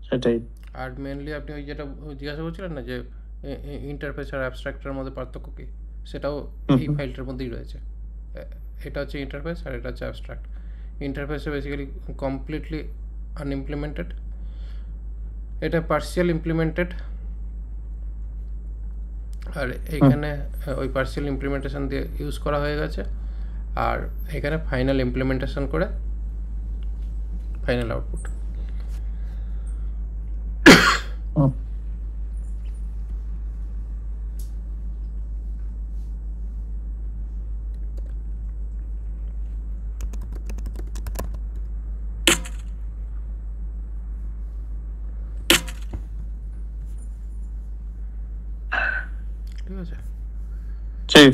সেটাই।
আর মেনলি আপনি ওই যেটা জিজ্ঞাসা করছিলেন না যে ইন্টারফেস আর অ্যাবস্ট্রাক্টের মধ্যে পার্থক্য কী, সেটাও এই ফাইলটার মধ্যেই রয়েছে। এটা হচ্ছে ইন্টারফেস আর এটা হচ্ছে অ্যাবস্ট্রাক্ট। ইন্টারফেসে বেসিক্যালি কমপ্লিটলি আনইমপ্লিমেন্টেড, এটা পার্সিয়াল ইমপ্লিমেন্টেড, আর এখানে ওই পার্সিয়াল ইমপ্লিমেন্টেশন দিয়ে ইউজ করা হয়ে গেছে, আর এখানে ফাইনাল ইমপ্লিমেন্টেশন করে ফাইনাল আউটপুট। ঠিক আছে,
ঠিক।